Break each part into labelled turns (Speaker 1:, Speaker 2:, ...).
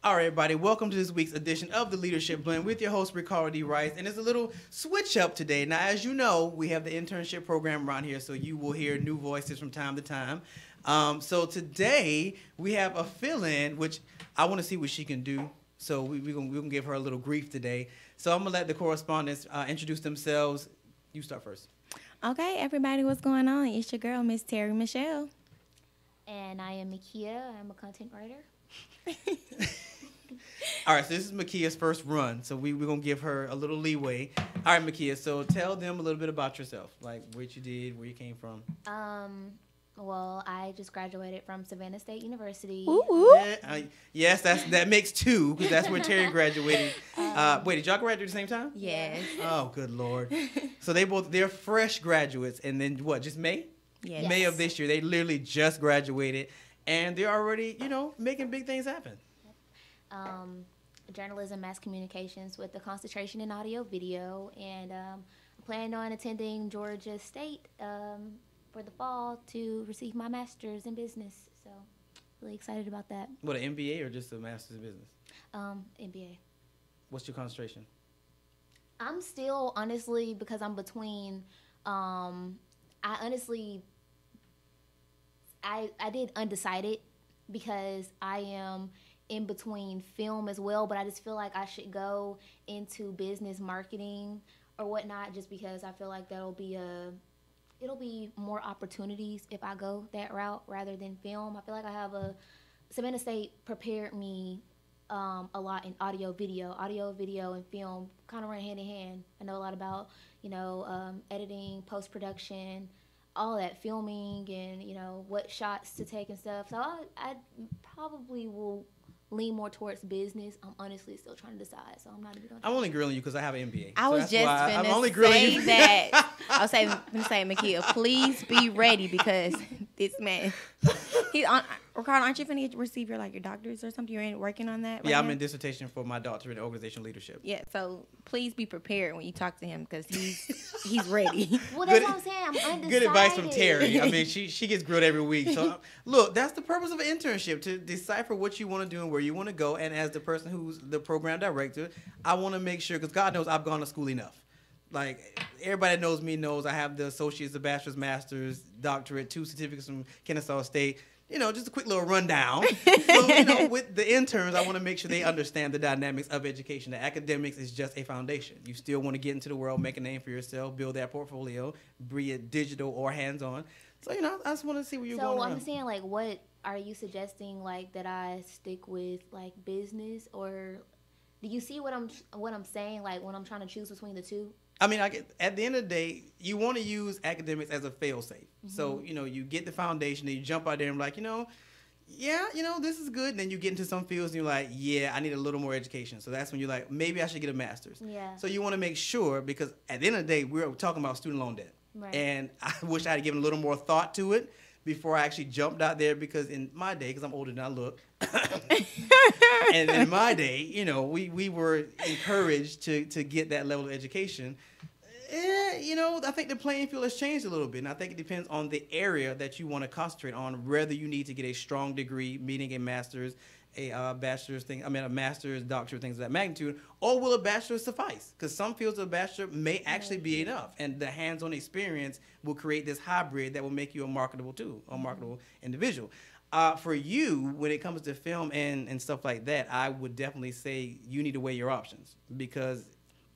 Speaker 1: All right, everybody, welcome to this week's edition of the Leadership Blend with your host, Ricardo D. Rice. And it's a little switch up today. Now, as you know, we have the internship program around here, so you will hear new voices from time to time. So today, we have a fill-in, which I want to see what she can do. So we're gonna give her a little grief today. So I'm going to let the correspondents introduce themselves. You start first.
Speaker 2: Okay, everybody, what's going on? It's your girl, Miss Terry Michelle.
Speaker 3: And I am Makia. I'm a content writer.
Speaker 1: All right, so this is Makia's first run, so we're going to give her a little leeway. All right, Makia, so tell them a little bit about yourself, like what you did, where you came from.
Speaker 3: Well, I just graduated from Savannah State University.
Speaker 2: Ooh.
Speaker 1: Yeah, yes, that makes two, because that's where Terry graduated. Wait, did y'all graduate at the same time?
Speaker 2: Yes.
Speaker 1: Oh, good Lord. So they're fresh graduates, and then what, just May?
Speaker 2: Yes.
Speaker 1: May of this year. They literally just graduated, and they're already, making big things happen.
Speaker 3: Journalism, mass communications with a concentration in audio video, and I plan on attending Georgia State for the fall to receive my master's in business. So really excited about that.
Speaker 1: What, an MBA or just a master's in business?
Speaker 3: MBA.
Speaker 1: What's your concentration?
Speaker 3: I'm still, honestly, because I'm between, I did undecided because I am in between film as well, but I just feel like I should go into business marketing or whatnot, just because I feel like it'll be more opportunities if I go that route rather than film. I feel like Savannah State prepared me a lot in audio, video and film kind of run hand in hand. I know a lot about, editing, post-production, all that, filming, and, what shots to take and stuff. So I probably will lean more towards business. I'm honestly still trying to decide, so I'm not even going to.
Speaker 1: I'm only grilling you because I have an MBA.
Speaker 2: I was just
Speaker 1: I'm
Speaker 2: finna
Speaker 1: only grilling
Speaker 2: say
Speaker 1: you.
Speaker 2: that. I was saying, Makia, please be ready because this man, he's on. Ricardo, aren't you finna receive your doctors or something? You're working on that right
Speaker 1: Yeah, I'm
Speaker 2: now?
Speaker 1: in dissertation for my doctorate in organizational leadership.
Speaker 2: Yeah, so please be prepared when you talk to him because he's ready.
Speaker 3: Well, that's what I'm saying. I'm undecided.
Speaker 1: Good advice from Terry. I mean, she gets grilled every week. So, look, that's the purpose of an internship, to decipher what you want to do and where you want to go. And as the person who's the program director, I want to make sure, because God knows I've gone to school enough. Like, everybody that knows me knows I have the associates, the bachelor's, master's, doctorate, 2 certificates from Kennesaw State. Just a quick little rundown. So, with the interns, I want to make sure they understand the dynamics of education. The academics is just a foundation. You still want to get into the world, make a name for yourself, build that portfolio, be it digital or hands-on. So, I just want to see where you're going.
Speaker 3: So, I'm saying, what are you suggesting, that I stick with, business, or do you see what I'm saying, when I'm trying to choose between the two?
Speaker 1: I mean, at the end of the day, you want to use academics as a fail-safe. Mm-hmm. So, you get the foundation, and you jump out there and be like, this is good. And then you get into some fields, and you're like, yeah, I need a little more education. So that's when you're like, maybe I should get a master's.
Speaker 3: Yeah.
Speaker 1: So you want to make sure, because at the end of the day, we're talking about student loan debt.
Speaker 3: Right.
Speaker 1: And I wish I had given a little more thought to it before I actually jumped out there, because in my day, because I'm older than I look, and in my day, we were encouraged to get that level of education. I think the playing field has changed a little bit, and I think it depends on the area that you want to concentrate on, whether you need to get a strong degree, meaning a master's, a master's, doctorate, things of that magnitude, or will a bachelor's suffice? Because some fields of a bachelor may actually be enough, and the hands-on experience will create this hybrid that will make you a marketable individual. For you, when it comes to film and stuff like that, I would definitely say you need to weigh your options, because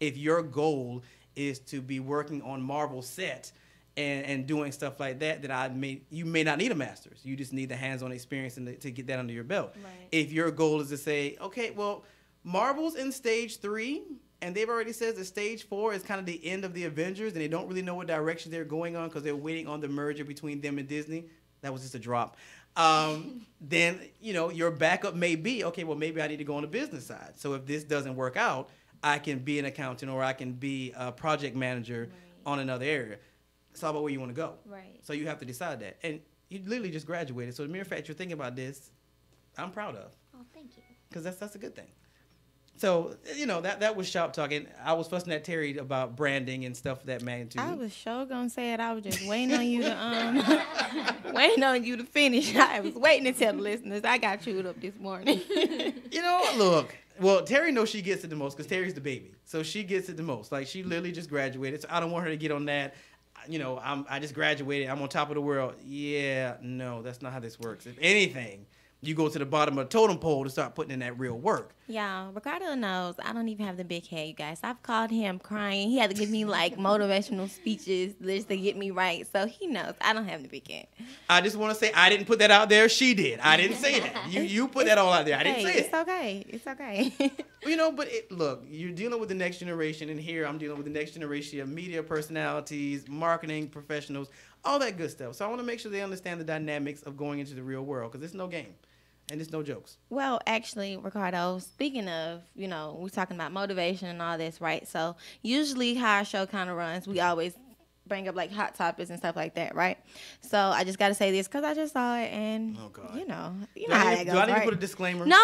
Speaker 1: if your goal is to be working on Marvel set and doing stuff like that, then you may not need a master's. You just need the hands-on experience to get that under your belt.
Speaker 3: Right.
Speaker 1: If your goal is to say, okay, well, Marvel's in stage 3, and they've already said that stage 4 is kind of the end of the Avengers, and they don't really know what direction they're going on because they're waiting on the merger between them and Disney. That was just a drop. Then, your backup may be, okay, well, maybe I need to go on the business side. So if this doesn't work out, I can be an accountant, or I can be a project manager on another area. It's all about where you want to go.
Speaker 3: Right.
Speaker 1: So you have to decide that. And you literally just graduated. So the mere fact you're thinking about this, I'm proud of.
Speaker 3: Oh, thank you.
Speaker 1: Because that's a good thing. So, that was shop talking. I was fussing at Terry about branding and stuff of that magnitude.
Speaker 2: I was sure gonna say it. I was just waiting on you to waiting on you to finish. I was waiting to tell the listeners I got chewed up this morning.
Speaker 1: Look. Well, Terry knows she gets it the most because Terry's the baby, so she gets it the most. Like, she literally just graduated, so I don't want her to get on that. I just graduated. I'm on top of the world. Yeah, no, that's not how this works. If anything, you go to the bottom of the totem pole to start putting in that real work.
Speaker 2: Y'all, Ricardo knows I don't even have the big head, you guys. I've called him crying. He had to give me like motivational speeches just to get me right. So he knows I don't have the big head.
Speaker 1: I just want to say I didn't put that out there. She did. I didn't say that. You put that all out there. I didn't say it.
Speaker 2: It's okay. It's okay.
Speaker 1: But look, you're dealing with the next generation, and here I'm dealing with the next generation of media personalities, marketing professionals, all that good stuff. So I want to make sure they understand the dynamics of going into the real world because it's no game. And it's no jokes.
Speaker 2: Well, actually, Ricardo, speaking of, we're talking about motivation and all this, right? So usually how our show kind of runs, we always bring up like hot topics and stuff like that, right? So I just got to say this because I just saw it and,
Speaker 1: oh, God.
Speaker 2: you know
Speaker 1: how that goes, do I need to put a disclaimer?
Speaker 2: No,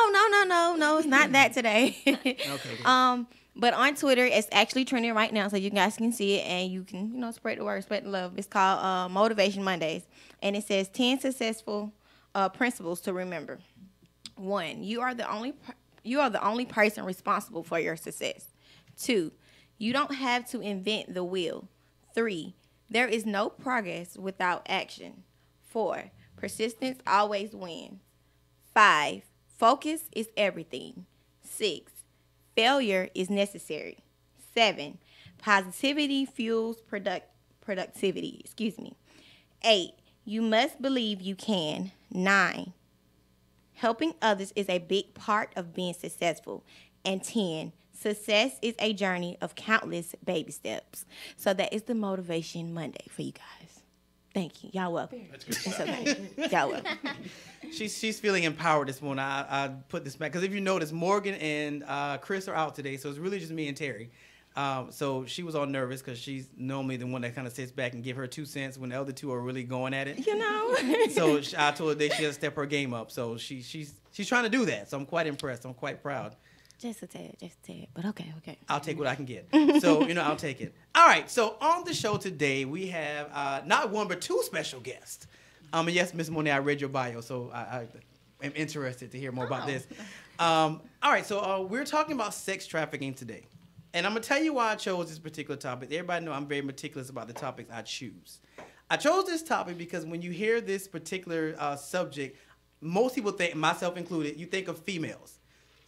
Speaker 2: it's not that today.
Speaker 1: Okay.
Speaker 2: But on Twitter, it's actually trending right now, so you guys can see it and you can, spread the word, spread the love. It's called Motivation Mondays, and it says 10 successful principles to remember. 1, you are the only person responsible for your success. 2, you don't have to invent the wheel. 3, there is no progress without action. 4, persistence always wins. 5, focus is everything. 6, failure is necessary. 7, positivity fuels productivity. 8, you must believe you can. 9, helping others is a big part of being successful. And 10, success is a journey of countless baby steps. So that is the Motivation Monday for you guys. Thank you. Y'all welcome.
Speaker 4: That's good.
Speaker 2: It's okay. Y'all welcome.
Speaker 1: She's feeling empowered this morning. I put this back because if you notice, Morgan and Chris are out today, so it's really just me and Terry. So she was all nervous because she's normally the one that kind of sits back and give her 2 cents when the other two are really going at it. So I told her that she has to step her game up. So she's trying to do that. So I'm quite impressed. I'm quite proud.
Speaker 2: Just a tad, but okay.
Speaker 1: I'll take what I can get. So, I'll take it. All right, so on the show today, we have not one, but 2 special guests. And yes, Ms. Monet, I read your bio, so I am interested to hear more about this. All right, so we're talking about sex trafficking today. And I'm going to tell you why I chose this particular topic. Everybody know I'm very meticulous about the topics I choose. I chose this topic because when you hear this particular subject, most people think, myself included, you think of females.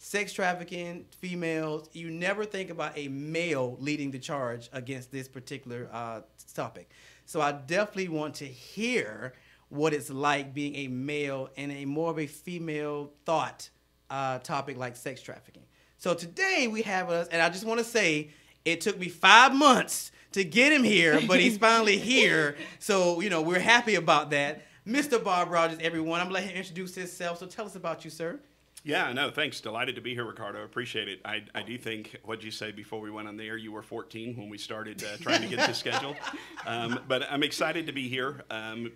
Speaker 1: Sex trafficking, females, you never think about a male leading the charge against this particular topic. So I definitely want to hear what it's like being a male in a more of a female thought topic like sex trafficking. So today we have us, and I just want to say it took me 5 months to get him here, but he's finally here. So, we're happy about that. Mr. Bob Rogers, everyone, I'm going to let him introduce himself. So tell us about you, sir.
Speaker 4: Yeah, no, thanks. Delighted to be here, Ricardo. Appreciate it. I do think, what'd you say before we went on the air? You were 14 when we started trying to get this scheduled. But I'm excited to be here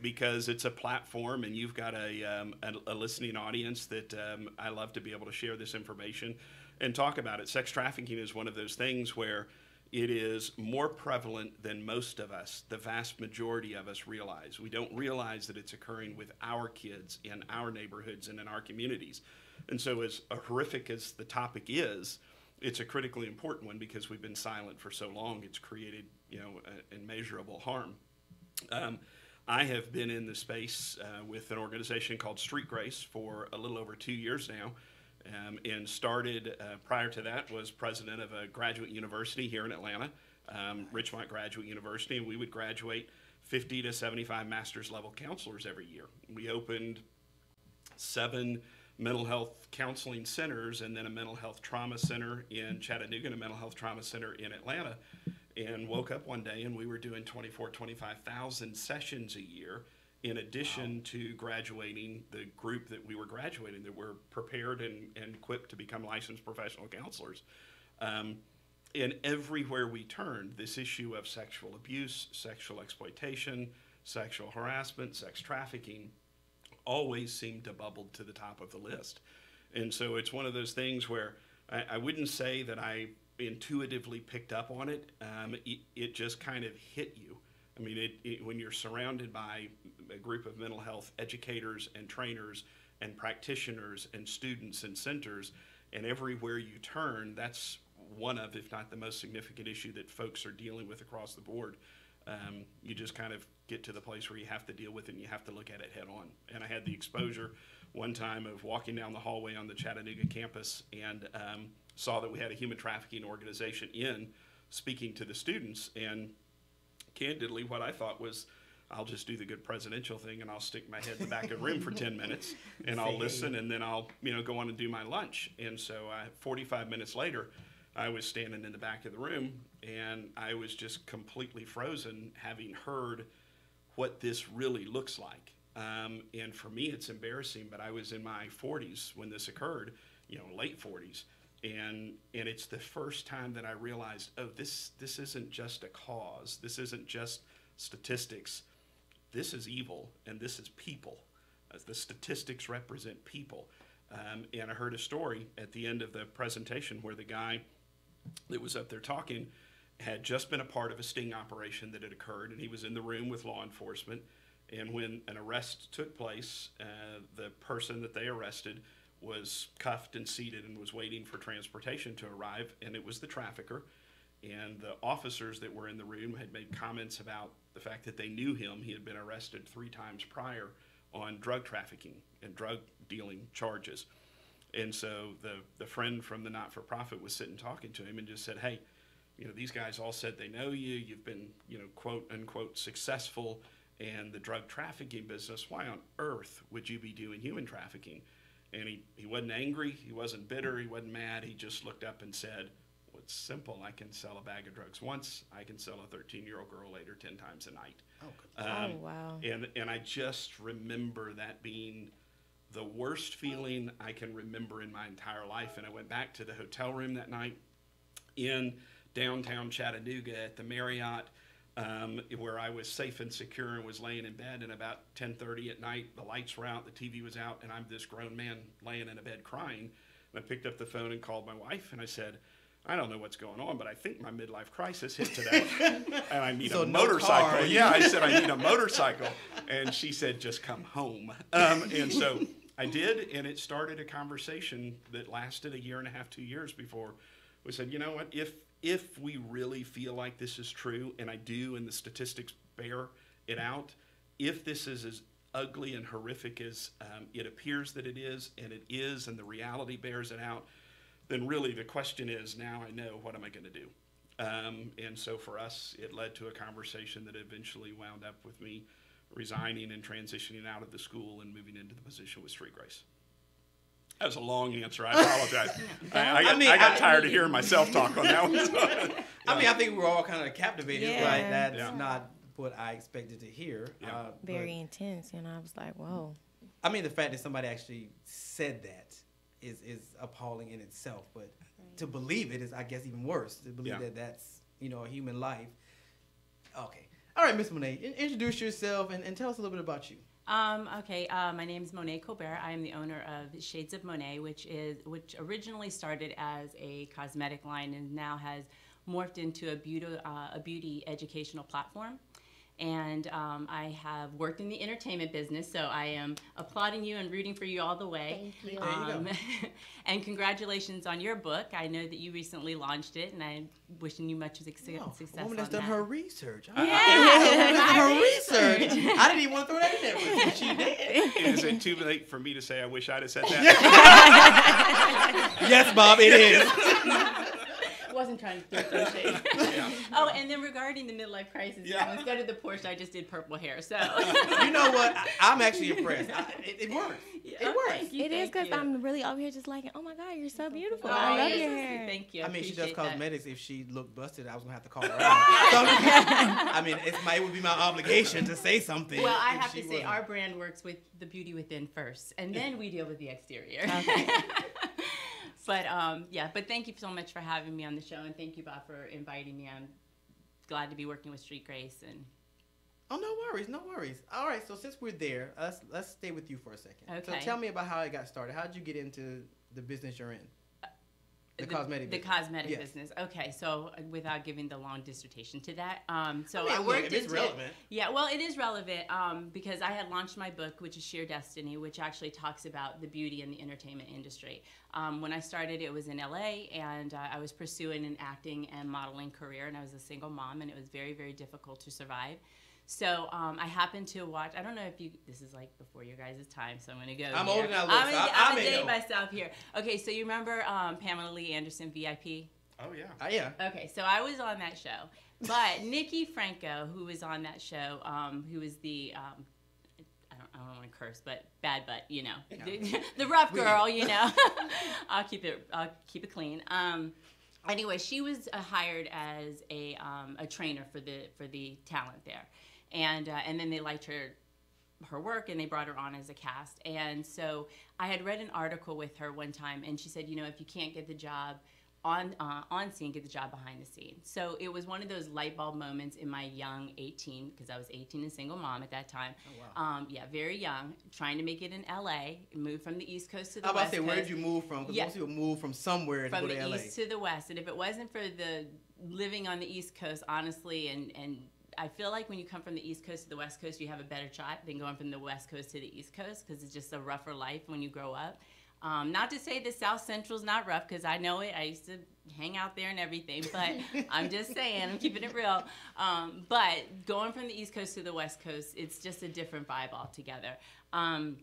Speaker 4: because it's a platform and you've got a listening audience that I love to be able to share this information and talk about it. Sex trafficking is one of those things where it is more prevalent than most of us, the vast majority of us realize. We don't realize that it's occurring with our kids in our neighborhoods and in our communities. And so as horrific as the topic is, it's a critically important one because we've been silent for so long. It's created, immeasurable harm. I have been in the space with an organization called Street Grace for a little over 2 years now. And started, prior to that, was president of a graduate university here in Atlanta, Richmont Graduate University, and we would graduate 50 to 75 master's level counselors every year. We opened 7 mental health counseling centers and then a mental health trauma center in Chattanooga and a mental health trauma center in Atlanta, and woke up one day and we were doing 25,000 sessions a year. In addition to graduating the group that we were graduating, that were prepared and equipped to become licensed professional counselors. And everywhere we turned, this issue of sexual abuse, sexual exploitation, sexual harassment, sex trafficking always seemed to bubble to the top of the list. And so it's one of those things where I wouldn't say that I intuitively picked up on it. It just kind of hit you. I mean, when you're surrounded by a group of mental health educators and trainers and practitioners and students and centers, and everywhere you turn, that's one of, if not the most significant issue that folks are dealing with across the board. You just kind of get to the place where you have to deal with it and you have to look at it head on. And I had the exposure one time of walking down the hallway on the Chattanooga campus and saw that we had a human trafficking organization speaking to the students. And candidly, what I thought was, I'll just do the good presidential thing and I'll stick my head in the back of the room for 10 minutes and I'll listen and then I'll go on and do my lunch. And so 45 minutes later, I was standing in the back of the room and I was just completely frozen, having heard what this really looks like. And for me, it's embarrassing, but I was in my 40s when this occurred, late 40s. And it's the first time that I realized, oh, this isn't just a cause. This isn't just statistics. This is evil, and this is people. The statistics represent people. And I heard a story at the end of the presentation where the guy that was up there talking had just been a part of a sting operation that had occurred, and he was in the room with law enforcement. And when an arrest took place, the person that they arrested was cuffed and seated and was waiting for transportation to arrive, and it was the trafficker. And the officers that were in the room had made comments about the fact that they knew him. He had been arrested 3 times prior on drug trafficking and drug dealing charges. And so the friend from the not-for-profit was sitting talking to him and just said, hey, these guys all said they know you. You've been, quote unquote, successful in the drug trafficking business. Why on earth would you be doing human trafficking? And he wasn't angry. He wasn't bitter. He wasn't mad. He just looked up and said, well, it's simple. I can sell a bag of drugs once. I can sell a 13-year-old girl later 10 times a night.
Speaker 2: Oh, wow.
Speaker 4: And I just remember that being the worst feeling I can remember in my entire life. And I went back to the hotel room that night in downtown Chattanooga at the Marriott, where I was safe and secure and was laying in bed. And about 10:30 at night, the lights were out, the TV was out, and I'm this grown man laying in a bed crying. And I picked up the phone and called my wife, and I said, I don't know what's going on, but I think my midlife crisis hit today, and I need a motorcycle. No, yeah, I said, I need a motorcycle. And she said, just come home. And so I did, and it started a conversation that lasted a year and a half, 2 years before we said, you know what, if we really feel like this is true, and I do, and the statistics bear it out, if this is as ugly and horrific as it appears that it is, and the reality bears it out, then really the question is, now I know, what am I going to do? And so for us, it led to a conversation that eventually wound up with me resigning and transitioning out of the school and moving into the position with Street Grace. That was a long answer. I apologize. I got tired of hearing myself talk on that one.
Speaker 1: I think we were all kind of captivated, right? That's not what I expected to hear.
Speaker 4: Yeah.
Speaker 2: Very intense, and I was like, whoa.
Speaker 1: I mean, the fact that somebody actually said that is appalling in itself, but to believe it is, I guess, even worse. To believe that that's, a human life. Okay. All right, Miss Monet, introduce yourself and tell us a little bit about you.
Speaker 5: Okay, my name is Monet Colbert. I am the owner of Shades of Monet, which originally started as a cosmetic line and now has morphed into a beauty educational platform. And I have worked in the entertainment business, so I am applauding you and rooting for you all the way.
Speaker 3: Thank you.
Speaker 1: There you go.
Speaker 5: And congratulations on your book. I know that you recently launched it, and I'm wishing you much success
Speaker 1: A
Speaker 5: on
Speaker 1: woman that's
Speaker 5: that.
Speaker 1: done her research.
Speaker 5: Yeah.
Speaker 1: Her research. I didn't even want to throw that in there with you. She did.
Speaker 4: Is it too late for me to say I wish I'd have said that?
Speaker 1: Yes, Bob, it is.
Speaker 5: Wasn't trying to throw shade. Oh, and then regarding the midlife crisis, instead of the Porsche, I just did purple hair. So
Speaker 1: You know what? I'm actually impressed. It works.
Speaker 5: Yeah,
Speaker 1: It works.
Speaker 5: thank you,
Speaker 2: It is
Speaker 5: thank
Speaker 2: because
Speaker 5: you.
Speaker 2: I'm really over here just like, oh my God, you're so beautiful.
Speaker 5: Oh,
Speaker 2: I love
Speaker 5: yes.
Speaker 2: your hair.
Speaker 5: Thank you.
Speaker 1: I mean, she does
Speaker 5: appreciate that.
Speaker 1: cosmetics. If she looked busted, I was gonna have to call her out. So, I mean, it would be my obligation to say something.
Speaker 5: Well, I
Speaker 1: if
Speaker 5: have
Speaker 1: she
Speaker 5: to say,
Speaker 1: wasn't.
Speaker 5: our brand works with the beauty within first, and then we deal with the exterior.
Speaker 2: Okay.
Speaker 5: But thank you so much for having me on the show, and thank you, Bob, for inviting me. I'm glad to be working with Street Grace. And
Speaker 1: Oh, no worries, no worries. All right, so since we're there, let's stay with you for a second. So
Speaker 5: Okay.
Speaker 1: tell me about how it got started. How did you get into the business you're in? The cosmetic
Speaker 5: the
Speaker 1: business.
Speaker 5: cosmetic
Speaker 1: Yes.
Speaker 5: business. Okay, so without giving the long dissertation to that, so
Speaker 1: I mean,
Speaker 5: I
Speaker 1: look,
Speaker 5: worked
Speaker 1: if it's
Speaker 5: into
Speaker 1: relevant.
Speaker 5: Yeah, well, it is relevant because I had launched my book, which is Sheer Destiny, which actually talks about the beauty in the entertainment industry. When I started, it was in LA, and I was pursuing an acting and modeling career, and I was a single mom, and it was very, very difficult to survive. So I happened to watch. I don't know if you. This is like before your guys' time, so I'm gonna go.
Speaker 1: I'm
Speaker 5: here.
Speaker 1: older than I look,
Speaker 5: I'm
Speaker 1: so
Speaker 5: gonna,
Speaker 1: I
Speaker 5: I'm
Speaker 1: may
Speaker 5: gonna date
Speaker 1: know.
Speaker 5: myself here. Okay, so you remember Pamela Lee Anderson, VIP?
Speaker 4: Oh yeah.
Speaker 1: Yeah.
Speaker 5: Okay, so I was on that show, but Nikki Franco, who was on that show, who was the I don't want to curse, but bad butt, you know, the rough girl, you know. I'll keep it clean. Anyway, she was hired as a trainer for the talent there, and then they liked her work, and they brought her on as a cast. And so I had read an article with her one time, and she said, you know, if you can't get the job on scene, get the job behind the scene. So it was one of those light bulb moments in my young 18, because I was 18 and single mom at that time.
Speaker 1: Oh, wow.
Speaker 5: Yeah, very young, trying to make it in LA, moved from the East Coast to the
Speaker 1: I was
Speaker 5: West
Speaker 1: about to say,
Speaker 5: Coast.
Speaker 1: where did you move from? Because
Speaker 5: Yeah.
Speaker 1: most people move from somewhere to
Speaker 5: From
Speaker 1: go to
Speaker 5: the
Speaker 1: LA.
Speaker 5: East to the West. And if it wasn't for the living on the East Coast, honestly, and I feel like when you come from the East Coast to the West Coast, you have a better shot than going from the West Coast to the East Coast, because it's just a rougher life when you grow up. Not to say that South Central's not rough, because I know it. I used to hang out there and everything, but I'm just saying, I'm keeping it real. But going from the East Coast to the West Coast, it's just a different vibe altogether. And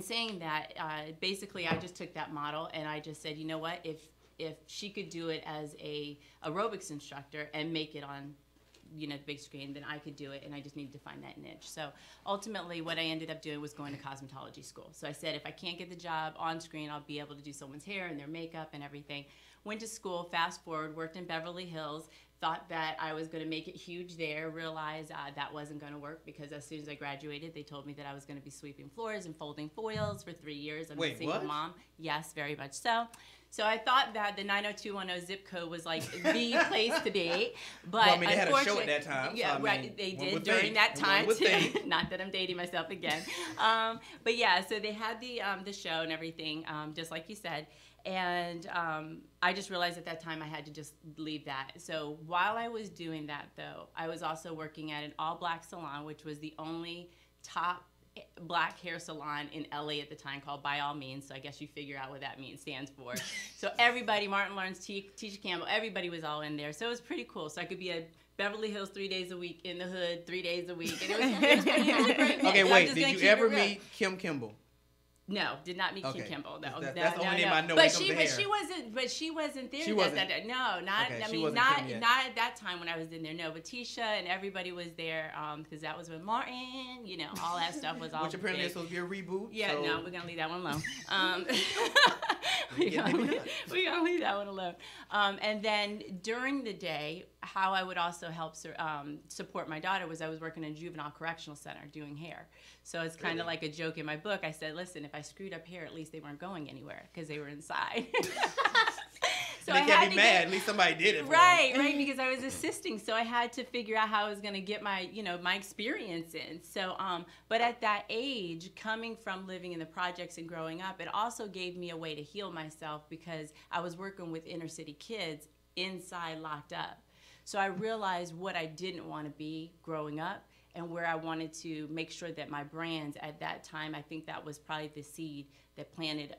Speaker 5: saying that, basically, I just took that model and I just said, you know what, if she could do it as a aerobics instructor and make it on, you know, the big screen, then I could do it, and I just needed to find that niche. So ultimately what I ended up doing was going to cosmetology school. So I said, if I can't get the job on screen, I'll be able to do someone's hair and their makeup and everything. Went to school, fast forward, worked in Beverly Hills, thought that I was going to make it huge there, realized that wasn't going to work, because as soon as I graduated, they told me that I was going to be sweeping floors and folding foils for 3 years. I'm a single mom. Yes, very much so. So I thought that the 90210 zip code was like the place to be, but
Speaker 1: Well, I mean, they had a show at that time.
Speaker 5: Yeah,
Speaker 1: so, I
Speaker 5: right.
Speaker 1: mean,
Speaker 5: They
Speaker 1: one
Speaker 5: did
Speaker 1: would
Speaker 5: during
Speaker 1: think.
Speaker 5: that time
Speaker 1: One would
Speaker 5: too.
Speaker 1: think.
Speaker 5: Not that I'm dating myself again, but yeah. So they had the show and everything, just like you said, and I just realized at that time I had to just leave that. So while I was doing that, though, I was also working at an all-black salon, which was the only top black hair salon in LA at the time, called By All Means. So I guess you figure out what that stands for. So everybody, Martin Lawrence, Tisha Campbell, everybody was all in there. So it was pretty cool. So I could be at Beverly Hills 3 days a week, in the hood 3 days a week. And it was a great mix.
Speaker 1: Okay,
Speaker 5: I'm
Speaker 1: wait.
Speaker 5: just
Speaker 1: Did
Speaker 5: gonna
Speaker 1: you
Speaker 5: keep it
Speaker 1: ever
Speaker 5: real.
Speaker 1: meet Kim Kimball?
Speaker 5: No, did not meet
Speaker 1: Okay.
Speaker 5: Kim Kimball. No,
Speaker 1: That's the
Speaker 5: no,
Speaker 1: only name
Speaker 5: no.
Speaker 1: I know when
Speaker 5: But
Speaker 1: it comes to hair.
Speaker 5: she wasn't there.
Speaker 1: She wasn't.
Speaker 5: No, not.
Speaker 1: Okay,
Speaker 5: I
Speaker 1: she
Speaker 5: mean,
Speaker 1: wasn't
Speaker 5: not
Speaker 1: Kim yet.
Speaker 5: not at that time when I was in there. No, but Tisha and everybody was there, because that was when Martin, you know, all that stuff was all.
Speaker 1: Which apparently
Speaker 5: big.
Speaker 1: is supposed to be a reboot.
Speaker 5: Yeah,
Speaker 1: so
Speaker 5: no, we're gonna leave that one alone.
Speaker 1: Maybe not.
Speaker 5: We're gonna leave that one alone. And then during the day, how I would also help support my daughter was I was working in a juvenile correctional center doing hair. So it's kind of like a joke in my book. I said, listen, if I screwed up hair, at least they weren't going anywhere because they were inside. So
Speaker 1: they
Speaker 5: I
Speaker 1: can't
Speaker 5: had
Speaker 1: be
Speaker 5: to
Speaker 1: mad.
Speaker 5: get-
Speaker 1: At least somebody did it. For them.
Speaker 5: Right, because I was assisting, so I had to figure out how I was going to get my, my experience in. So, but at that age, coming from living in the projects and growing up, it also gave me a way to heal myself, because I was working with inner city kids inside, locked up. So I realized what I didn't want to be growing up, and where I wanted to make sure that my brands at that time, I think that was probably the seed that planted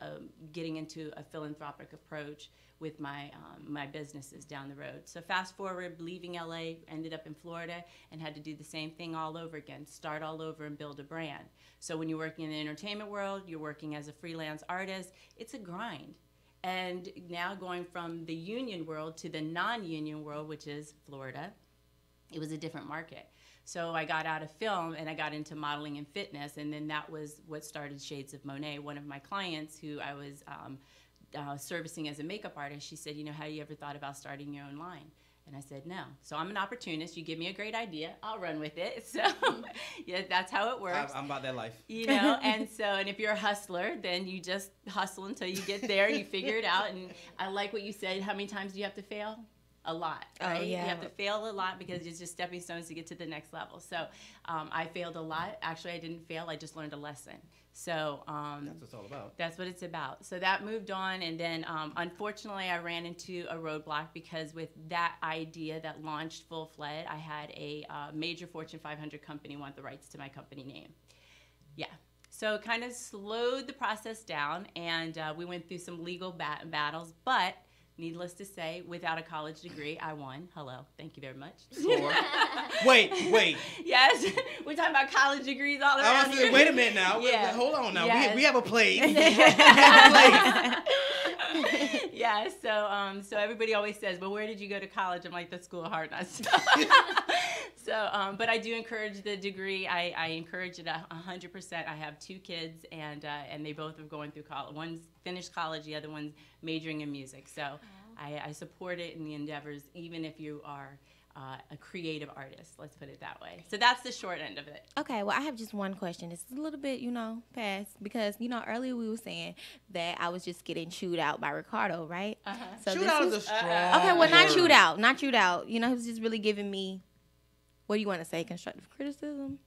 Speaker 5: getting into a philanthropic approach with my my businesses down the road. So fast forward, leaving LA, ended up in Florida, and had to do the same thing all over again, start all over and build a brand. So when you're working in the entertainment world, you're working as a freelance artist, it's a grind. And now going from the union world to the non-union world, which is Florida, it was a different market. So I got out of film and I got into modeling and fitness, and then that was what started Shades of Monet. One of my clients who I was servicing as a makeup artist, she said, have you ever thought about starting your own line? And I said, no. So I'm an opportunist. You give me a great idea, I'll run with it. So yeah, that's how it works.
Speaker 1: I'm about that life.
Speaker 5: And if you're a hustler, then you just hustle until you get there and you figure it out. And I like what you said. How many times do you have to fail? a lot,
Speaker 2: Oh,
Speaker 5: right?
Speaker 2: yeah.
Speaker 5: You have to fail a lot because it's just stepping stones to get to the next level. So I failed a lot. Actually, I didn't fail. I just learned a lesson. So
Speaker 1: That's what it's all about.
Speaker 5: that's what it's about. So that moved on, and then unfortunately, I ran into a roadblock because with that idea that launched Full Fled, I had a major Fortune 500 company want the rights to my company name. Yeah. So it kind of slowed the process down, and we went through some legal battles, but needless to say, without a college degree, I won. Hello. Thank you very much.
Speaker 1: Score. Wait.
Speaker 5: Yes. We're talking about college degrees all
Speaker 1: I
Speaker 5: around
Speaker 1: was
Speaker 5: here.
Speaker 1: wait a minute now.
Speaker 5: Yeah.
Speaker 1: Hold on now.
Speaker 5: Yes.
Speaker 1: We have a place. We have a place.
Speaker 5: Yeah, so everybody always says, "Well, where did you go to college?" I'm like, the School of Hard Knocks. But I do encourage the degree. I encourage it 100%. I have 2 kids, and they both are going through college. One's finished college, the other one's majoring in music. So I support it in the endeavors, even if you are a creative artist. Let's put it that way. So that's the short end of it.
Speaker 2: Okay, well, I have just one question. It's a little bit, past because, earlier we were saying that I was just getting chewed out by Ricardo, right? So
Speaker 1: Shoot
Speaker 2: this
Speaker 1: out
Speaker 2: was-
Speaker 1: is a strong.
Speaker 2: Okay, well, not
Speaker 1: word.
Speaker 2: chewed out. Not chewed out. He was just really giving me, what do you want to say, constructive criticism?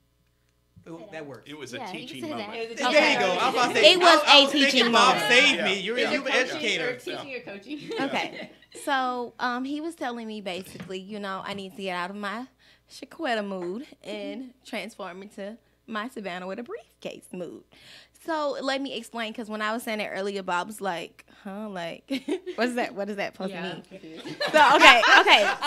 Speaker 1: That works.
Speaker 4: It was a
Speaker 3: Yeah, you can
Speaker 4: teaching
Speaker 3: say that.
Speaker 4: moment.
Speaker 5: It was
Speaker 1: There
Speaker 2: Okay.
Speaker 1: you go. I was about to say,
Speaker 2: It was
Speaker 1: I
Speaker 2: a
Speaker 1: was thinking
Speaker 2: teaching
Speaker 1: Bob
Speaker 2: moment.
Speaker 1: saved
Speaker 4: Yeah.
Speaker 1: me. You're
Speaker 5: Either
Speaker 1: an
Speaker 5: coaching
Speaker 1: educator.
Speaker 5: or teaching or coaching.
Speaker 2: Okay. So he was telling me basically, I need to get out of my Shaquetta mood and transform into my Savannah with a briefcase mood. So let me explain, because when I was saying it earlier, Bob was like, huh? Like, what is that supposed to mean? So, okay.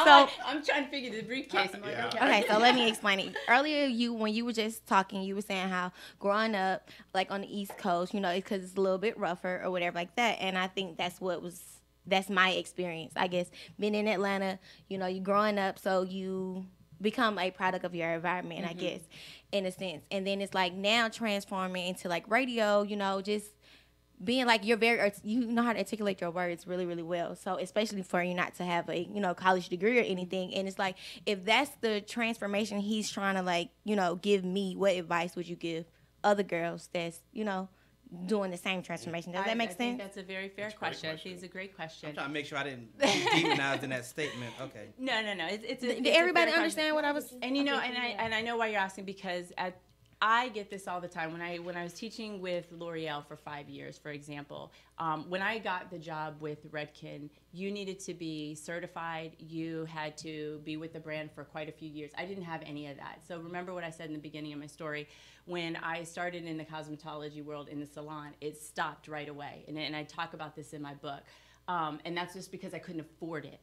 Speaker 2: So,
Speaker 5: I'm trying to figure the briefcase. I'm like,
Speaker 4: Yeah.
Speaker 2: okay, so let me explain it. Earlier, when you were just talking, you were saying how growing up, like on the East Coast, because it's a little bit rougher or whatever like that. And I think that's my experience, I guess. Being in Atlanta, you growing up, so you become a product of your environment, I guess, in a sense. And then it's like now transforming into like radio, just being like you know how to articulate your words really, really well. So especially for you not to have a, college degree or anything. And it's like, if that's the transformation he's trying to give me, what advice would you give other girls that's, doing the same transformation? Does that make
Speaker 5: I think
Speaker 2: sense?
Speaker 5: that's a very fair
Speaker 4: That's a great
Speaker 5: question. I think
Speaker 4: question.
Speaker 5: it's a great
Speaker 1: I'm
Speaker 5: question.
Speaker 1: trying to make sure I didn't be demonized in that statement. Okay.
Speaker 5: No. It's a,
Speaker 2: Did
Speaker 5: it's a
Speaker 2: everybody
Speaker 5: fair
Speaker 2: understand what I was?
Speaker 5: And and I know why you're asking, because I get this all the time. When I was teaching with L'Oreal for 5 years, for example, when I got the job with Redken, you needed to be certified. You had to be with the brand for quite a few years. I didn't have any of that. So remember what I said in the beginning of my story. When I started in the cosmetology world in the salon, it stopped right away. And I talk about this in my book. And that's just because I couldn't afford it.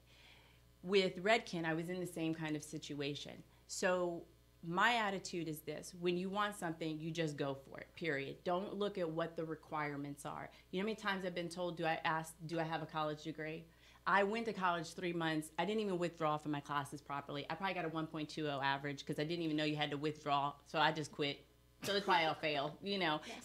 Speaker 5: With Redken, I was in the same kind of situation. So my attitude is this: when you want something, you just go for it, period. Don't look at what the requirements are. You know how many times I've been told, do I have a college degree? I went to college 3 months. I didn't even withdraw from my classes properly. I probably got a 1.20 average because I didn't even know you had to withdraw. So I just quit. So it's why I'll fail.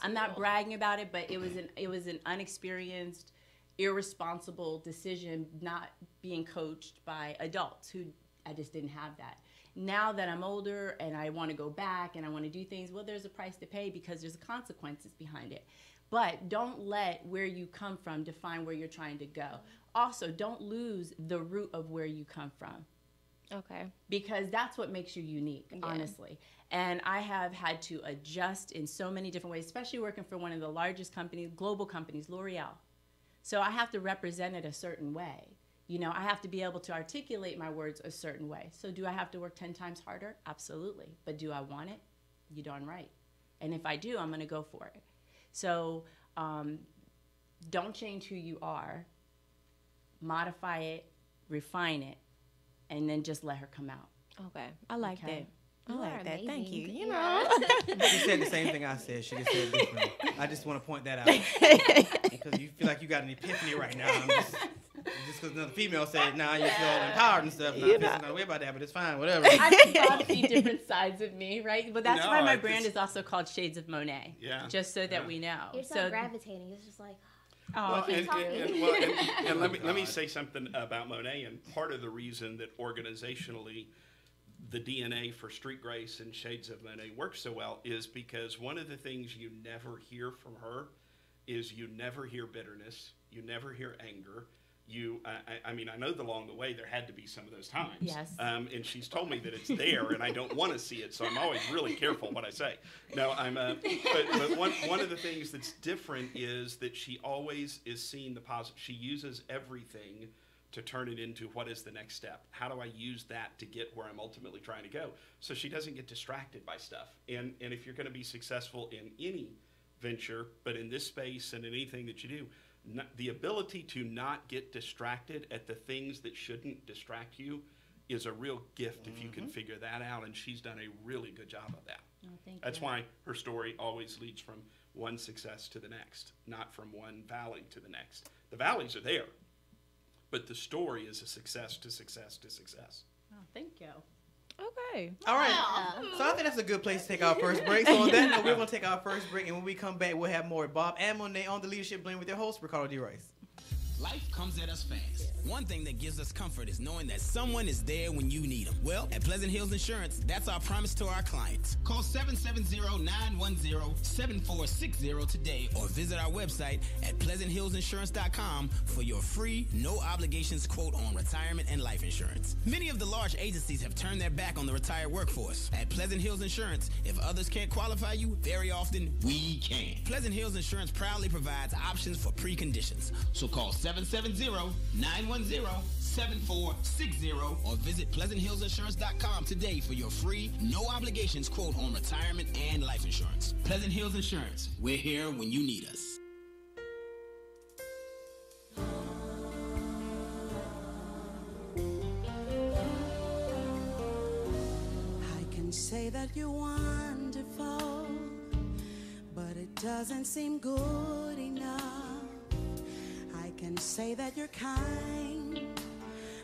Speaker 5: I'm not bragging about it, but it was an unexperienced, irresponsible decision, not being coached by adults who I just didn't have that. Now that I'm older and I want to go back and I want to do things, well, there's a price to pay because there's consequences behind it. But don't let where you come from define where you're trying to go. Also, don't lose the root of where you come from,
Speaker 2: Okay.
Speaker 5: because that's what makes you unique, honestly. And I have had to adjust in so many different ways, especially working for one of the largest companies, global companies, L'Oreal. So I have to represent it a certain way. I have to be able to articulate my words a certain way. So do I have to work 10 times harder? Absolutely. But do I want it? You darn right. And if I do, I'm going to go for it. So don't change who you are. Modify it, refine it, and then just let her come out.
Speaker 2: Okay. I like
Speaker 5: Okay.
Speaker 2: that. I
Speaker 3: You
Speaker 2: like
Speaker 3: are
Speaker 2: that. Thank you.
Speaker 3: amazing.
Speaker 2: You
Speaker 3: Yeah.
Speaker 2: know.
Speaker 1: She said the same thing I said. She just said it differently. I just want to point that out because you feel like you got an epiphany right now. Just because another female said, "Nah, you feel empowered and stuff." Nah, I'm not aware about that, but it's fine. Whatever.
Speaker 5: I think Bob see different sides of me, right? But that's
Speaker 4: No,
Speaker 5: why my
Speaker 4: it's-
Speaker 5: brand is also called Shades of Monet.
Speaker 4: Yeah.
Speaker 5: Just so that
Speaker 4: Yeah.
Speaker 5: we know.
Speaker 3: You're so gravitating. It's just like,
Speaker 4: Well,
Speaker 3: keep talking.
Speaker 4: and let me say something about Monet. And part of the reason that organizationally the DNA for Street Grace and Shades of Monet works so well is because one of the things you never hear from her is you never hear bitterness, you never hear anger, I mean, I know that along the way there had to be some of those times.
Speaker 5: Yes.
Speaker 4: And she's told me that it's there, and I don't want to see it, so I'm always really careful what I say. No, but one of the things that's different is that she always is seeing the positive. She uses everything to turn it into what is the next step. How do I use that to get where I'm ultimately trying to go? So she doesn't get distracted by stuff. And if you're going to be successful in any venture, but in this space and in anything that you do, the ability to not get distracted at the things that shouldn't distract you is a real gift if you can figure that out, and she's done a really good job of that.
Speaker 5: Oh, thank
Speaker 4: That's
Speaker 5: you.
Speaker 4: why her story always leads from one success to the next, not from one valley to the next. The valleys are there, but the story is a success to success to success.
Speaker 5: Oh, thank you.
Speaker 2: Okay.
Speaker 1: All right. So I think that's a good place to take our first break. So on that note, we're going to take our first break, and when we come back, we'll have more Bob and Monet on the Leadership Blend with their host, Ricardo D. Rice.
Speaker 6: Life comes at us fast. One thing that gives us comfort is knowing that someone is there when you need them. Well, at Pleasant Hills Insurance, that's our promise to our clients. Call 770-910-7460 today or visit our website at pleasanthillsinsurance.com for your free, no obligations quote on retirement and life insurance. Many of the large agencies have turned their back on the retired workforce. At Pleasant Hills Insurance, if others can't qualify you, very often we can. Pleasant Hills Insurance proudly provides options for preconditions. So call 770-910-7460 or visit pleasanthillsinsurance.com today for your free, no obligations quote on retirement and life insurance. Pleasant Hills Insurance. We're here when you need us.
Speaker 7: I can say that you're wonderful, but it doesn't seem good enough. I can say that you're kind,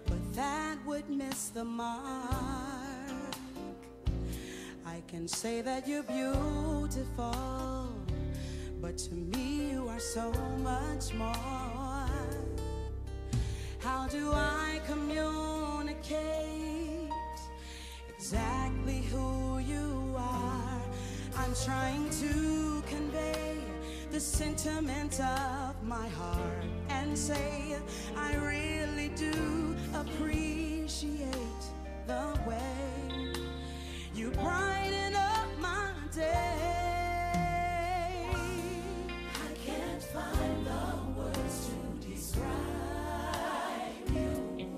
Speaker 7: but that would miss the mark. I can say that you're beautiful, but to me you are so much more. How do I communicate exactly who you are? I'm trying to convey the sentiment of my heart and say I really do appreciate the way you brighten up my day. I can't find the words to describe you.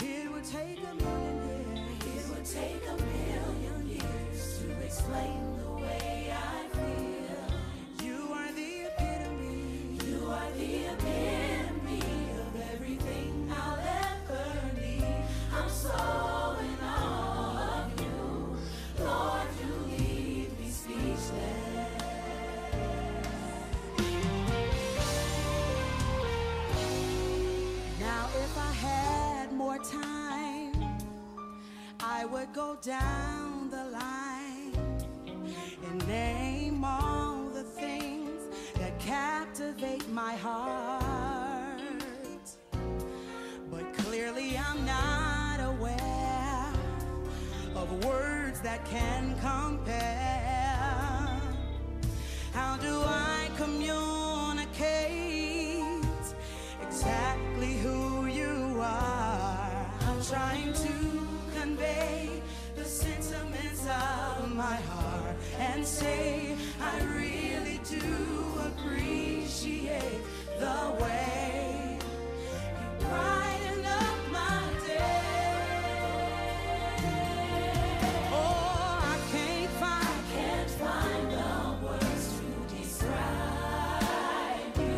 Speaker 7: It would take a million years. It would take a million years to explain the way I feel. You are the epitome. You are the epitome of everything I'll ever need. I'm so in awe of you. Lord, you leave me speechless. Now if I had more time, I would go down the line and name all the things that captivate my heart. But clearly I'm not aware of words that can compare. How do I communicate exactly who you are? I'm trying to convey the sentiments of my heart and say I really do appreciate the way you brighten up my day. Oh, I can't find the words to describe you.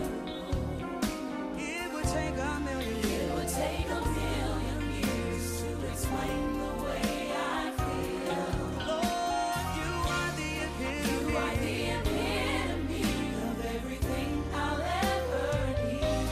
Speaker 7: It would take a million years. It would take a million years to explain the way I feel. Lord, you are the epitome. You are the epitome of everything I'll ever need.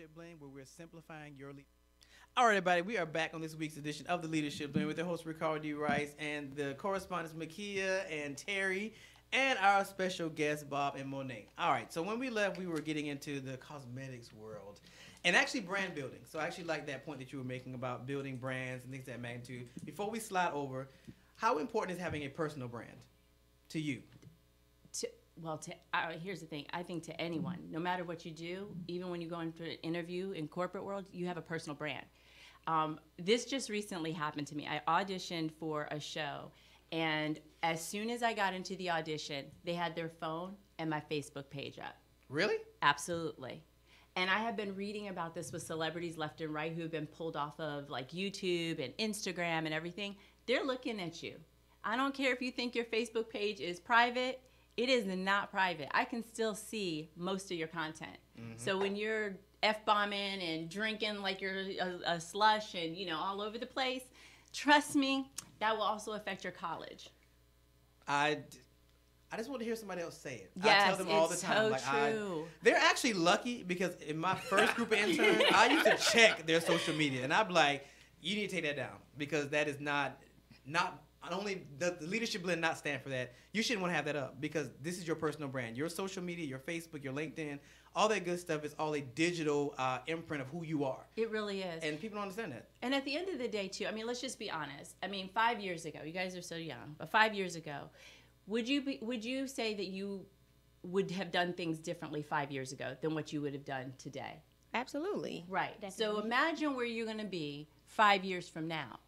Speaker 1: Leadership Blend, where we're simplifying your leadership. All right, everybody, we are back on this week's edition of the Leadership Blend with the host Ricardo D. Rice and the correspondents Makia and Terry and our special guests Bob and Monet. All right, so when we left, we were getting into the cosmetics world and actually brand building. So I actually like that point that you were making about building brands and things of that magnitude. Before we slide over, how important is having a personal brand to you?
Speaker 5: Here's the thing. I think to anyone, no matter what you do, even when you go into an interview in corporate world, you have a personal brand. This just recently happened to me. I auditioned for a show, and as soon as I got into the audition, they had their phone and my Facebook page up.
Speaker 1: Really?
Speaker 5: Absolutely. And I have been reading about this with celebrities left and right who have been pulled off of like YouTube and Instagram and everything. They're looking at you. I don't care if you think your Facebook page is private. It is not private. I can still see most of your content. Mm-hmm. So when you're F-bombing and drinking like you're a slush and, all over the place, trust me, that will also affect your college.
Speaker 1: I just want to hear somebody else say it.
Speaker 5: Yes,
Speaker 1: I tell them all the time.
Speaker 5: So true.
Speaker 1: They're actually lucky because in my first group of interns, I used to check their social media. And I'd be like, you need to take that down because that is not only the Leadership Blend not stand for that. You shouldn't want to have that up because this is your personal brand. Your social media, your Facebook, your LinkedIn, all that good stuff is all a digital imprint of who you are.
Speaker 5: It really is.
Speaker 1: And people don't understand that.
Speaker 5: And at the end of the day, too, let's just be honest. 5 years ago, you guys are so young, but 5 years ago, would you say that you would have done things differently 5 years ago than what you would have done today?
Speaker 2: Absolutely.
Speaker 5: Right.
Speaker 3: Definitely.
Speaker 5: So imagine where you're going to be 5 years from now.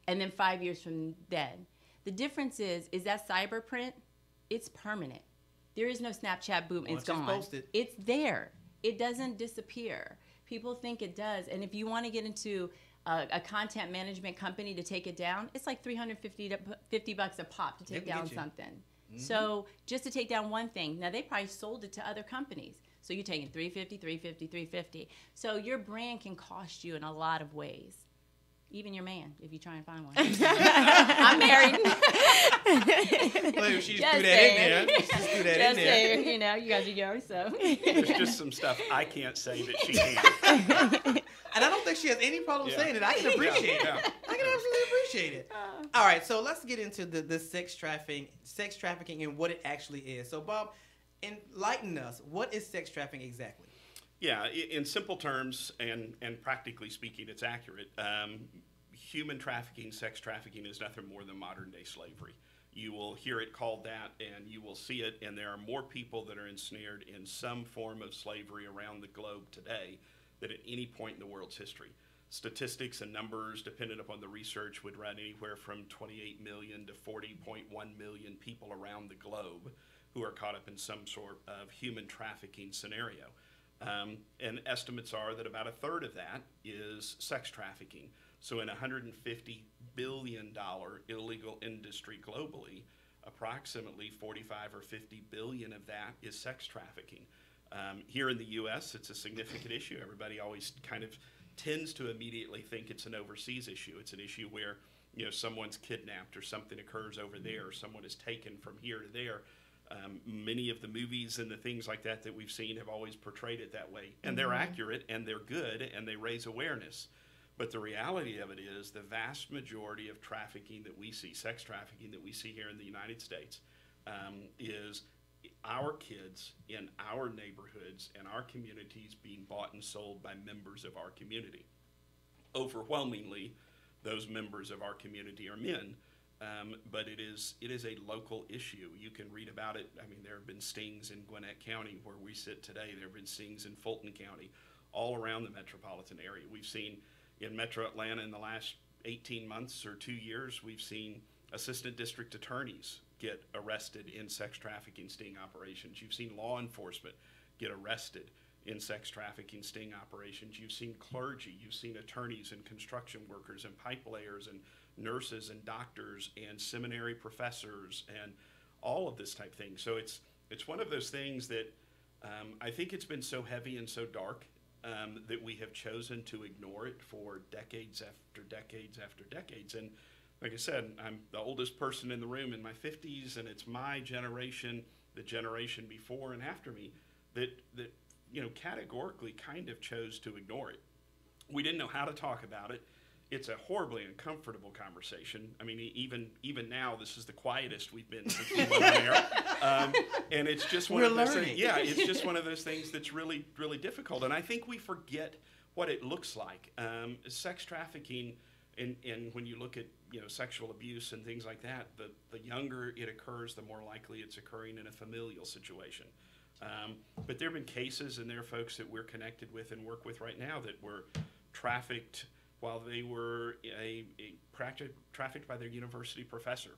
Speaker 5: And then 5 years from then. The difference is that cyber print, it's permanent. There is no Snapchat boom, it's gone.
Speaker 1: Posted.
Speaker 5: It's there. It doesn't disappear. People think it does. And if you want to get into a content management company to take it down, it's like $350 a pop to take down something. Mm-hmm. So just to take down one thing, now they probably sold it to other companies. So you're taking $350. So your brand can cost you in a lot of ways. Even your man, if you try and find one. I'm married.
Speaker 1: Well, she just threw that in there. She just threw that in there.
Speaker 5: Saying, you guys are young, so.
Speaker 4: There's just some stuff I can't say that she can.
Speaker 1: And I don't think she has any problem saying it. I can appreciate it. I can absolutely appreciate it. All right, so let's get into the sex trafficking and what it actually is. So, Bob, enlighten us. What is sex trafficking exactly?
Speaker 4: Yeah, in simple terms and practically speaking, it's accurate. Human trafficking, sex trafficking is nothing more than modern day slavery. You will hear it called that and you will see it, and there are more people that are ensnared in some form of slavery around the globe today than at any point in the world's history. Statistics and numbers, dependent upon the research, would run anywhere from 28 million to 40.1 million people around the globe who are caught up in some sort of human trafficking scenario. And estimates are that about a third of that is sex trafficking. So in a $150 billion illegal industry globally, approximately 45 or 50 billion of that is sex trafficking. Here in the U.S., it's a significant issue. Everybody always kind of tends to immediately think it's an overseas issue. It's an issue where someone's kidnapped or something occurs over there or someone is taken from here to there. Many of the movies and the things like that we've seen have always portrayed it that way. And they're accurate and they're good and they raise awareness. But the reality of it is the vast majority of trafficking that we see, sex trafficking that we see here in the United States, is our kids in our neighborhoods and our communities being bought and sold by members of our community. Overwhelmingly, those members of our community are men. But it is a local issue. You can read about it. There have been stings in Gwinnett County where we sit today. There have been stings in Fulton County, all around the metropolitan area. We've seen in Metro Atlanta in the last 18 months or 2 years, we've seen assistant district attorneys get arrested in sex trafficking sting operations. You've seen law enforcement get arrested in sex trafficking sting operations. You've seen clergy, you've seen attorneys and construction workers and pipe layers and nurses and doctors and seminary professors and all of this type of thing. So it's one of those things that I think it's been so heavy and so dark that we have chosen to ignore it for decades after decades after decades. And like I said, I'm the oldest person in the room in my 50s, and it's my generation, the generation before and after me, that categorically kind of chose to ignore it. We didn't know how to talk about it. It's a horribly uncomfortable conversation. I mean, even now, this is the quietest we've been since we went on air. And it's just one of those things. Yeah, it's just one of those things that's really, really difficult. And I think we forget what it looks like. Sex trafficking, and when you look at sexual abuse and things like that, the younger it occurs, the more likely it's occurring in a familial situation. But there have been cases, and there are folks that we're connected with and work with right now that were trafficked while they were trafficked by their university professor.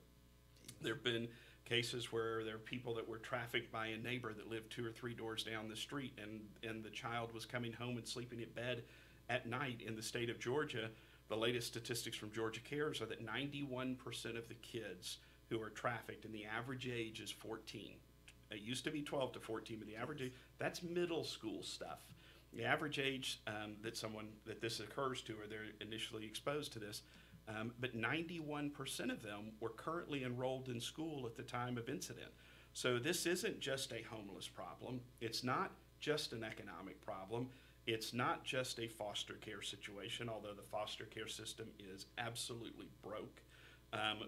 Speaker 4: There have been cases where there are people that were trafficked by a neighbor that lived 2 or 3 doors down the street, and the child was coming home and sleeping in bed at night. In the state of Georgia, the latest statistics from Georgia Cares are that 91% of the kids who are trafficked, and the average age is 14. It used to be 12 to 14, but the average age, that's middle school stuff. The average age that this occurs to, or they're initially exposed to this, but 91% of them were currently enrolled in school at the time of incident. So this isn't just a homeless problem. It's not just an economic problem. It's not just a foster care situation, although the foster care system is absolutely broke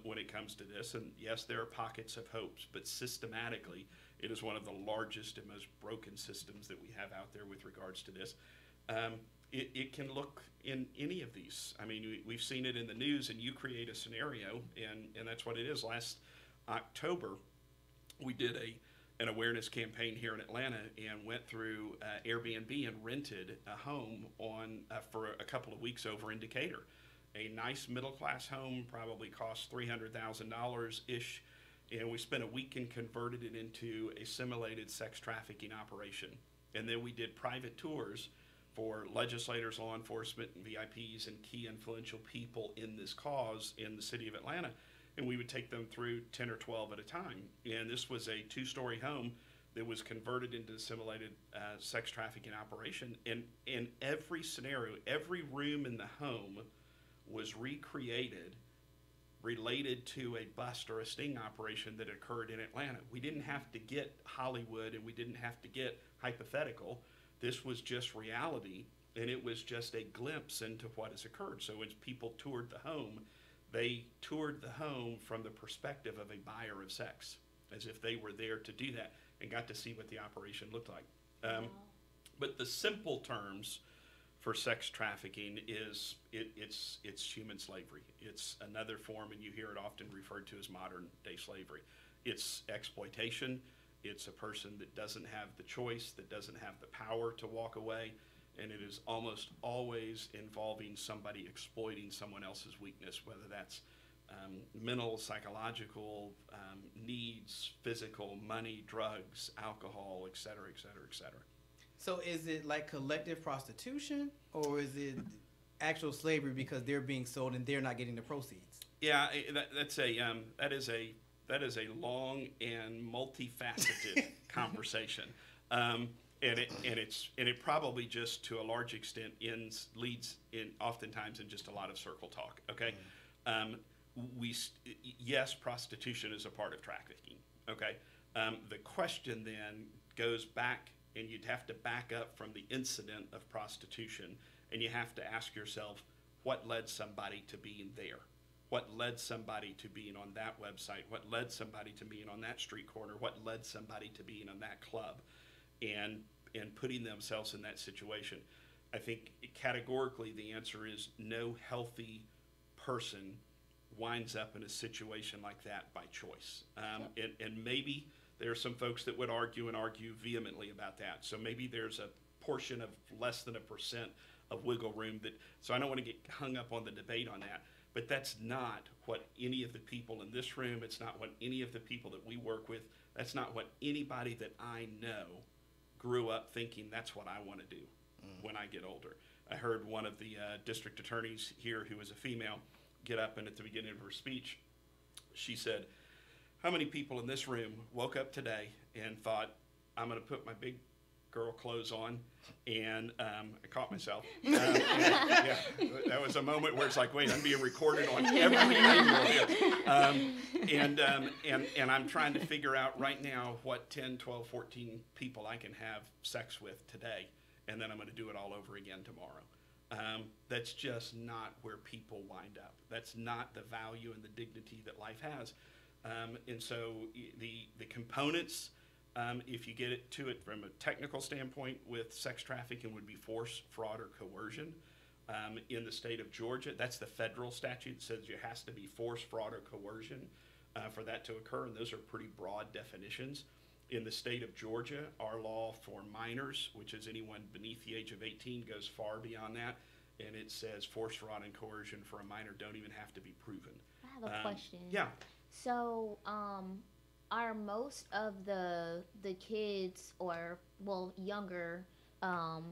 Speaker 4: when it comes to this. And yes, there are pockets of hopes, but systematically, it is one of the largest and most broken systems that we have out there with regards to this. It can look in any of these. I mean, we've seen it in the news, and you create a scenario, and that's what it is. Last October, we did an awareness campaign here in Atlanta and went through Airbnb and rented a home for a couple of weeks over in Decatur. A nice middle-class home probably cost $300,000-ish, and we spent a week and converted it into a simulated sex trafficking operation. And then we did private tours for legislators, law enforcement, and VIPs, and key influential people in this cause in the city of Atlanta. And we would take them through 10 or 12 at a time. And this was a 2-story home that was converted into a simulated sex trafficking operation. And in every scenario, every room in the home was recreated related to a bust or a sting operation that occurred in Atlanta. We didn't have to get Hollywood, and we didn't have to get hypothetical. This was just reality, and it was just a glimpse into what has occurred. So when people toured the home, they toured the home from the perspective of a buyer of sex, as if they were there to do that, and got to see what the operation looked like. But the simple terms for sex trafficking is it's human slavery. It's another form, and you hear it often referred to as modern day slavery. It's exploitation. It's a person that doesn't have the choice, that doesn't have the power to walk away, and it is almost always involving somebody exploiting someone else's weakness, whether that's mental, psychological needs, physical, money, drugs, alcohol, et cetera, et cetera, et cetera.
Speaker 1: So is it like collective prostitution, or is it actual slavery because they're being sold and they're not getting the proceeds?
Speaker 4: Yeah, that is a long and multifaceted conversation, and it probably just to a large extent leads oftentimes in just a lot of circle talk. Okay, yes, prostitution is a part of trafficking. Okay, the question then goes back. And you'd have to back up from the incident of prostitution, and you have to ask yourself, what led somebody to being there? What led somebody to being on that website? What led somebody to being on that street corner? What led somebody to being on that club? And putting themselves in that situation. I think categorically the answer is no healthy person winds up in a situation like that by choice. And maybe there are some folks that would argue vehemently about that. So maybe there's a portion of less than 1% of wiggle room so I don't want to get hung up on the debate on that. But that's not what any of the people in this room, it's not what any of the people that we work with, that's not what anybody that I know grew up thinking that's what I want to do when I get older. I heard one of the district attorneys here, who was a female, get up, and at the beginning of her speech, she said, "How many people in this room woke up today and thought, I'm going to put my big girl clothes on, and I caught myself. Yeah, that was a moment where it's like, wait, I'm being recorded on every angle here. And I'm trying to figure out right now what 10, 12, 14 people I can have sex with today, and then I'm going to do it all over again tomorrow. That's just not where people wind up. That's not the value and the dignity that life has. And so the components, if you get it to it from a technical standpoint with sex trafficking, would be force, fraud, or coercion. In the state of Georgia, that's the federal statute that says it has to be force, fraud, or coercion for that to occur, and those are pretty broad definitions. In the state of Georgia, our law for minors, which is anyone beneath the age of 18, goes far beyond that, and it says force, fraud, and coercion for a minor don't even have to be proven.
Speaker 3: I have a question.
Speaker 4: Yeah.
Speaker 3: So, are most of the kids, or well, younger, the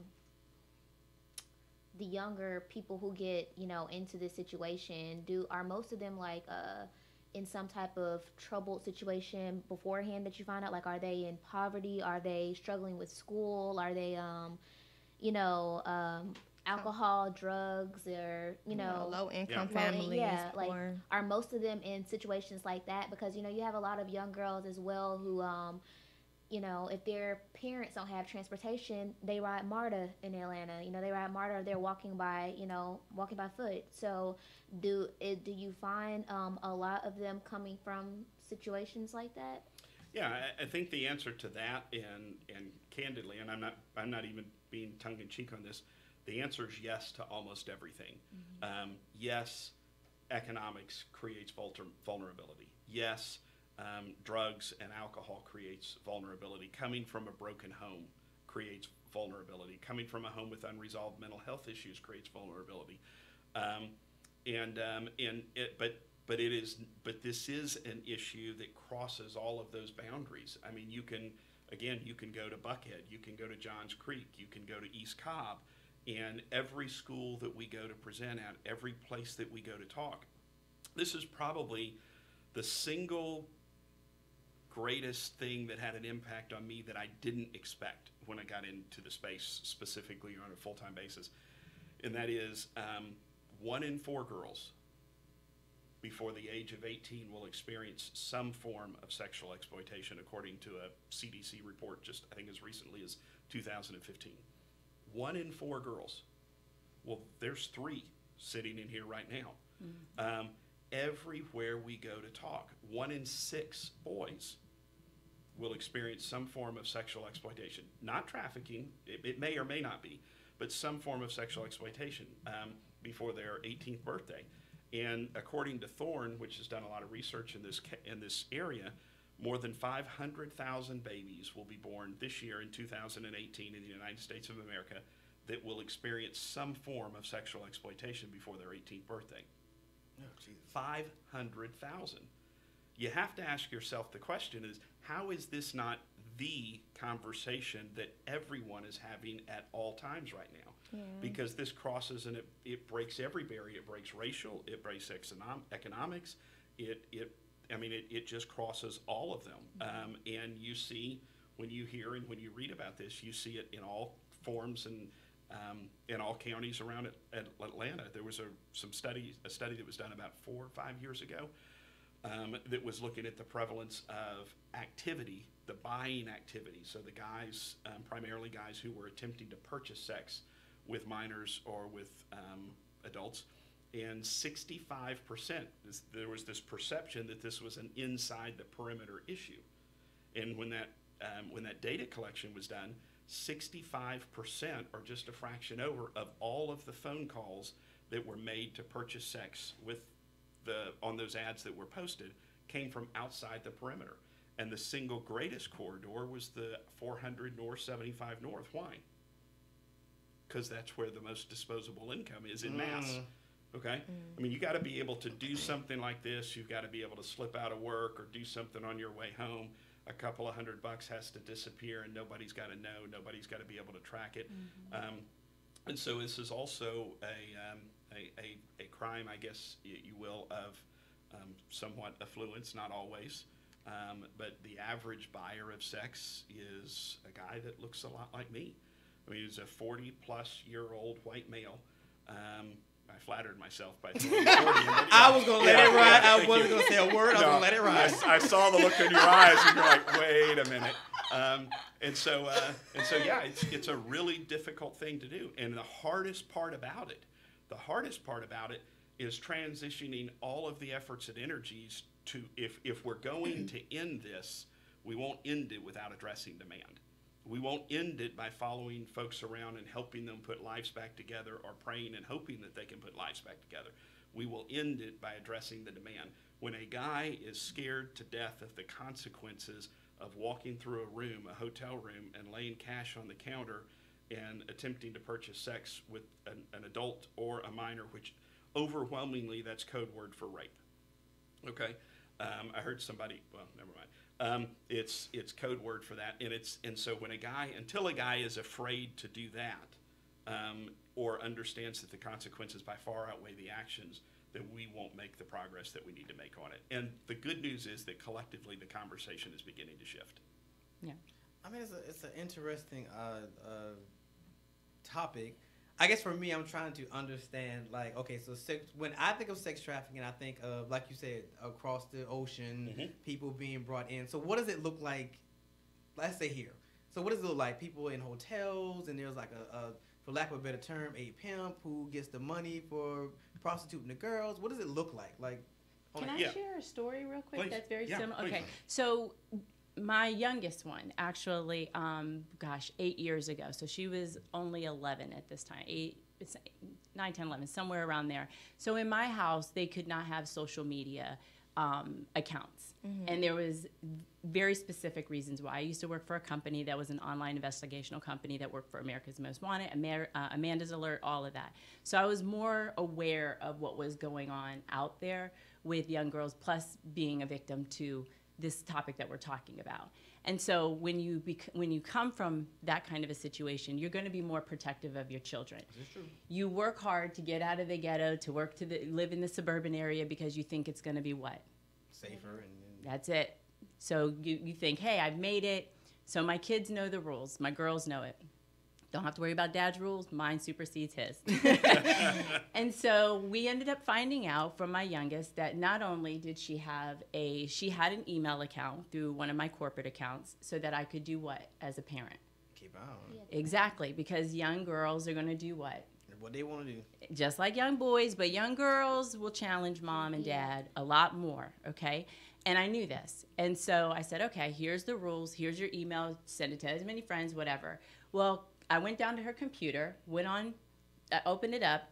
Speaker 3: younger people who get into this situation, are most of them like in some type of troubled situation beforehand that you find out? Like, are they in poverty? Are they struggling with school? Are they alcohol, drugs, or
Speaker 2: low income
Speaker 4: Yeah.
Speaker 2: families.
Speaker 3: Yeah, like,
Speaker 2: or
Speaker 3: are most of them in situations like that? Because you have a lot of young girls as well who if their parents don't have transportation, they ride MARTA in Atlanta. They ride MARTA, or they're walking by foot. So do you find a lot of them coming from situations like that?
Speaker 4: Yeah, I think the answer to that, and candidly, and I'm not even being tongue in cheek on this, the answer is yes to almost everything.
Speaker 3: Mm-hmm.
Speaker 4: Yes, economics creates vulnerability. Yes, drugs and alcohol creates vulnerability. Coming from a broken home creates vulnerability. Coming from a home with unresolved mental health issues creates vulnerability. But this is an issue that crosses all of those boundaries. I mean, you can go to Buckhead, you can go to Johns Creek, you can go to East Cobb, and every school that we go to present at, every place that we go to talk, this is probably the single greatest thing that had an impact on me that I didn't expect when I got into the space, specifically on a full-time basis. And that is 1 in 4 girls before the age of 18 will experience some form of sexual exploitation, according to a CDC report just, I think, as recently as 2015. 1 in 4 girls. Well, there's 3 sitting in here right now. Mm-hmm. Everywhere we go to talk, 1 in 6 boys will experience some form of sexual exploitation. Not trafficking, it may or may not be, but some form of sexual exploitation before their 18th birthday. And according to Thorne, which has done a lot of research in this area, more than 500,000 babies will be born this year in 2018 in the United States of America that will experience some form of sexual exploitation before their 18th birthday. 500,000. You have to ask yourself, the question is, how is this not the conversation that everyone is having at all times right now? Yeah. Because this crosses and it breaks every barrier. It breaks racial, it breaks economics, it just crosses all of them. Mm-hmm. And you see, when you hear and when you read about this, you see it in all forms and in all counties around Atlanta. There was a study that was done about 4 or 5 years ago that was looking at the prevalence of activity, the buying activity. So the guys, primarily guys who were attempting to purchase sex with minors or with adults, and 65%, there was this perception that this was an inside the perimeter issue. And when that data collection was done, 65%, or just a fraction over, of all of the phone calls that were made to purchase sex on those ads that were posted came from outside the perimeter. And the single greatest corridor was the 400 North, 75 North. Why? Because that's where the most disposable income is in mass. Okay? I mean, you got to be able to do something like this. You've got to be able to slip out of work or do something on your way home. A couple of $100 has to disappear, and nobody's got to know. Nobody's got to be able to track it. Mm-hmm. And so this is also a crime, I guess you will, of somewhat affluence, not always, But the average buyer of sex is a guy that looks a lot like me. I mean, he's a 40-plus-year-old white male. I flattered myself by throwing 40 in, but
Speaker 1: I was gonna let
Speaker 4: yeah,
Speaker 1: it ride.
Speaker 4: yeah,
Speaker 1: I
Speaker 4: thank
Speaker 1: wasn't
Speaker 4: you.
Speaker 1: gonna say a word. I was
Speaker 4: No,
Speaker 1: gonna let it ride.
Speaker 4: I saw the look in your eyes, and you're like, wait a minute. And so yeah, it's a really difficult thing to do. And the hardest part about it is transitioning all of the efforts and energies to, if we're going to end this, we won't end it without addressing demand. We won't end it by following folks around and helping them put lives back together, or praying and hoping that they can put lives back together. We will end it by addressing the demand. When a guy is scared to death of the consequences of walking through a room, a hotel room, and laying cash on the counter and attempting to purchase sex with an adult or a minor, which overwhelmingly that's code word for rape. Okay? I heard somebody, well, never mind. It's code word for that, and so when until a guy is afraid to do that, or understands that the consequences by far outweigh the actions, then we won't make the progress that we need to make on it. And the good news is that collectively the conversation is beginning to shift.
Speaker 5: Yeah.
Speaker 1: I mean, it's an interesting topic. I guess for me, I'm trying to understand, like, okay, so when I think of sex trafficking, I think of, like you said, across the ocean, people being brought in. So what does it look like, let's say here. So what does it look like? People in hotels, and there's like for lack of a better term, a pimp who gets the money for prostituting the girls. What does it look like? Like,
Speaker 5: Can I share a story real quick?
Speaker 4: Please.
Speaker 5: That's very
Speaker 4: Yeah,
Speaker 5: similar.
Speaker 4: please.
Speaker 5: Okay, so my youngest one, actually, 8 years ago. So she was only 11 at this time. 9, 10, 11, somewhere around there. So in my house, they could not have social media accounts. And there was very specific reasons why. I used to work for a company that was an online investigational company that worked for America's Most Wanted, Amanda's Alert, all of that. So I was more aware of what was going on out there with young girls, plus being a victim to this topic that we're talking about. And so when you come from that kind of a situation, you're going to be more protective of your children.
Speaker 1: That's true.
Speaker 5: You work hard to get out of the ghetto, to work live in the suburban area because you think it's going to be what?
Speaker 1: Safer and
Speaker 5: That's it. So you think, hey, I've made it. So my kids know the rules. My girls know it. Don't have to worry about dad's rules. Mine supersedes his. And so we ended up finding out from my youngest that not only did she had an email account through one of my corporate accounts so that I could do what as a parent?
Speaker 1: keep on.
Speaker 3: Yeah.
Speaker 5: Exactly, because young girls are going to do what?
Speaker 1: What they want to do.
Speaker 5: Just like young boys, but young girls will challenge mom and dad a lot more, okay? And I knew this. And so I said, okay, here's the rules. Here's your email. Send it to as many friends, whatever. Well, I went down to her computer, opened it up,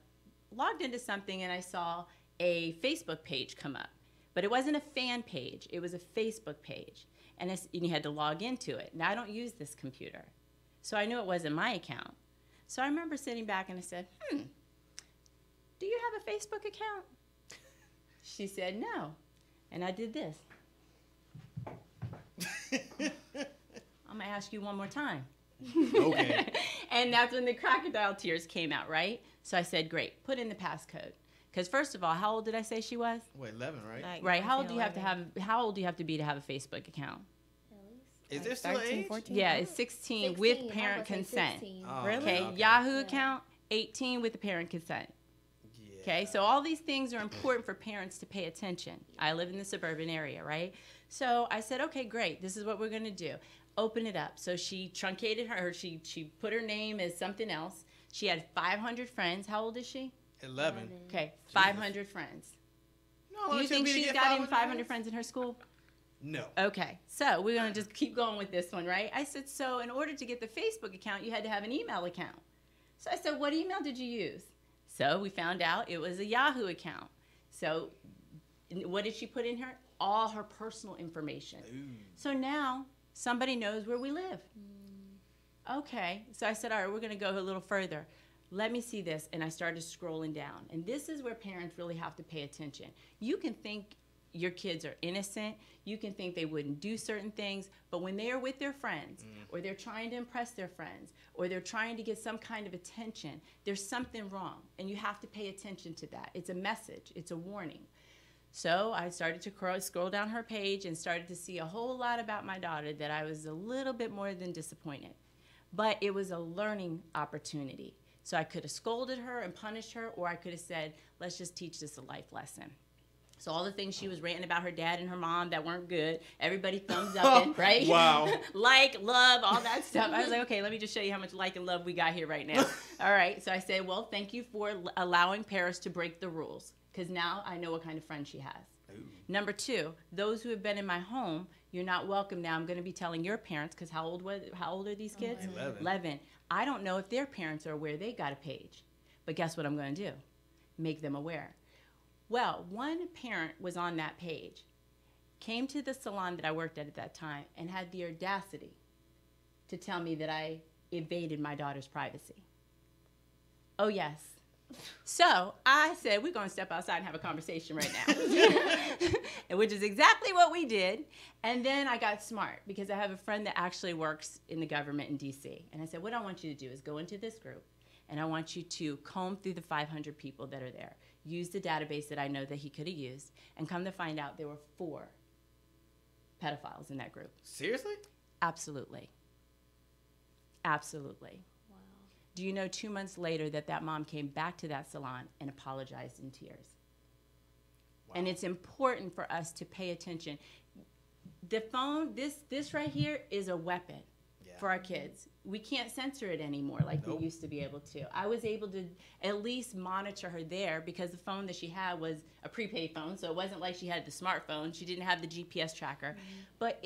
Speaker 5: logged into something, and I saw a Facebook page come up. But it wasn't a fan page. It was a Facebook page. And you had to log into it. Now, I don't use this computer. So I knew it wasn't my account. So I remember sitting back and I said, do you have a Facebook account? She said, no. And I did this. I'm going to ask you one more time.
Speaker 1: Okay.
Speaker 5: And that's when the crocodile tears came out, right? So I said, great, put in the passcode. Because first of all, how old did I say she was?
Speaker 1: What, 11, right?
Speaker 2: Like,
Speaker 5: Right. How old do you have
Speaker 2: 11.
Speaker 5: how old do you have to be to have a Facebook account?
Speaker 1: Is
Speaker 2: Like
Speaker 1: there still
Speaker 2: 13,
Speaker 1: age?
Speaker 2: 14?
Speaker 5: Yeah, it's 16 with parent consent.
Speaker 1: Oh,
Speaker 2: Really?
Speaker 5: Okay,
Speaker 1: okay.
Speaker 5: Yahoo account, 18 with the parent consent.
Speaker 1: Yeah.
Speaker 5: Okay, so all these things are important for parents to pay attention. I live in the suburban area, right? So I said, okay, great. This is what we're going to do. Open it up. So she truncated she put her name as something else. She had 500 friends. How old is she?
Speaker 1: 11.
Speaker 5: Okay, 500 friends.
Speaker 1: No,
Speaker 5: Do you
Speaker 1: it took
Speaker 5: think
Speaker 1: me to
Speaker 5: she's
Speaker 1: get
Speaker 5: got even 500 friends in her school?
Speaker 1: No.
Speaker 5: Okay, so we're going to just keep going with this one, right? I said, so in order to get the Facebook account, you had to have an email account. So I said, what email did you use? So we found out it was a Yahoo account. So what did she put in her? All her personal information. So now somebody knows where we live. Okay, so I said, all right, we're going to go a little further. Let me see this. And I started scrolling down. And this is where parents really have to pay attention. You can think your kids are innocent. You can think they wouldn't do certain things. But when they are with their friends, or they're trying to impress their friends, or they're trying to get some kind of attention, there's something wrong. And you have to pay attention to that. It's a message. It's a warning. So I started to scroll down her page and started to see a whole lot about my daughter that I was a little bit more than disappointed. But it was a learning opportunity. So I could have scolded her and punished her, or I could have said, let's just teach this a life lesson. So all the things she was ranting about her dad and her mom that weren't good, everybody thumbs up it, right?
Speaker 1: Wow.
Speaker 5: Like, love, all that stuff. I was like, okay, let me just show you how much like and love we got here right now. All right. So I said, well, thank you for allowing Paris to break the rules, because now I know what kind of friend she has. Ooh. Number 2, those who have been in my home, you're not welcome now. I'm going to be telling your parents, because how old are these kids? 11. I don't know if their parents are aware they got a page. But guess what I'm going to do? Make them aware. Well, one parent was on that page, came to the salon that I worked at that time, and had the audacity to tell me that I invaded my daughter's privacy. Oh, yes. So I said, we're going to step outside and have a conversation right now, which is exactly what we did. And then I got smart, because I have a friend that actually works in the government in D.C. And I said, what I want you to do is go into this group, and I want you to comb through the 500 people that are there. Use the database that I know that he could have used, and come to find out there were 4 pedophiles in that group.
Speaker 1: Seriously?
Speaker 5: Absolutely. Absolutely. Wow. Do you know 2 months later that mom came back to that salon and apologized in tears? Wow. And it's important for us to pay attention. The phone, this right here is a weapon for our kids. We can't censor it anymore like we used to be able to. I was able to at least monitor her there, because the phone that she had was a prepaid phone, so it wasn't like she had the smartphone. She didn't have the GPS tracker. But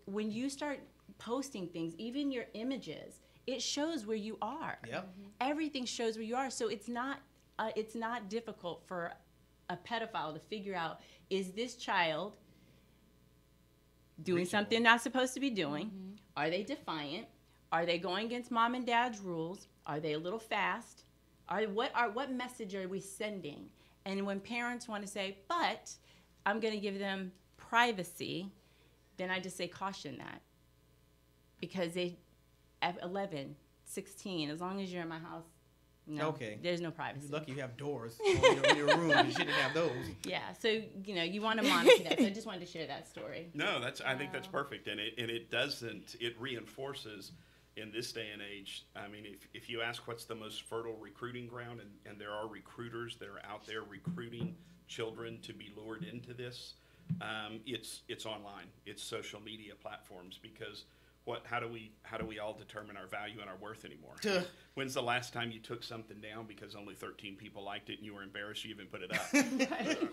Speaker 5: when you start posting things, even your images, it shows where you are. Yep. Everything shows where you are. So it's not difficult for a pedophile to figure out, is this child doing something not supposed to be doing? Are they defiant? Are they going against mom and dad's rules? Are they a little fast? What message are we sending? And when parents want to say, but I'm going to give them privacy, then I just say caution that. Because at 11, 16, as long as you're in my house, no, there's no privacy.
Speaker 1: You're lucky you have doors in your room. You shouldn't have those.
Speaker 5: Yeah, so you want to monitor that. So I just wanted to share that story.
Speaker 4: No, I think that's perfect, and it reinforces in this day and age. I mean, if you ask what's the most fertile recruiting ground, and there are recruiters that are out there recruiting children to be lured into this, it's online. It's social media platforms, because how do we all determine our value and our worth anymore? When's the last time you took something down because only 13 people liked it and you were embarrassed you even put it up?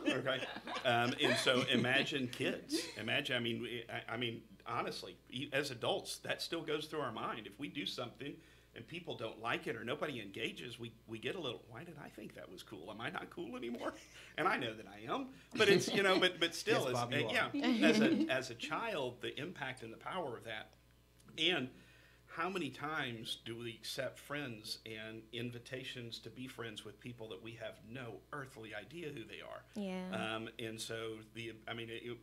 Speaker 4: Okay. And so imagine kids. I mean, honestly, as adults, that still goes through our mind. If we do something and people don't like it or nobody engages, we get a little, why did I think that was cool? Am I not cool anymore? And I know that I am, but it's, but still,
Speaker 1: yes, Bob,
Speaker 4: as a child, the impact and the power of that. And how many times do we accept friends and invitations to be friends with people that we have no earthly idea who they are?
Speaker 2: Yeah.
Speaker 4: And so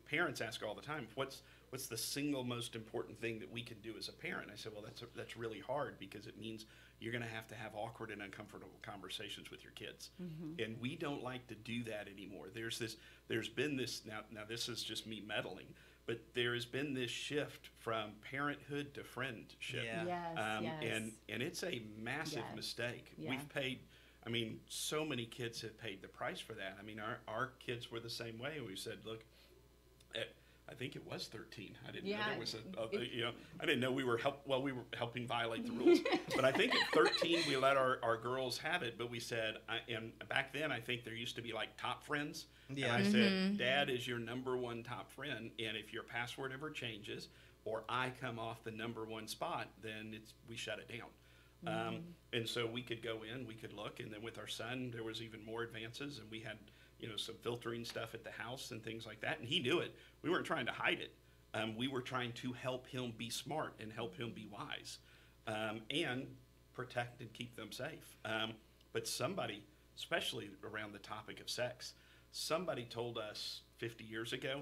Speaker 4: parents ask all the time, what's the single most important thing that we can do as a parent? I said, well, that's really hard, because it means you're going to have awkward and uncomfortable conversations with your kids. Mm-hmm. And we don't like to do that anymore. There's been this, now this is just me meddling, but there has been this shift from parenthood to friendship.
Speaker 2: Yeah.
Speaker 5: Yes.
Speaker 4: And it's a massive mistake.
Speaker 5: Yeah.
Speaker 4: We've paid, so many kids have paid the price for that. Our kids were the same way. We said, look, I think it was 13. I didn't know there was I didn't know we were helping violate the rules. But I think at 13 we let our girls have it. But we said, and back then I think there used to be like top friends. Yeah. And I said, Dad is your number one top friend, and if your password ever changes or I come off the number one spot, then we shut it down. And so we could go in, we could look, and then with our son there was even more advances, and we had some filtering stuff at the house and things like that, and he knew it. We weren't trying to hide it. We were trying to help him be smart and help him be wise, and protect and keep them safe. But somebody, especially around the topic of sex, somebody told us 50 years ago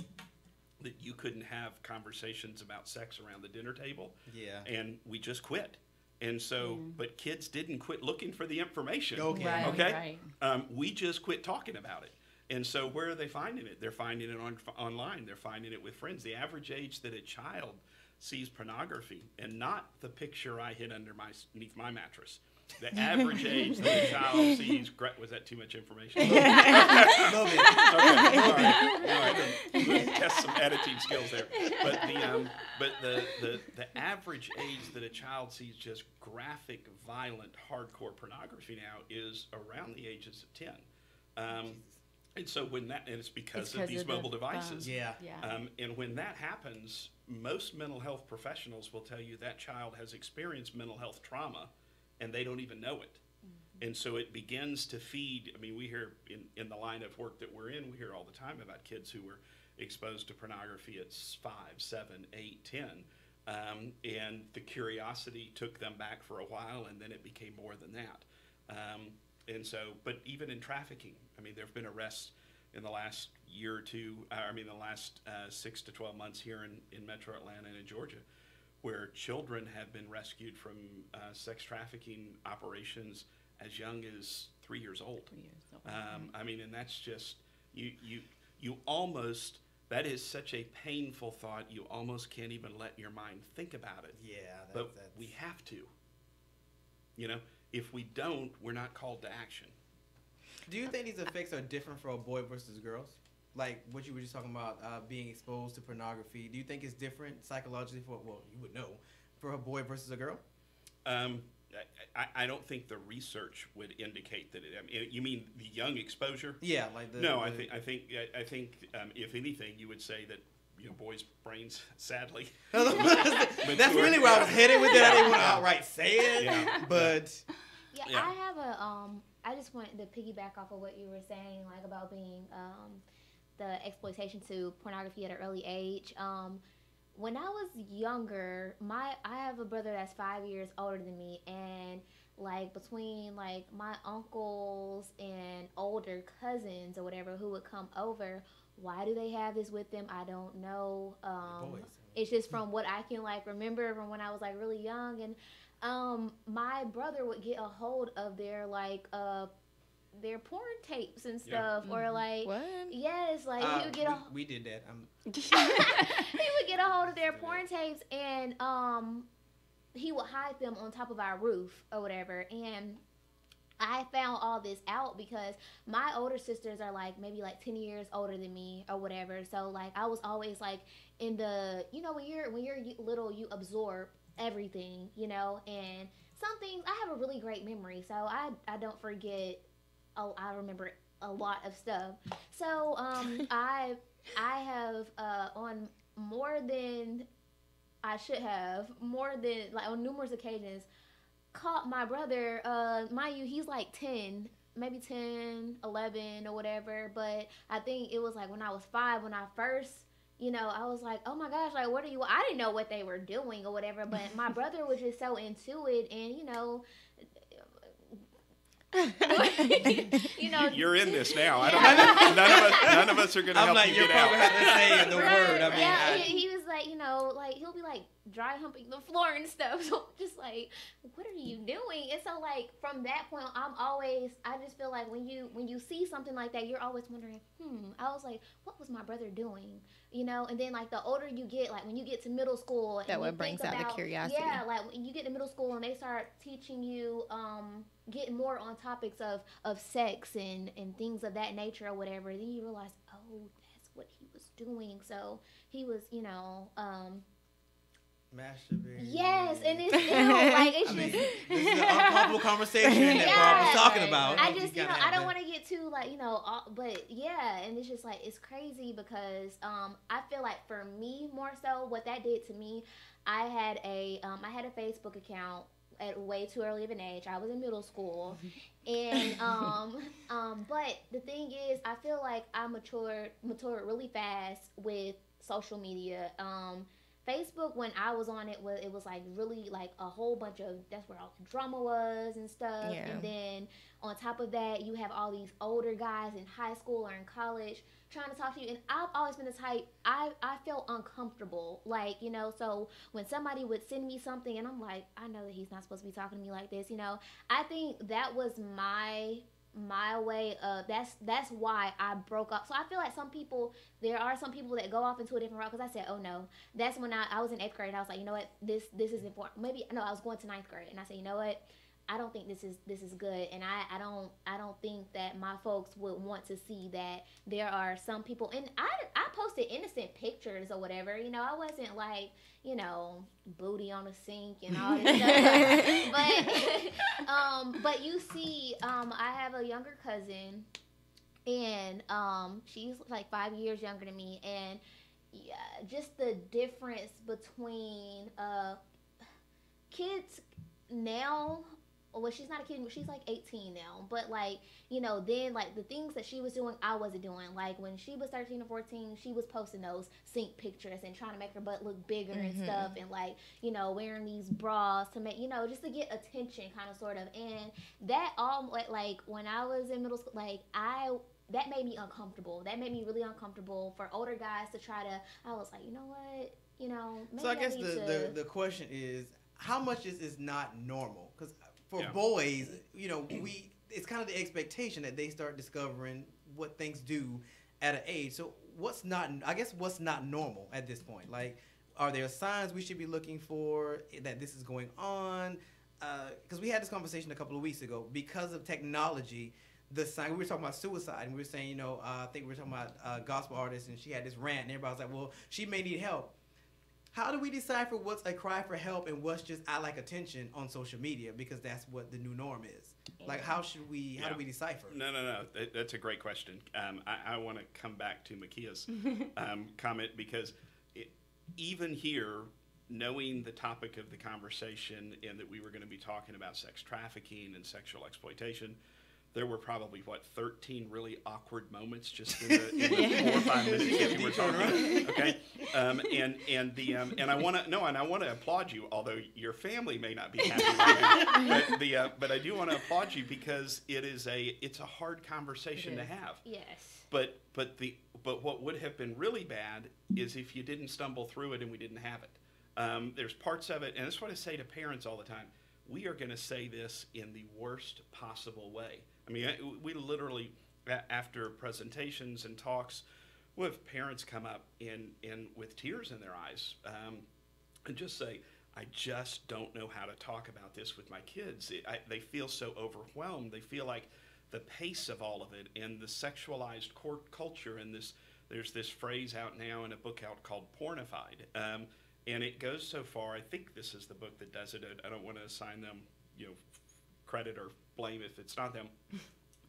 Speaker 4: that you couldn't have conversations about sex around the dinner table. Yeah. And we just quit. And so, but kids didn't quit looking for the information.
Speaker 1: Okay.
Speaker 5: Right,
Speaker 4: okay. Right. We just quit talking about it. And so where are they finding it? They're finding it online. They're finding it with friends. The average age that a child sees pornography, and not the picture I hid underneath my mattress. The average age that a child sees, was that too much information?
Speaker 1: A little bit.
Speaker 4: Okay, all right. We'll test some editing skills there. But the average age that a child sees just graphic, violent, hardcore pornography now is around the ages of 10. And so and it's because of these mobile devices.
Speaker 1: Yeah.
Speaker 4: And when that happens, most mental health professionals will tell you that child has experienced mental health trauma and they don't even know it. And so it begins to feed. I mean, we hear in the line of work that we're in, we hear all the time about kids who were exposed to pornography at 5, 7, 8, 10. And the curiosity took them back for a while, and then it became more than that. And so, but even in trafficking, I mean, there have been arrests in the last year or two, the last 6 to 12 months here in Metro Atlanta and in Georgia, where children have been rescued from sex trafficking operations as young as 3 years old.
Speaker 5: 3 years old.
Speaker 4: I mean, and that's just, you almost, that is such a painful thought, you almost can't even let your mind think about it.
Speaker 1: Yeah.
Speaker 4: But we have to. You know, if we don't, we're not called to action.
Speaker 1: Do you think these effects are different for a boy versus girls? Like what you were just talking about, being exposed to pornography. Do you think it's different psychologically you would know, for a boy versus a girl?
Speaker 4: I don't think the research would indicate that it. I mean, you mean the young exposure?
Speaker 1: Yeah, like the.
Speaker 4: No, I think if anything, you would say that boys' brains, sadly.
Speaker 1: That's really where I was headed with it. I didn't want to outright say it, but.
Speaker 3: Yeah, I have I just wanted to piggyback off of what you were saying, like about being the exploitation to pornography at an early age. When I was younger, I have a brother that's 5 years older than me, and like between like my uncles and older cousins or whatever who would come over, why do they have this with them? I don't know. It's just from what I can like remember from when I was like really young, and my brother would get a hold of their like their porn tapes and stuff, or like
Speaker 2: What?
Speaker 3: yes, like he would get
Speaker 1: we did that.
Speaker 3: he would get a hold of their porn tapes, and he would hide them on top of our roof or whatever. And I found all this out because my older sisters are like maybe like 10 years older than me or whatever. So like I was always like in the, when you're little, you absorb everything, and some things, I have a really great memory, so I don't forget. I remember a lot of stuff. So I have on more than I should have, on numerous occasions, caught my brother, mind you, he's like 10, maybe 10, 11 or whatever, but I think it was like when I was 5, when I first, I was like, oh my gosh, like, what are you, I didn't know what they were doing or whatever, but my brother was just so into it, and,
Speaker 4: You're in this now. I don't know. None of us are going to help
Speaker 1: like,
Speaker 4: you
Speaker 1: you're
Speaker 4: get out.
Speaker 1: probably have to say the word. I mean,
Speaker 3: yeah, he was like, like he'll be like dry humping the floor and stuff. So I'm just like, what are you doing? And so like from that point, I just feel like when you see something like that, you're always wondering, I was like, what was my brother doing? And then like the older you get, like when you get to middle school,
Speaker 2: That what brings out the curiosity.
Speaker 3: Yeah, like when you get to middle school and they start teaching you, getting more on topics of sex and things of that nature or whatever, then you realize, oh, that's what he was doing. So he was,
Speaker 1: masturbating.
Speaker 3: Yes, and it's still like it's just.
Speaker 1: This is an uncomfortable conversation that Bob was talking about.
Speaker 3: I just, I don't want to get too like, but yeah, and it's just like it's crazy because I feel like for me more so, what that did to me, I had a Facebook account at way too early of an age. I was in middle school, and but the thing is, I feel like I matured really fast with social media. Facebook, when I was on it was like really like a whole bunch of, that's where all the drama was and stuff.
Speaker 2: Yeah.
Speaker 3: And then on top of that, you have all these older guys in high school or in college trying to talk to you. And I've always been the type, I felt uncomfortable. Like, so when somebody would send me something and I'm like, I know that he's not supposed to be talking to me like this, I think that was my my way of that's why I broke up. So I feel like there are some people that go off into a different route, because I said, oh no. That's when I was in 8th grade and I was like, you know what, this is important. Maybe no, I was going to 9th grade and I said, you know what, I don't think this is good, and I don't think that my folks would want to see that there are some people. And I posted innocent pictures or whatever, you know. I wasn't like, you know, booty on the sink and all this stuff. But you see, I have a younger cousin, and she's like 5 years younger than me, and yeah, just the difference between kids now. Well, she's not a kid, she's like 18 now, but like, you know, then like the things that she was doing, I wasn't doing. Like when she was 13 or 14, she was posting those sink pictures and trying to make her butt look bigger and stuff, and like, you know, wearing these bras to make, you know, just to get attention, kind of, sort of. And that all, like when I was in middle school, like that made me uncomfortable. That made me really uncomfortable for older guys to try to. I was like, you know what, you know, maybe
Speaker 1: so I guess the question is, how much is not normal? Because for boys, you know, it's kind of the expectation that they start discovering what things do at an age. So what's not normal at this point? Like, are there signs we should be looking for that this is going on? Because we had this conversation a couple of weeks ago. Because of technology, the sign, we were talking about suicide, and we were saying, you know, I think we were talking about a gospel artist, and she had this rant, and everybody was like, well, she may need help. How do we decipher what's a cry for help and what's just I like attention on social media, because that's what the new norm is? Like, how do we decipher?
Speaker 4: No. That's a great question. I want to come back to Makia's comment, because even here, knowing the topic of the conversation and that we were going to be talking about sex trafficking and sexual exploitation, there were probably 13 really awkward moments just in the 4 or 5 minutes that you were talking. Okay, and I want to applaud you, although your family may not be happy with you. But I do want to applaud you, because it's a hard conversation to have.
Speaker 3: Yes.
Speaker 4: But what would have been really bad is if you didn't stumble through it and we didn't have it. There's parts of it, and that's what I say to parents all the time. We are going to say this in the worst possible way. I mean, we literally, after presentations and talks, we'll have parents come up and with tears in their eyes and just say, I just don't know how to talk about this with my kids. They feel so overwhelmed. They feel like the pace of all of it and the sexualized culture, and there's this phrase out now in a book out called Pornified. And it goes so far, I think this is the book that does it. I don't want to assign them, you know, credit or blame if it's not them.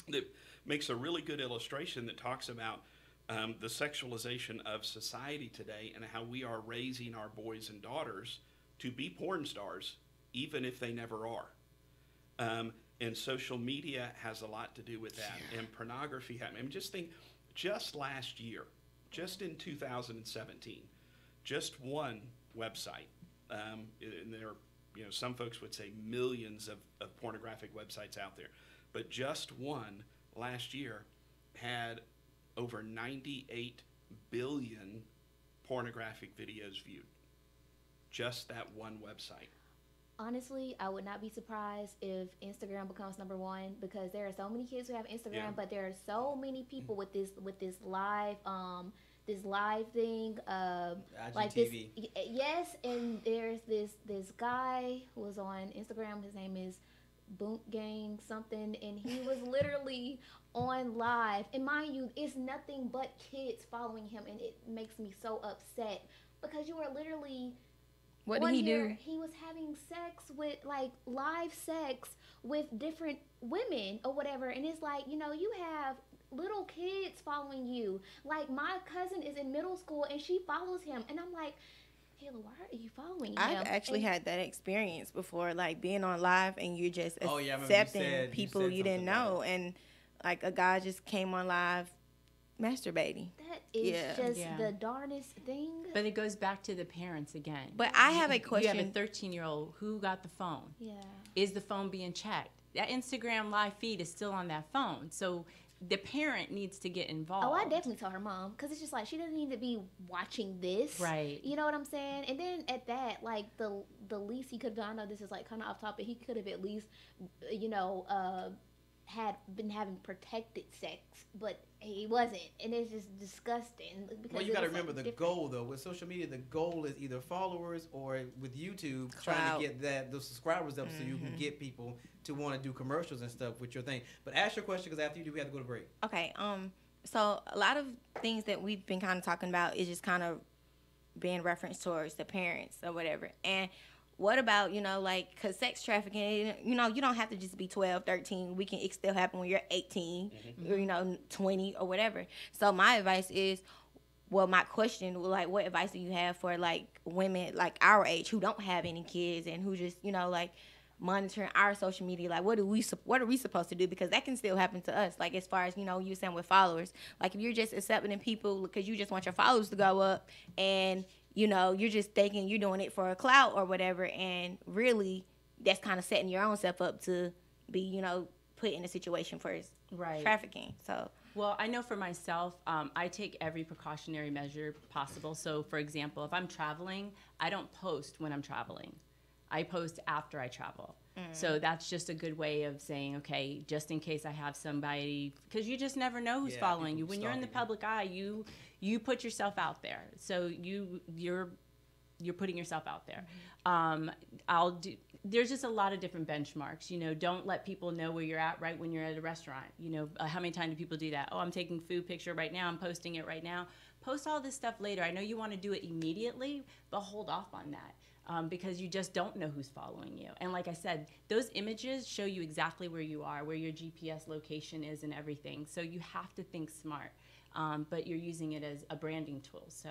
Speaker 4: That makes a really good illustration that talks about the sexualization of society today and how we are raising our boys and daughters to be porn stars, even if they never are. And social media has a lot to do with that, and pornography. I mean, just think, just last year, just in 2017, just one website, and there are, you know, some folks would say millions of pornographic websites out there, but just one last year had over 98 billion pornographic videos viewed. Just that one website.
Speaker 3: Honestly, I would not be surprised if Instagram becomes number one, because there are so many kids who have Instagram, but there are so many people with this live thing, like this. Yes, and there's this guy who was on Instagram. His name is Boonk Gang something, and he was literally on live. And mind you, it's nothing but kids following him, and it makes me so upset, because you are literally.
Speaker 2: What did he do?
Speaker 3: He was having sex with, like, live sex with different women or whatever, and it's like, you know, you have little kids following you. Like, my cousin is in middle school and she follows him, and I'm like, Taylor, why are you following him?
Speaker 2: I've actually had that experience before, like being on live and you're just accepting people you didn't know, and like a guy just came on live masturbating.
Speaker 3: That is just the darnest thing.
Speaker 5: But it goes back to the parents again.
Speaker 2: But I have a question.
Speaker 5: You have a 13-year-old. Who got the phone?
Speaker 3: Yeah.
Speaker 5: Is the phone being checked? That Instagram live feed is still on that phone. So the parent needs to get involved.
Speaker 3: Oh, I definitely tell her mom, because it's just like, she doesn't need to be watching this.
Speaker 5: Right.
Speaker 3: You know what I'm saying? And then at that, like, the least he could have done, I know this is like kind of off topic, he could have at least, you know, had been having protected sex, but he wasn't, and it's just disgusting. Because
Speaker 1: Well, you
Speaker 3: it
Speaker 1: got to
Speaker 3: was
Speaker 1: remember
Speaker 3: something
Speaker 1: the
Speaker 3: different.
Speaker 1: goal though. With social media, the goal is either followers or with YouTube trying
Speaker 2: Clout.
Speaker 1: to get those subscribers up so you can get people to want to do commercials and stuff with your thing. But ask your question because after you do, we have to go to break.
Speaker 2: Okay. So a lot of things that we've been kind of talking about is just kind of being referenced towards the parents or whatever. And what about, like, because sex trafficking, you don't have to just be 12, 13. It still happen when you're 18 or, 20 or whatever. So my advice is, my question, like, what advice do you have for, like, women, like, our age who don't have any kids and who just, like, monitoring our social media? Like, what are we supposed to do? Because that can still happen to us. Like, as far as, you saying with followers. Like, if you're just accepting people because you just want your followers to go up and, you're just thinking you're doing it for a clout or whatever, and really that's kind of setting your own self up to be, put in a situation for
Speaker 5: Right.
Speaker 2: trafficking. So,
Speaker 5: Well, I know for myself, I take every precautionary measure possible. So, for example, if I'm traveling, I don't post when I'm traveling. I post after I travel. So that's just a good way of saying, okay, just in case I have somebody, because you just never know who's
Speaker 1: Yeah,
Speaker 5: following you.
Speaker 1: people
Speaker 5: When you're in the
Speaker 1: stalking you.
Speaker 5: public eye, you put yourself out there. So you're putting yourself out there. There's just a lot of different benchmarks. Don't let people know where you're at right when you're at a restaurant. How many times do people do that? Oh, I'm taking food picture right now. I'm posting it right now. Post all this stuff later. I know you want to do it immediately, but hold off on that. Because you just don't know who's following you. And like I said, those images show you exactly where you are, where your GPS location is and everything. So you have to think smart, but you're using it as a branding tool. So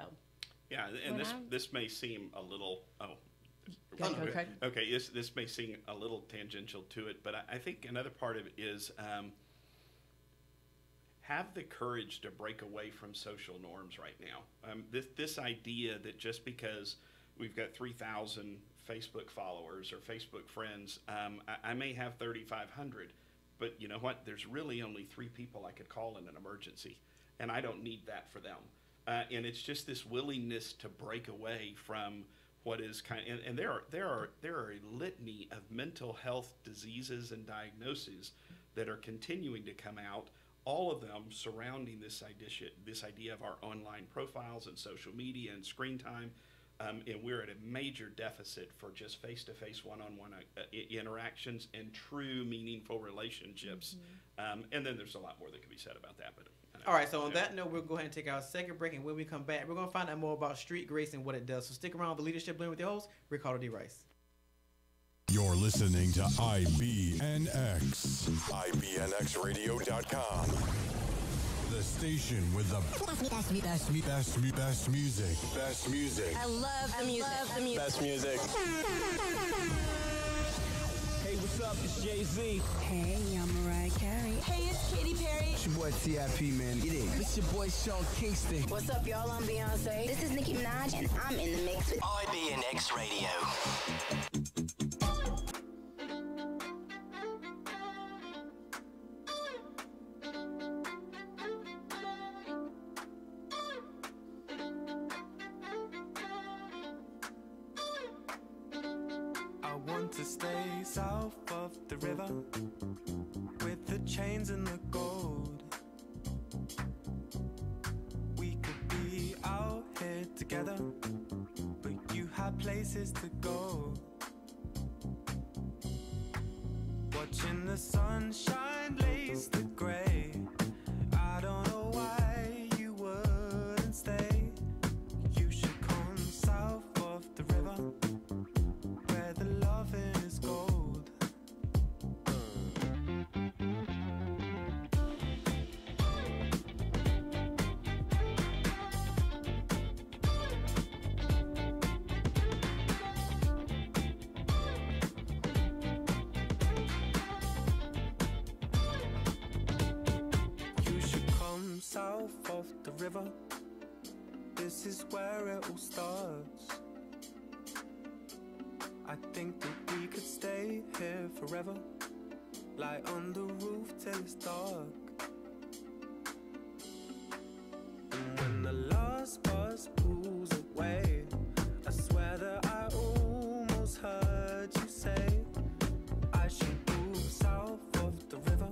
Speaker 4: Yeah, and this may seem a little,
Speaker 5: Go ahead, Craig.
Speaker 4: okay, this may seem a little tangential to it, but I think another part of it is have the courage to break away from social norms right now. This idea that just because we've got 3,000 Facebook followers or Facebook friends, I may have 3,500, but you know what? There's really only 3 people I could call in an emergency, and I don't need that for them. And it's just this willingness to break away from what is and there are a litany of mental health diseases and diagnoses that are continuing to come out, all of them surrounding this idea of our online profiles and social media and screen time. And we're at a major deficit for just face-to-face, one-on-one interactions and true, meaningful relationships. And then there's a lot more that can be said about that. But
Speaker 1: All right, so on that note, we'll go ahead and take our second break, and when we come back, we're going to find out more about street grace and what it does. So stick around with the Leadership Blend with your host, Ricardo D. Rice.
Speaker 8: You're listening to IBNX, IBNXradio.com. The station with the best music. Best music.
Speaker 9: I love the music.
Speaker 10: Best music. Hey, what's up? It's Jay-Z.
Speaker 9: Hey, I'm Mariah Carey. Hey, it's Katy Perry.
Speaker 10: It's your boy T.I.P., man. Get in. It's your boy Sean Kingston.
Speaker 9: What's up, y'all? I'm Beyonce. This is Nicki Minaj, and I'm in the mix with
Speaker 6: IBNX Radio.
Speaker 7: I want to stay south of the river with the chains and the gold. We could be out here together, but you have places to go. Watching the sunshine lace the gray. I don't know why you wouldn't stay. You should come south of the river where the loving is gold. You should come south of the river. This is where it all starts. I think that we could stay here forever, lie on the roof till it's dark. And when the last bus pulls away, I swear that I almost heard you say I should move south of the river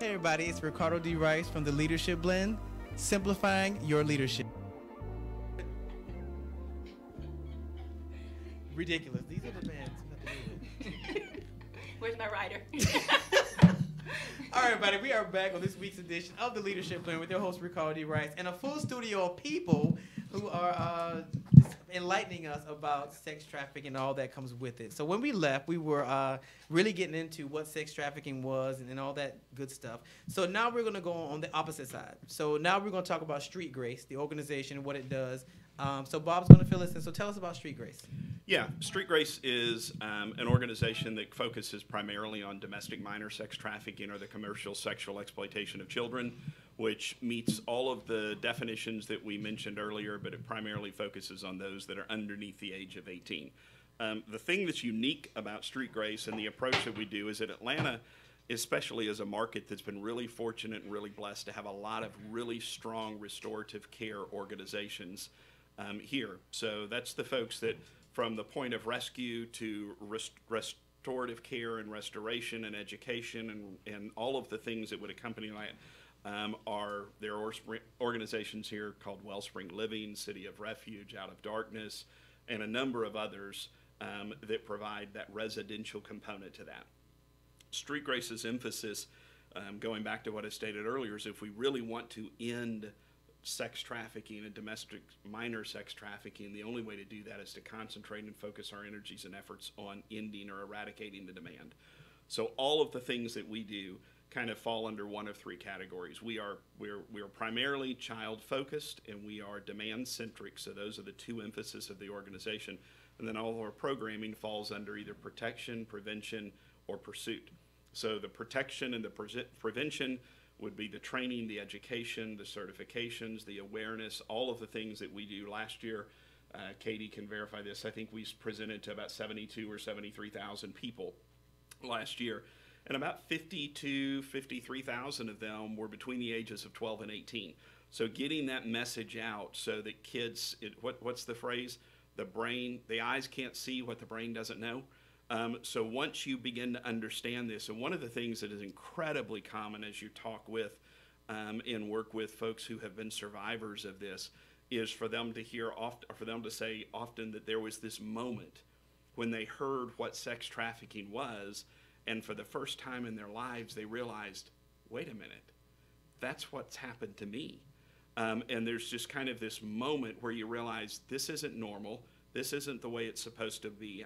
Speaker 1: Hey everybody, it's Ricardo D. Rice from the Leadership Blend, simplifying your leadership. Ridiculous. These are the bands.
Speaker 5: Where's my rider?
Speaker 1: All right, everybody, we are back on this week's edition of the Leadership Blend with your host, Ricardo D. Rice, and a full studio of people who are enlightening us about sex trafficking and all that comes with it. So when we left, we were really getting into what sex trafficking was and all that good stuff. So now we're going to go on the opposite side. So now we're going to talk about Street Grace, the organization, and what it does. So Bob's going to fill us in. So tell us about Street Grace.
Speaker 4: Yeah, Street Grace is an organization that focuses primarily on domestic minor sex trafficking or the commercial sexual exploitation of children, which meets all of the definitions that we mentioned earlier, but it primarily focuses on those that are underneath the age of 18. The thing that's unique about Street Grace and the approach that we do is that Atlanta, especially as a market that's been really fortunate and really blessed to have a lot of really strong restorative care organizations here. So that's the folks that, from the point of rescue to restorative care and restoration and education and all of the things that would accompany that, there are organizations here called Wellspring Living, City of Refuge, Out of Darkness, and a number of others that provide that residential component to that. Street Grace's emphasis, going back to what I stated earlier, is if we really want to end sex trafficking and domestic minor sex trafficking, the only way to do that is to concentrate and focus our energies and efforts on ending or eradicating the demand. So all of the things that we do kind of fall under one of three categories. We are primarily child focused and we are demand centric. So those are the two emphasis of the organization. And then all of our programming falls under either protection, prevention, or pursuit. So the protection and the prevention would be the training, the education, the certifications, the awareness, all of the things that we do. Last year, Katie can verify this, I think we presented to about 72 or 73,000 people last year. And about 53,000 of them were between the ages of 12 and 18. So getting that message out so that kids, what's the phrase? The eyes can't see what the brain doesn't know. So once you begin to understand this, and one of the things that is incredibly common as you talk with and work with folks who have been survivors of this, is for them to hear often, or for them to say often that there was this moment when they heard what sex trafficking was, and for the first time in their lives they realized, wait a minute, that's what's happened to me. And there's just kind of this moment where you realize this isn't normal. This isn't the way it's supposed to be.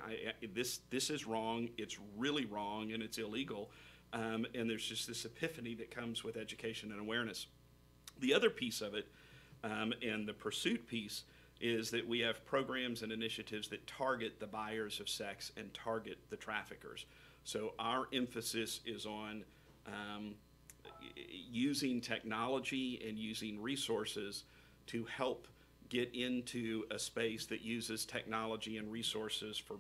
Speaker 4: This is wrong. It's really wrong, and it's illegal. And there's just this epiphany that comes with education and awareness. The other piece of it, and the pursuit piece, is that we have programs and initiatives that target the buyers of sex and target the traffickers. So our emphasis is on using technology and using resources to help get into a space that uses technology and resources for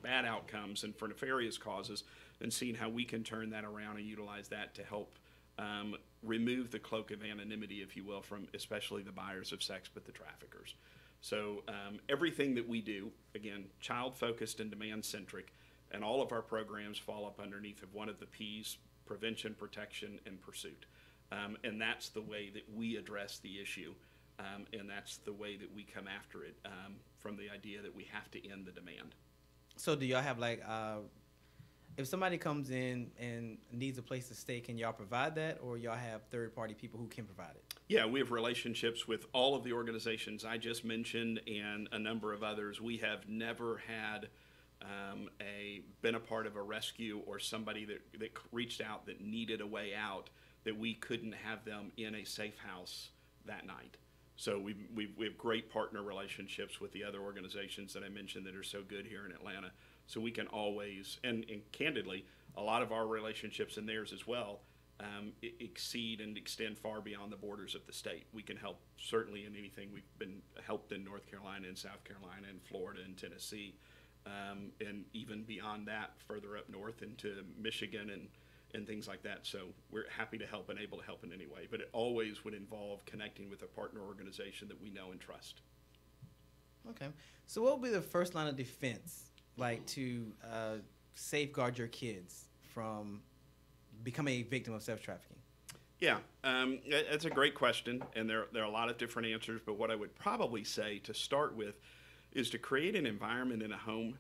Speaker 4: bad outcomes and for nefarious causes, and seeing how we can turn that around and utilize that to help remove the cloak of anonymity, if you will, from especially the buyers of sex, but the traffickers. So everything that we do, again, child-focused and demand-centric, and all of our programs fall up underneath of one of the P's: prevention, protection, and pursuit. And that's the way that we address the issue. And that's the way that we come after it, from the idea that we have to end the demand.
Speaker 1: So do y'all have like, if somebody comes in and needs a place to stay, can y'all provide that, or y'all have third-party people who can provide it?
Speaker 4: Yeah, we have relationships with all of the organizations I just mentioned and a number of others. We have never had been a part of a rescue or somebody that reached out that needed a way out that we couldn't have them in a safe house that night. So we have great partner relationships with the other organizations that I mentioned that are so good here in Atlanta. So we can always, and candidly, a lot of our relationships and theirs as well exceed and extend far beyond the borders of the state. We can help certainly in anything. We've been helped in North Carolina and South Carolina and Florida and Tennessee, and even beyond that, further up north into Michigan and things like that. So we're happy to help and able to help in any way. But it always would involve connecting with a partner organization that we know and trust.
Speaker 1: Okay. So what would be the first line of defense, like to safeguard your kids from becoming a victim of sex trafficking?
Speaker 4: Yeah, that's a great question, and there are a lot of different answers. But what I would probably say to start with is to create an environment in a home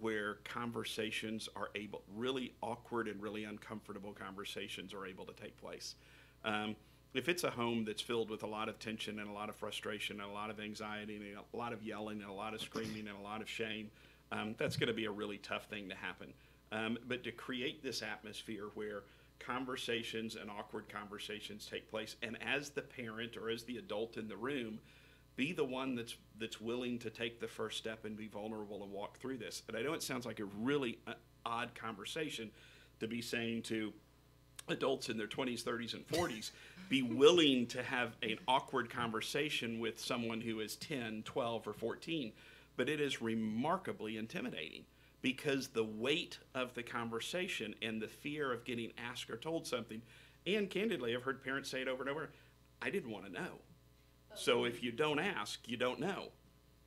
Speaker 4: where conversations are able, really awkward and really uncomfortable conversations are able to take place. If it's a home that's filled with a lot of tension and a lot of frustration and a lot of anxiety and a lot of yelling and a lot of screaming and a lot of shame, that's going to be a really tough thing to happen. But to create this atmosphere where conversations and awkward conversations take place, and as the parent or as the adult in the room, be the one that's willing to take the first step and be vulnerable and walk through this. And I know it sounds like a really odd conversation to be saying to adults in their 20s, 30s, and 40s, be willing to have an awkward conversation with someone who is 10, 12, or 14. But it is remarkably intimidating because the weight of the conversation and the fear of getting asked or told something, and candidly, I've heard parents say it over and over, I didn't want to know. So if you don't ask, you don't know.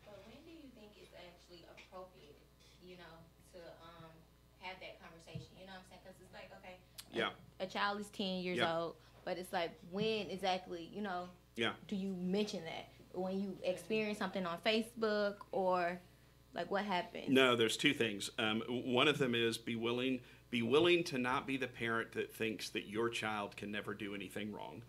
Speaker 2: But when do you think it's actually appropriate, to have that conversation? You know what I'm saying? Because it's like, okay,
Speaker 4: Yeah.
Speaker 2: a child is 10 years
Speaker 4: Yeah.
Speaker 2: old, but it's like, when exactly,
Speaker 4: Yeah.
Speaker 2: do you mention that? When you experience something on Facebook, or like what happened?
Speaker 4: No, there's two things. One of them is be willing to not be the parent that thinks that your child can never do anything wrong.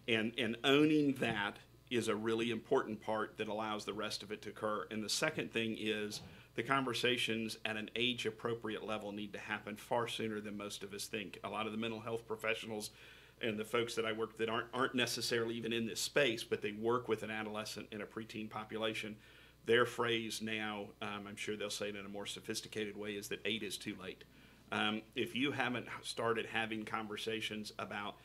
Speaker 4: And owning that is a really important part that allows the rest of it to occur. And the second thing is the conversations at an age-appropriate level need to happen far sooner than most of us think. A lot of the mental health professionals and the folks that I work with that aren't necessarily even in this space, but they work with an adolescent and a preteen population. Their phrase now, I'm sure they'll say it in a more sophisticated way, is that 8 is too late. If you haven't started having conversations about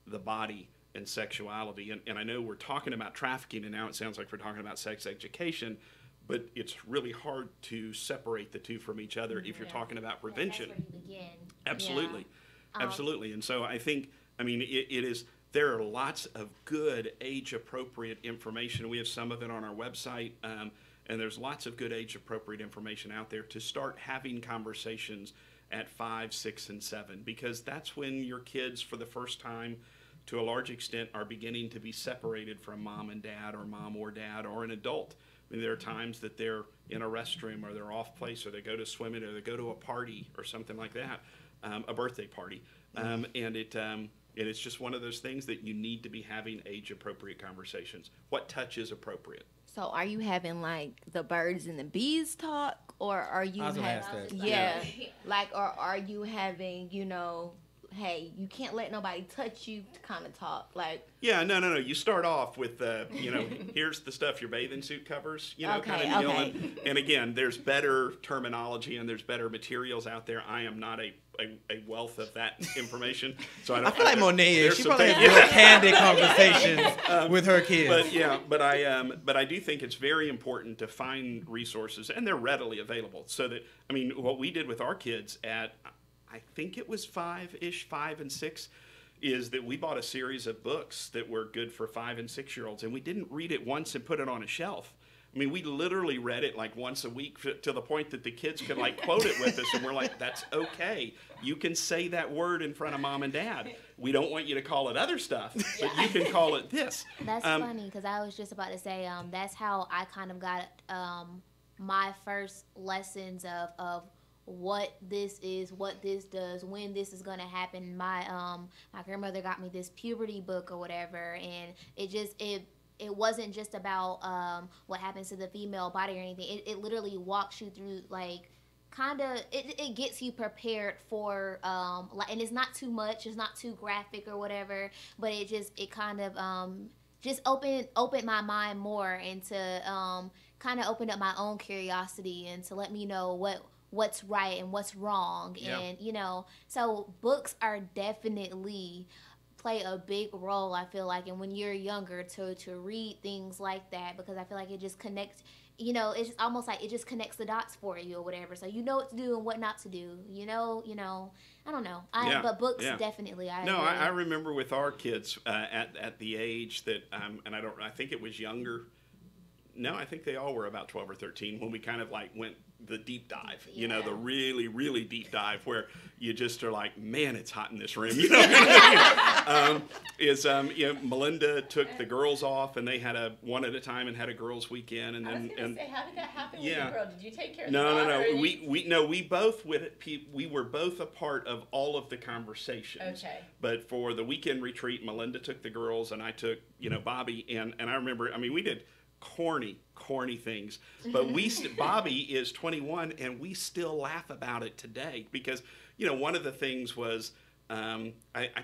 Speaker 4: the body and sexuality, and I know we're talking about trafficking, and now it sounds like we're talking about sex education, but it's really hard to separate the two from each other if you're talking about prevention.
Speaker 3: That's where you begin.
Speaker 4: Absolutely. Absolutely. And so I think, it is, there are lots of good age-appropriate information. We have some of it on our website, and there's lots of good age-appropriate information out there to start having conversations at 5, 6, and 7, because that's when your kids, for the first time, to a large extent, are beginning to be separated from mom and dad, or mom or dad, or an adult. There are times that they're in a restroom, or they're off place, or they go to swimming, or they go to a party, or something like that, a birthday party, and it's just one of those things that you need to be having age-appropriate conversations. What touch is appropriate?
Speaker 2: So are you having like the birds and the bees talk, or are you
Speaker 1: I was gonna ask that.
Speaker 2: or are you having, hey, you can't let nobody touch you kind of talk, like?
Speaker 4: Yeah, no. You start off with, here's the stuff your bathing suit covers, kind of deal.
Speaker 2: Okay.
Speaker 4: And again, there's better terminology and there's better materials out there. I am not a wealth of that information, so I
Speaker 1: feel like Monet is. She probably has real candid conversations with her kids.
Speaker 4: But I do think it's very important to find resources, and they're readily available. So that, what we did with our kids at, I think it was 5 and 6, is that we bought a series of books that were good for 5 and 6-year-olds, and we didn't read it once and put it on a shelf. We literally read it like once a week to the point that the kids could like quote it with us, and we're like, that's okay. You can say that word in front of mom and dad. We don't want you to call it other stuff, but you can call it this.
Speaker 3: That's funny, because I was just about to say that's how I kind of got my first lessons of what this is, what this does, when this is gonna happen. My grandmother got me this puberty book or whatever, and it wasn't just about what happens to the female body or anything. It literally walks you through, like, kind of, it gets you prepared for, and it's not too much, it's not too graphic or whatever, but it kind of just opened my mind more, and to kind of open up my own curiosity, and to let me know what's right and what's wrong.
Speaker 4: Yeah.
Speaker 3: And so books are definitely play a big role, I feel like, and when you're younger, to read things like that, because I feel like it just connects, it's just almost like it just connects the dots for you or whatever, so you know what to do and what not to do, I don't know. But books, definitely.
Speaker 4: I remember with our kids at the age that, and I think it was younger. No, I think they all were about 12 or 13 when we kind of like went the deep dive, you know, the really, really deep dive where you just are like, man, it's hot in this room. You know, Melinda took the girls off, and they had a one at a time and had a girls' weekend, and then
Speaker 5: I was gonna say, how did that happen
Speaker 4: yeah.
Speaker 5: with the girl? Did you take care of
Speaker 4: No,
Speaker 5: the
Speaker 4: no,
Speaker 5: daughter?
Speaker 4: no. We were both a part of all of the conversations.
Speaker 5: Okay.
Speaker 4: But for the weekend retreat, Melinda took the girls, and I took, Bobby, and I remember, we did corny things, but Bobby is 21, and we still laugh about it today because, one of the things was, I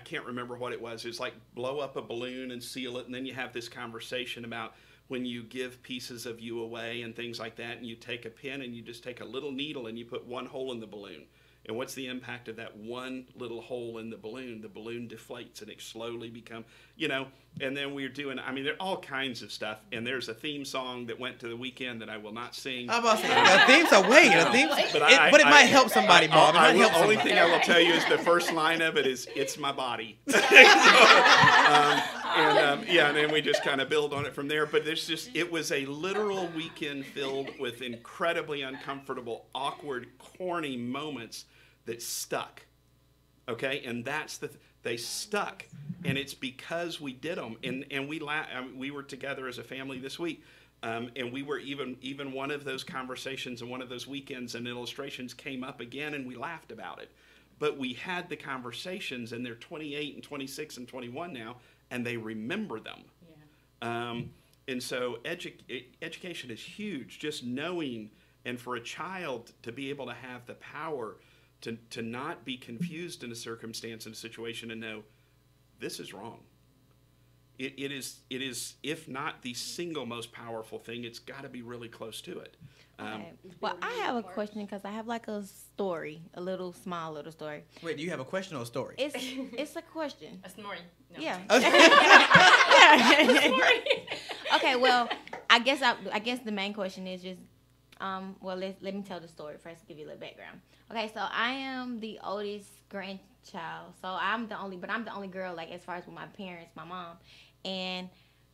Speaker 4: can't remember what it was. It's like blow up a balloon and seal it, and then you have this conversation about when you give pieces of you away and things like that, and you take a pin and you just take a little needle and you put one hole in the balloon. And what's the impact of that one little hole in the balloon? The balloon deflates and it slowly becomes, and then we're doing, there are all kinds of stuff. And there's a theme song that went to the weekend that I will not sing.
Speaker 1: I'm about to say, a theme song, but it might help somebody, Bob.
Speaker 4: The only thing I will tell you is the first line of it is, it's my body. And then we just kind of build on it from there. But it was a literal weekend filled with incredibly uncomfortable, awkward, corny moments that stuck. Okay, and they stuck, and it's because we did them, and we were together as a family this week, and we were even one of those conversations and one of those weekends and illustrations came up again, and we laughed about it, but we had the conversations, and they're 28 and 26 and 21 now, and they remember them. Yeah. And so education is huge. Just knowing, and for a child to be able to have the power to not be confused in a circumstance, in a situation, and know this is wrong. It is, if not the single most powerful thing, it's got to be really close to it.
Speaker 2: Okay. Well, I have a question because I have like a story, a small little story.
Speaker 1: Wait, do you have a question or a story?
Speaker 2: It's a question.
Speaker 5: A snoring. No.
Speaker 2: Yeah. Okay. Well, I guess the main question is just, let me tell the story first to give you a little background. Okay, so I am the oldest grandchild, so I'm the only girl, like, as far as with my parents, my mom, and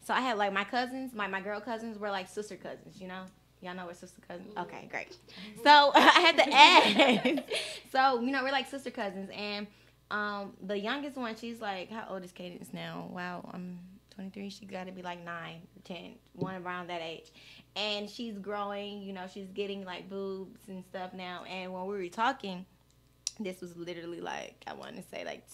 Speaker 2: so I had, like, my cousins, my girl cousins were, like, sister cousins, Y'all know we're sister cousins? Okay, great. So I had to ask. So, we're like sister cousins, and the youngest one, she's like, how old is Cadence now? Wow, I'm 23. She got to be like 9, 10, one around that age. And she's growing, she's getting like boobs and stuff now. And when we were talking, this was literally like, I want to say like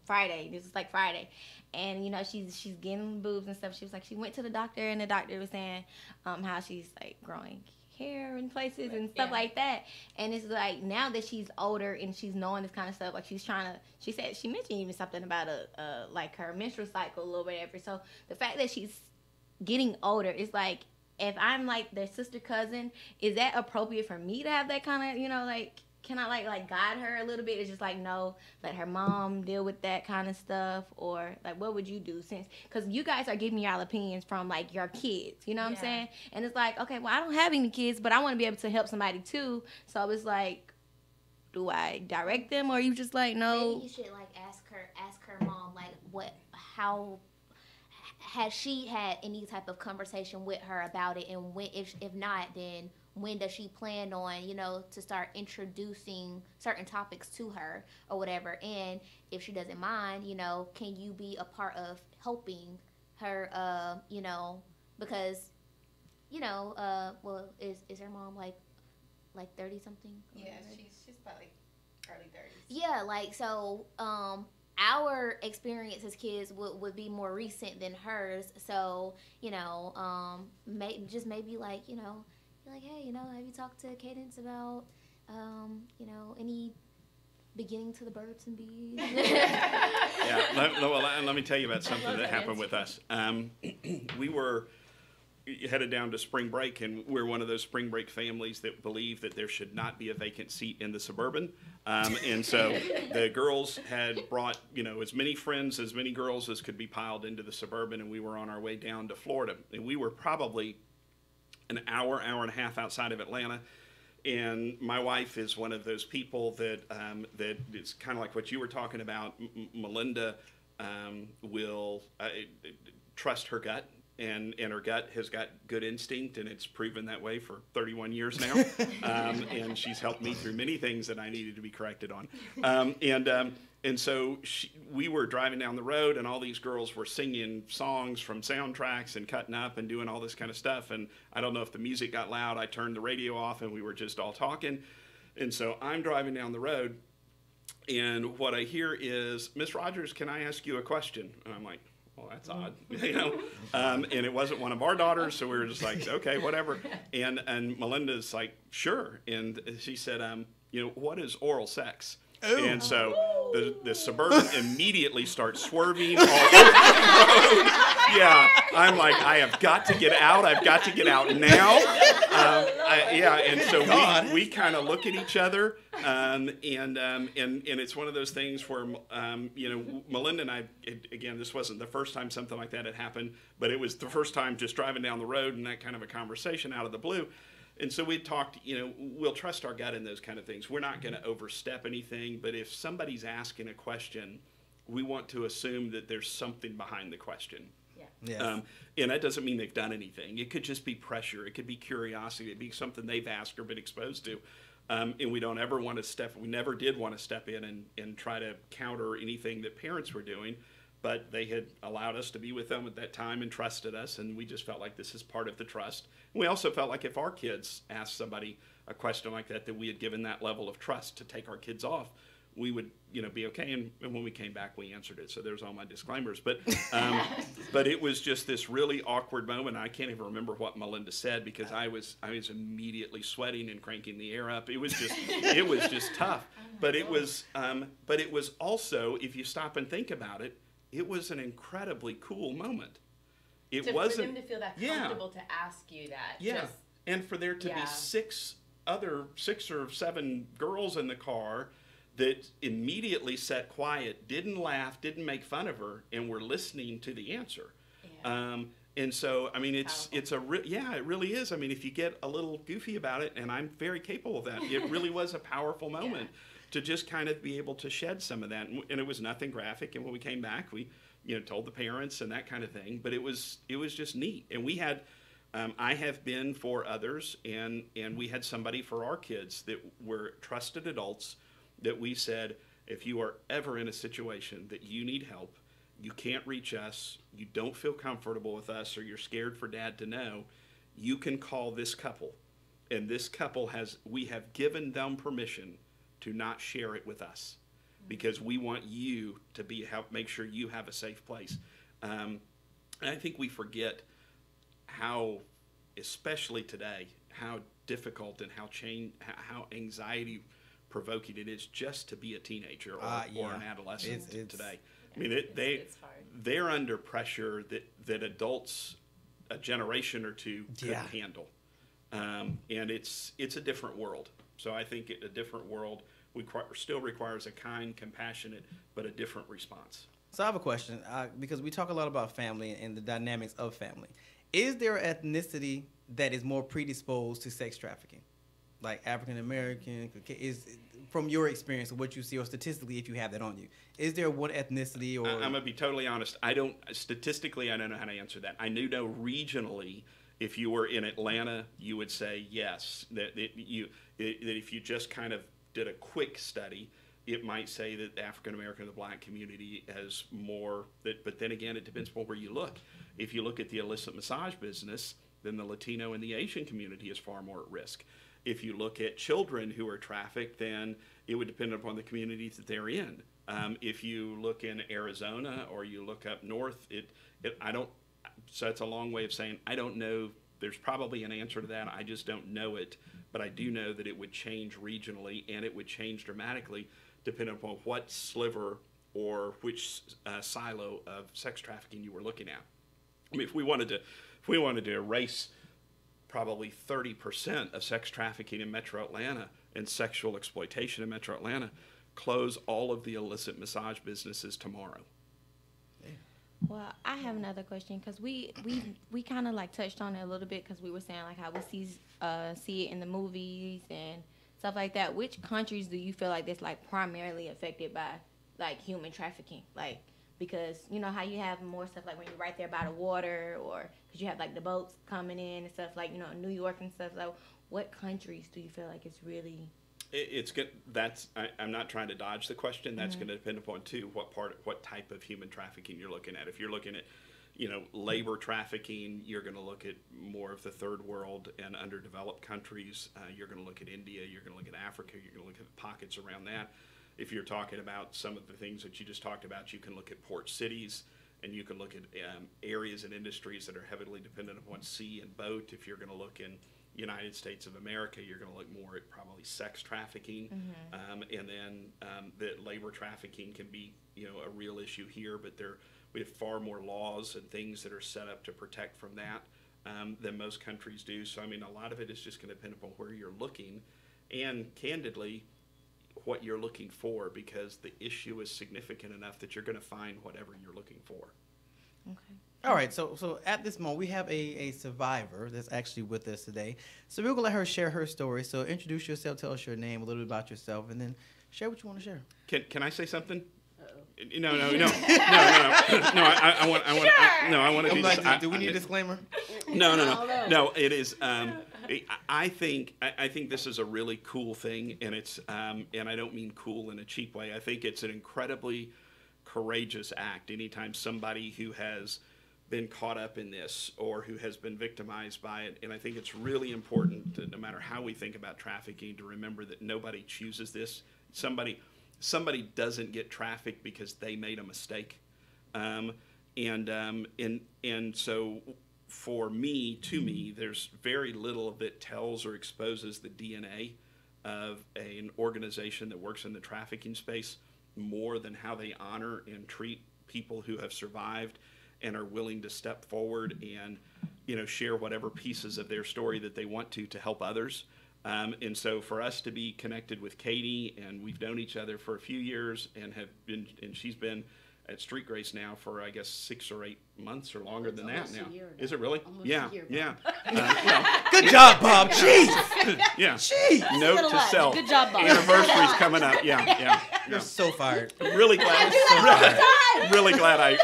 Speaker 2: Friday. This was like Friday. And, she's getting boobs and stuff. She was like, she went to the doctor, and the doctor was saying how she's like growing hair in places and stuff like that. And it's like, now that she's older and she's knowing this kind of stuff, like she mentioned even something about like her menstrual cycle or whatever. So the fact that she's getting older is like, if I'm like their sister cousin, is that appropriate for me to have that kind of, like, can I like guide her a little bit? It's just like, no, let her mom deal with that kind of stuff, or like, what would you do? Because you guys are giving y'all opinions from like your kids, what I'm saying? And it's like, okay, well, I don't have any kids, but I want to be able to help somebody too. So it's like, do I direct them, or you just like, no?
Speaker 3: Maybe you should like ask her mom, like, how has she had any type of conversation with her about it, and when, if not, then when does she plan on, to start introducing certain topics to her or whatever? And if she doesn't mind, can you be a part of helping her, because, well, is her mom like 30 something?
Speaker 2: Yeah, she's probably early 30s.
Speaker 3: Yeah, like, so, our experience as kids would be more recent than hers. So, maybe like, like, hey, have you talked to Cadence about, any beginning to the birds and bees?
Speaker 4: Let me tell you about something that happened with us. We were headed down to spring break, and we're one of those spring break families that believe that there should not be a vacant seat in the Suburban. And so the girls had brought, as many friends, as many girls as could be piled into the Suburban, and we were on our way down to Florida. And we were probably an hour and a half outside of Atlanta. And my wife is one of those people that it's kind of like what you were talking about. Melinda will trust her gut. and her gut has got good instinct, and it's proven that way for 31 years now. And she's helped me through many things that I needed to be corrected on. And so we were driving down the road, and all these girls were singing songs from soundtracks and cutting up and doing all this kind of stuff. And I don't know if the music got loud. I turned the radio off, and we were just all talking. And so I'm driving down the road, and what I hear is, "Miss Rogers, can I ask you a question?" And I'm like, well, that's odd, you know. And it wasn't one of our daughters, so we were just like, okay, whatever. And Melinda's like, sure. And she said, you know, what is oral sex? Ooh. And so the Suburban immediately starts swerving all over the road. Yeah, I'm like, I have got to get out. I've got to get out now. And so we kind of look at each other, and it's one of those things where, you know, Melinda and I, again, this wasn't the first time something like that had happened, but it was the first time just driving down the road and that kind of a conversation out of the blue. And so we talked, you know, we'll trust our gut in those kind of things. We're not going to overstep anything, but if somebody's asking a question, we want to assume that there's something behind the question.
Speaker 1: Yes.
Speaker 4: And that doesn't mean they've done anything. It could just be pressure. It could be curiosity. It could be something they've asked or been exposed to. And we don't ever want to we never did want to step in and try to counter anything that parents were doing. But they had allowed us to be with them at that time and trusted us, and we just felt like this is part of the trust. And we also felt like if our kids asked somebody a question like that, that we had given that level of trust to take our kids off, we would, you know, be okay. And when we came back, we answered it. So there's all my disclaimers. But but it was just this really awkward moment. I can't even remember what Melinda said because I was immediately sweating and cranking the air up. It was just tough. But it was also, if you stop and think about it, it was an incredibly cool moment. It wasn't
Speaker 5: for them to feel that comfortable to ask you that.
Speaker 4: Yeah, and for there to be six or seven girls in the car that immediately sat quiet, didn't laugh, didn't make fun of her, and were listening to the answer. Yeah. And so, I mean, it really is. I mean, if you get a little goofy about it, and I'm very capable of that, it really was a powerful moment. Yeah. To just kind of be able to shed some of that, and it was nothing graphic. And when we came back, we, you know, told the parents and that kind of thing. But it was just neat. And we had, I have been for others, and we had somebody for our kids that were trusted adults that we said, if you are ever in a situation that you need help, you can't reach us, you don't feel comfortable with us, or you're scared for dad to know, you can call this couple, and this couple we have given them permission to not share it with us, because we want you to make sure you have a safe place. And I think we forget how, especially today, how difficult and how anxiety provoking it is just to be a teenager or an adolescent today. I mean, they're under pressure that adults a generation or two couldn't handle, and it's a different world. So I think a different world still requires a kind, compassionate, but a different response.
Speaker 1: So I have a question, because we talk a lot about family and the dynamics of family. Is there an ethnicity that is more predisposed to sex trafficking? Like African American, from your experience of what you see, or statistically, if you have that on you, is there one ethnicity? Or
Speaker 4: I'm gonna be totally honest. Statistically, I don't know how to answer that. I do know regionally, if you were in Atlanta, you would say yes. That if you just kind of did a quick study, it might say that the African American or the black community has more. But then again, it depends on where you look. If you look at the illicit massage business, then the Latino and the Asian community is far more at risk. If you look at children who are trafficked, then it would depend upon the communities that they're in. If you look in Arizona or you look up north, so it's a long way of saying I don't know. There's probably an answer to that. I just don't know it. But I do know that it would change regionally, and it would change dramatically depending upon what sliver or which silo of sex trafficking you were looking at. I mean, if we wanted to erase probably 30% of sex trafficking in Metro Atlanta and sexual exploitation in Metro Atlanta, close all of the illicit massage businesses tomorrow.
Speaker 2: Well, I have another question, because we kind of like touched on it a little bit, because we were saying like how we see it in the movies and stuff like that. Which countries do you feel like that's like primarily affected by like human trafficking? Like because you know how you have more stuff like when you're right there by the water, or because you have like the boats coming in and stuff like, you know, New York and stuff. So what countries do you feel like it's really?
Speaker 4: It's good. I'm not trying to dodge the question. That's going to depend upon too what type of human trafficking you're looking at. If you're looking at, you know, labor trafficking, you're going to look at more of the third world and underdeveloped countries. You're going to look at India. You're going to look at Africa. You're going to look at pockets around that. If you're talking about some of the things that you just talked about, you can look at port cities, and you can look at areas and industries that are heavily dependent upon sea and boat. If you're going to look in United States of America, you're going to look more at probably sex trafficking, and then the labor trafficking can be, you know, a real issue here. But we have far more laws and things that are set up to protect from that than most countries do. So I mean, a lot of it is just going to depend upon where you're looking, and candidly, what you're looking for, because the issue is significant enough that you're going to find whatever you're looking for.
Speaker 2: Okay.
Speaker 1: All right, so at this moment, we have a survivor that's actually with us today. So we're going to let her share her story. So introduce yourself, tell us your name, a little bit about yourself, and then share what you want to share.
Speaker 4: Can I say something?
Speaker 2: Uh-oh.
Speaker 4: No. I want to do this.
Speaker 1: Do we need a disclaimer?
Speaker 4: No. It is. I think this is a really cool thing, and it's and I don't mean cool in a cheap way. I think it's an incredibly courageous act. Anytime somebody who has been caught up in this or who has been victimized by it, and I think it's really important to, no matter how we think about trafficking, to remember that nobody chooses this. Somebody doesn't get trafficked because they made a mistake, and so for me, there's very little that tells or exposes the DNA of an organization that works in the trafficking space more than how they honor and treat people who have survived and are willing to step forward and, you know, share whatever pieces of their story that they want to help others. And so for us to be connected with Katie, and we've known each other for a few years and she's been at Street Grace now for, I guess, 6 or 8 months or longer than that now. Is it really?
Speaker 5: Almost
Speaker 4: Yeah.
Speaker 5: a year,
Speaker 4: Yeah.
Speaker 1: Good job, Bob. Jeez.
Speaker 4: Yeah.
Speaker 1: Jeez.
Speaker 4: Note to self.
Speaker 5: Good job, Bob.
Speaker 4: Anniversary's coming up. Yeah.
Speaker 1: You're so fired.
Speaker 4: Really glad. Really glad I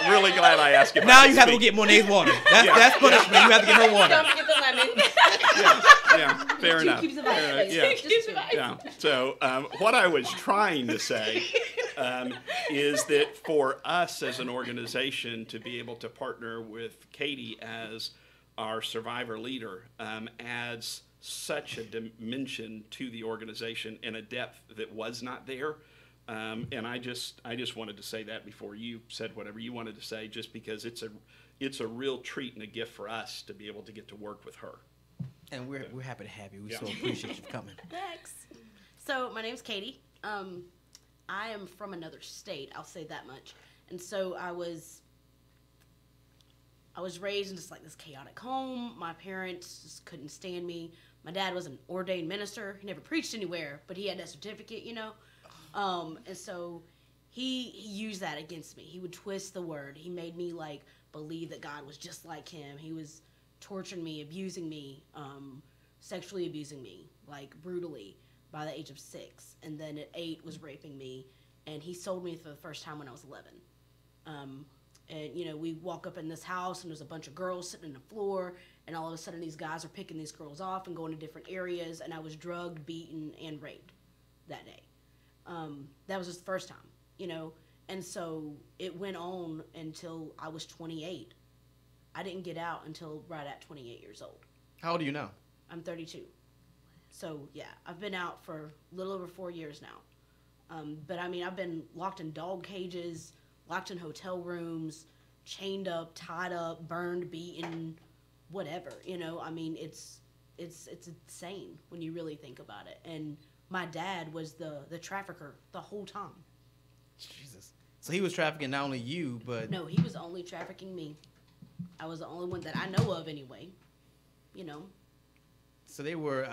Speaker 4: asked you.
Speaker 1: Now you have to go get Monet's water. That's punishment. You have to get her water.
Speaker 5: Don't forget the lemon.
Speaker 4: Yeah. Fair enough.
Speaker 5: Keeps the vibes.
Speaker 4: Yeah.
Speaker 5: Keeps the vibes.
Speaker 4: Yeah. So what I was trying to say is that for us as an organization to be able to partner with Katie as our survivor leader adds such a dimension to the organization and a depth that was not there. And I just wanted to say that before you said whatever you wanted to say, just because it's a real treat and a gift for us to be able to get to work with her.
Speaker 1: And we're happy to have you. We so appreciate you coming.
Speaker 11: Thanks. So my name's Katie. I am from another state. I'll say that much. And so I was raised in just like this chaotic home. My parents just couldn't stand me. My dad was an ordained minister. He never preached anywhere, but he had that certificate, you know. And so he used that against me. He would twist the word. He made me like believe that God was just like him. He was torturing me, abusing me, sexually abusing me, like brutally by the age of 6. And then at 8 was raping me. And he sold me for the first time when I was 11. And, you know, we walk up in this house and there's a bunch of girls sitting on the floor. And all of a sudden these guys are picking these girls off and going to different areas. And I was drugged, beaten, and raped that day. That was just the first time, you know. And so it went on until I was 28. I didn't get out until right at 28 years old.
Speaker 1: How old are you now?
Speaker 11: I'm 32. So, yeah, I've been out for a little over 4 years now. But, I mean, I've been locked in dog cages, locked in hotel rooms, chained up, tied up, burned, beaten, whatever. You know, I mean, it's insane when you really think about it. And my dad was the trafficker the whole time.
Speaker 1: Jesus. So he was trafficking not only you, but...
Speaker 11: No, he was only trafficking me. I was the only one that I know of anyway, you know.
Speaker 1: So they were,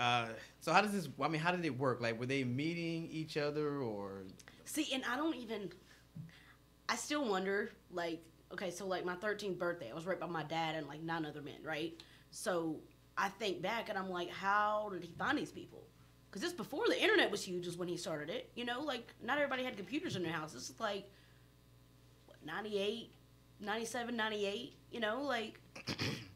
Speaker 1: so how did it work? Like, were they meeting each other or?
Speaker 11: See, and I still wonder, like, okay, so like my 13th birthday, I was raped by my dad and like 9 other men, right? So I think back and I'm like, how did he find these people? Because this before the internet was huge is when he started it, you know, like not everybody had computers in their house. This is like 98, 97, 98, you know, like,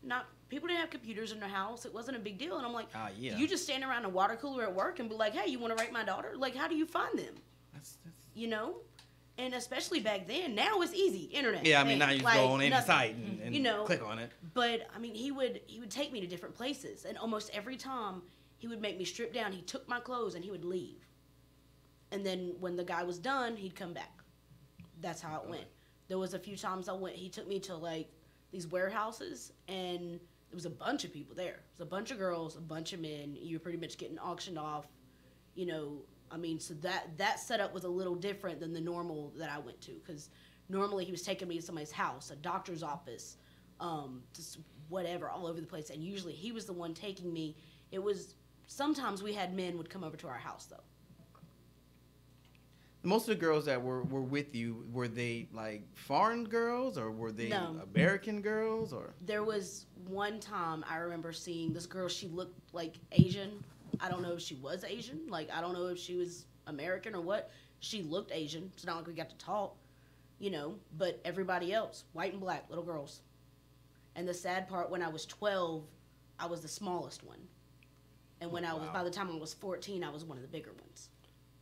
Speaker 11: not, people didn't have computers in their house. It wasn't a big deal. And I'm like,
Speaker 1: yeah.
Speaker 11: you just stand around a water cooler at work and be like, hey, you want to rate my daughter? Like, how do you find them?
Speaker 1: That's
Speaker 11: You know? And especially back then, now it's easy, internet.
Speaker 1: Yeah, I mean,
Speaker 11: bang,
Speaker 1: now you just
Speaker 11: like,
Speaker 1: go on any
Speaker 11: nothing,
Speaker 1: site and
Speaker 11: you know,
Speaker 1: click on it.
Speaker 11: But I mean, he would take me to different places, and almost every time he would make me strip down. He took my clothes and he would leave. And then when the guy was done, he'd come back. That's how it went. There was a few times he took me to like these warehouses, and there was a bunch of people there. It was a bunch of girls, a bunch of men. You were pretty much getting auctioned off, you know. I mean, so that setup was a little different than the normal that I went to, because normally he was taking me to somebody's house, a doctor's office, just whatever, all over the place. And usually he was the one taking me. It was, sometimes we had men would come over to our house, though.
Speaker 1: Most of the girls that were with you, were they like foreign girls, or were they
Speaker 11: No.
Speaker 1: American girls, or?
Speaker 11: There was one time I remember seeing this girl. She looked like Asian. I don't know if she was Asian. Like, I don't know if she was American or what. She looked Asian. It's not like we got to talk, you know. But everybody else, white and black, little girls. And the sad part, when I was 12, I was the smallest one. And when by the time I was 14, I was one of the bigger ones.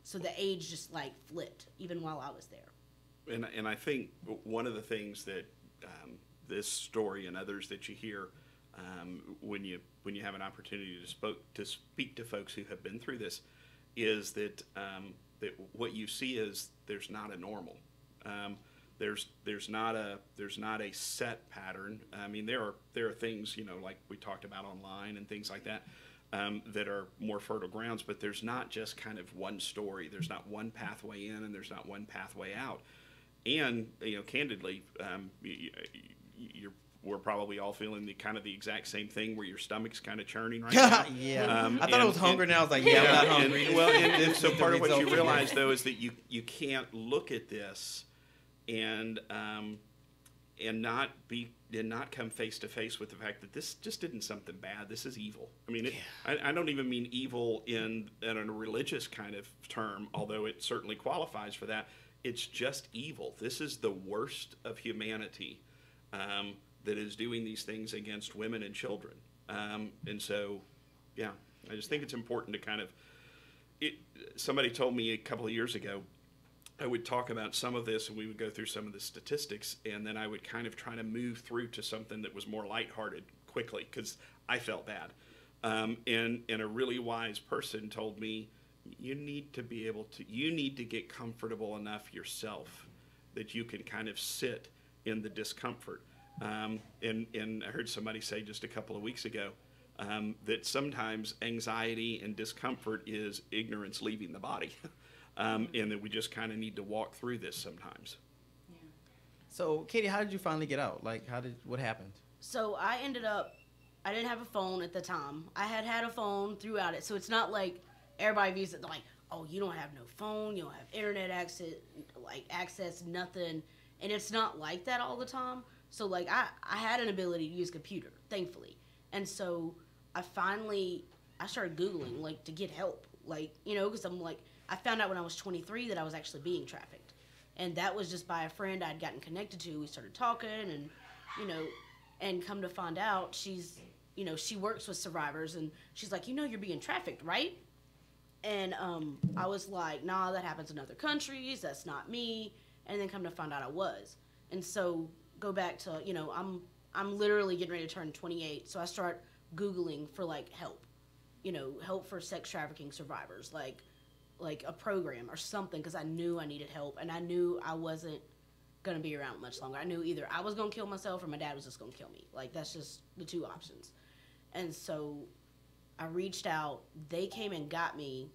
Speaker 11: So the age just, like, flipped, even while I was there.
Speaker 4: And I think one of the things that this story and others that you hear when you have an opportunity to speak to folks who have been through this is that that what you see is there's not a normal. There's not a set pattern. I mean, there are things, you know, like we talked about online and things like that. That are more fertile grounds, but there's not just kind of one story. There's not one pathway in, and there's not one pathway out. And, you know, candidly, we're probably all feeling the exact same thing, where your stomach's kind of churning right now.
Speaker 1: Yeah. I thought I was hungry, and I was like, yeah, I'm not hungry.
Speaker 4: And so part of what you realize, though, is that you can't look at this and not come face to face with the fact that this just isn't something bad. This is evil. I mean, I don't even mean evil in a religious kind of term, although it certainly qualifies for that. It's just evil. This is the worst of humanity that is doing these things against women and children. And so, yeah, I just think it's important to kind of. Somebody told me a couple of years ago, I would talk about some of this, and we would go through some of the statistics, and then I would kind of try to move through to something that was more lighthearted quickly, because I felt bad. And a really wise person told me, you need to get comfortable enough yourself that you can kind of sit in the discomfort. And I heard somebody say just a couple of weeks ago that sometimes anxiety and discomfort is ignorance leaving the body. And that we just kind of need to walk through this sometimes.
Speaker 1: Yeah. So, Katie, how did you finally get out? Like, what happened?
Speaker 11: So I didn't have a phone at the time. I had a phone throughout it. So it's not like everybody views it like, oh, you don't have no phone, you don't have internet access, nothing. And it's not like that all the time. So, like, I had an ability to use a computer, thankfully. And so I started Googling, like, to get help. Like, you know, because I'm like, I found out when I was 23 that I was actually being trafficked. And that was just by a friend I'd gotten connected to. We started talking and, you know, and come to find out she works with survivors, and she's like, you know, you're being trafficked, right? And I was like, nah, that happens in other countries. That's not me. And then come to find out I was. And so go back to, you know, I'm literally getting ready to turn 28. So I start Googling for, like, help, you know, help for sex trafficking survivors, like a program or something, because I knew I needed help, and I knew I wasn't going to be around much longer. I knew either I was going to kill myself or my dad was just going to kill me. Like, that's just the two options. And so I reached out. They came and got me,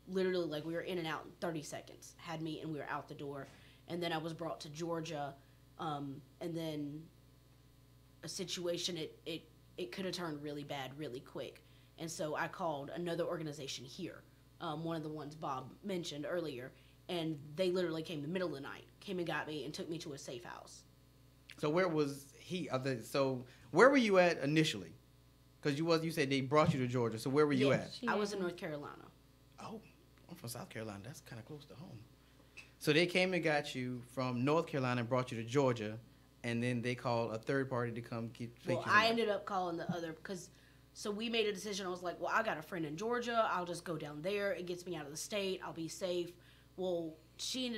Speaker 11: literally, like, we were in and out in 30 seconds, had me, and we were out the door. And then I was brought to Georgia, and then a situation, it could have turned really bad really quick. And so I called another organization here, one of the ones Bob mentioned earlier, and they literally came in the middle of the night, came and got me and took me to a safe house.
Speaker 1: So where was he? So where were you at initially? Because you said they brought you to Georgia. So where were you at?
Speaker 11: I was in North Carolina.
Speaker 1: Oh, I'm from South Carolina. That's kind of close to home. So they came and got you from North Carolina and brought you to Georgia, and then they called a third party to come take
Speaker 11: Well,
Speaker 1: you.
Speaker 11: I ended up calling the other because, so we made a decision. I was like, well, I got a friend in Georgia. I'll just go down there. It gets me out of the state. I'll be safe. Well, she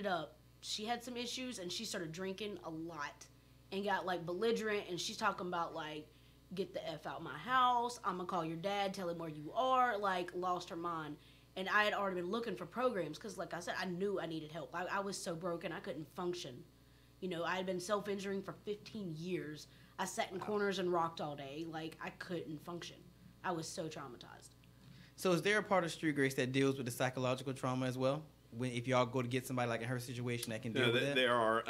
Speaker 11: had some issues and she started drinking a lot and got like belligerent, and she's talking about like, get the F out my house. I'm gonna call your dad, tell him where you are. Like, lost her mind. And I had already been looking for programs because, like I said, I knew I needed help. I was so broken, I couldn't function. You know, I had been self-injuring for 15 years. I sat in corners and rocked all day. Like, I couldn't function. I was so traumatized.
Speaker 1: So is there a part of Street Grace that deals with the psychological trauma as well? If y'all go to get somebody like in her situation that can deal with that?
Speaker 4: There are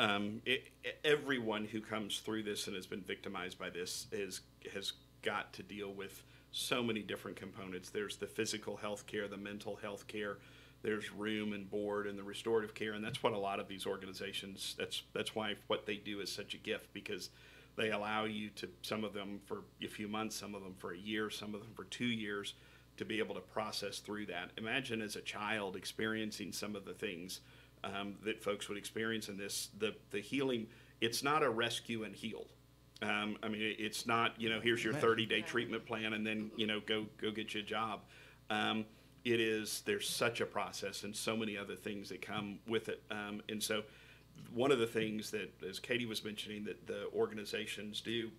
Speaker 4: everyone who comes through this and has been victimized by this has got to deal with so many different components. There's the physical health care, the mental health care, there's room and board and the restorative care, and that's what a lot of these organizations, that's why what they do is such a gift, because they allow you to, some of them for a few months, some of them for a year, some of them for 2 years, to be able to process through that. Imagine as a child experiencing some of the things that folks would experience in this, the healing. It's not a rescue and heal. I mean, it's not, here's your 30-day treatment plan and then, go get you a job. It is, there's such a process and so many other things that come with it. And so one of the things that, as Katie was mentioning, that the organizations do,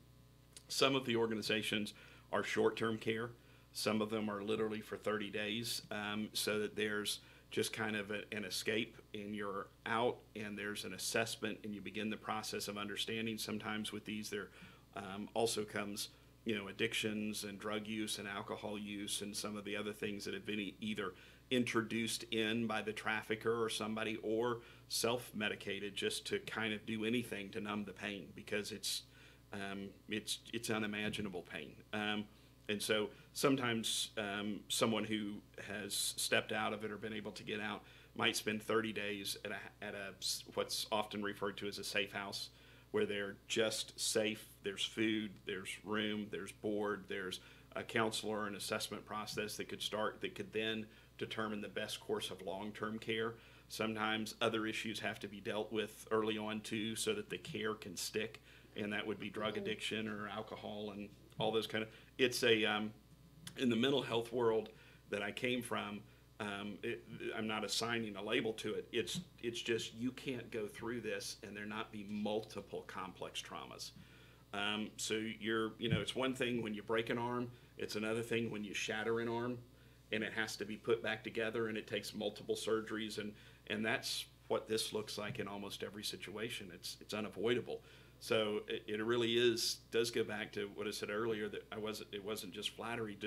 Speaker 4: some of the organizations are short-term care. Some of them are literally for 30 days, so that there's just kind of an escape and you're out, and there's an assessment and you begin the process of understanding. Sometimes with these there also comes addictions and drug use and alcohol use and some of the other things that have been either introduced in by the trafficker or somebody, or self-medicated just to kind of do anything to numb the pain, because it's unimaginable pain. And so sometimes someone who has stepped out of it or been able to get out might spend 30 days at a what's often referred to as a safe house, where they're just safe. There's food, there's room, there's board, there's a counselor and assessment process that could then determine the best course of long-term care. Sometimes other issues have to be dealt with early on too, so that the care can stick, and that would be drug addiction or alcohol and all those kind of. It's in the mental health world that I came from. I'm not assigning a label to it. It's just, you can't go through this and there not be multiple complex traumas. So it's one thing when you break an arm. It's another thing when you shatter an arm, and it has to be put back together, and it takes multiple surgeries, and that's what this looks like in almost every situation. It's unavoidable. So it really does go back to what I said earlier, that it wasn't just flattery,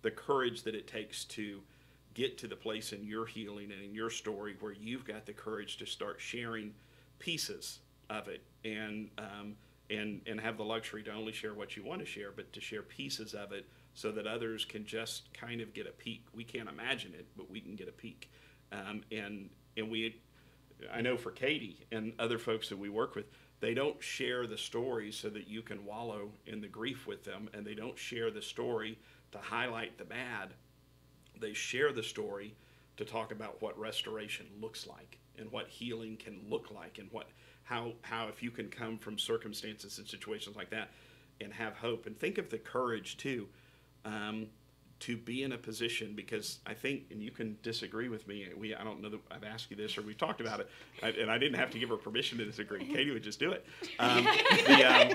Speaker 4: the courage that it takes to get to the place in your healing and in your story where you've got the courage to start sharing pieces of it, and have the luxury to only share what you want to share, but to share pieces of it so that others can just kind of get a peek. We can't imagine it, but we can get a peek. I know for Katie and other folks that we work with, they don't share the story so that you can wallow in the grief with them, and they don't share the story to highlight the bad. They share the story to talk about what restoration looks like and what healing can look like, and how if you can come from circumstances and situations like that and have hope, and think of the courage too, to be in a position, because I think, and you can disagree with me, I don't know that I've asked you this or we've talked about it, and I didn't have to give her permission to disagree. Katie would just do it. I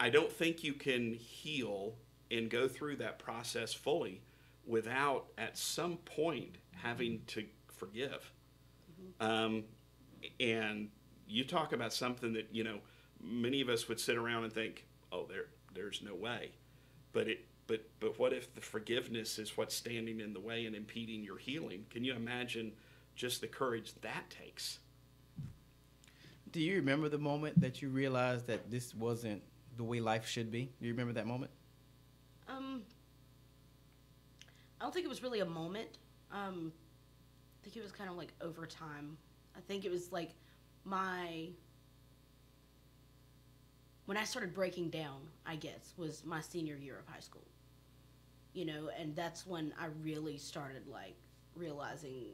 Speaker 4: don't think you can heal and go through that process fully without at some point having to forgive. And you talk about something that, many of us would sit around and think, oh, there's no way. But what if the forgiveness is what's standing in the way and impeding your healing? Can you imagine just the courage that takes?
Speaker 1: Do you remember the moment that you realized that this wasn't the way life should be? Do you remember that moment?
Speaker 11: I don't think it was really a moment. I think it was kind of like over time. I think it was like when I started breaking down, I guess, was my senior year of high school. And that's when I really started, like, realizing,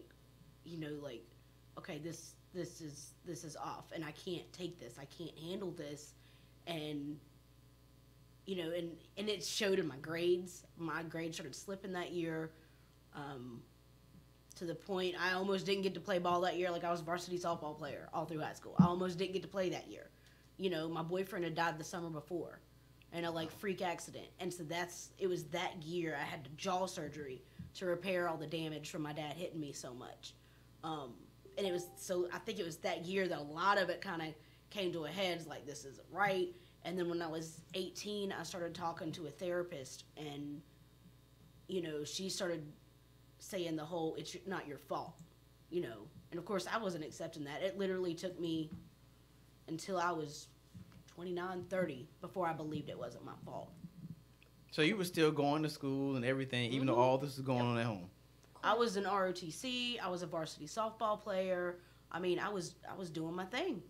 Speaker 11: okay, this is off, and I can't take this. I can't handle this, and you know, and it showed in my grades. My grades started slipping that year, to the point I almost didn't get to play ball that year. Like, I was a varsity softball player all through high school. I almost didn't get to play that year. You know, my boyfriend had died the summer before in a freak accident, and so it was that year I had jaw surgery to repair all the damage from my dad hitting me so much. And I think it was that year that a lot of it kind of came to a head. It's like, this isn't right. And then when I was 18, I started talking to a therapist, and, you know, she started saying the whole, it's not your fault, you know. And of course, I wasn't accepting that. It literally took me until I was 29, 30 before I believed it wasn't my fault.
Speaker 1: So you were still going to school and everything, even though all this was going on at home?
Speaker 11: I was in ROTC. I was a varsity softball player. I mean, I was doing my thing.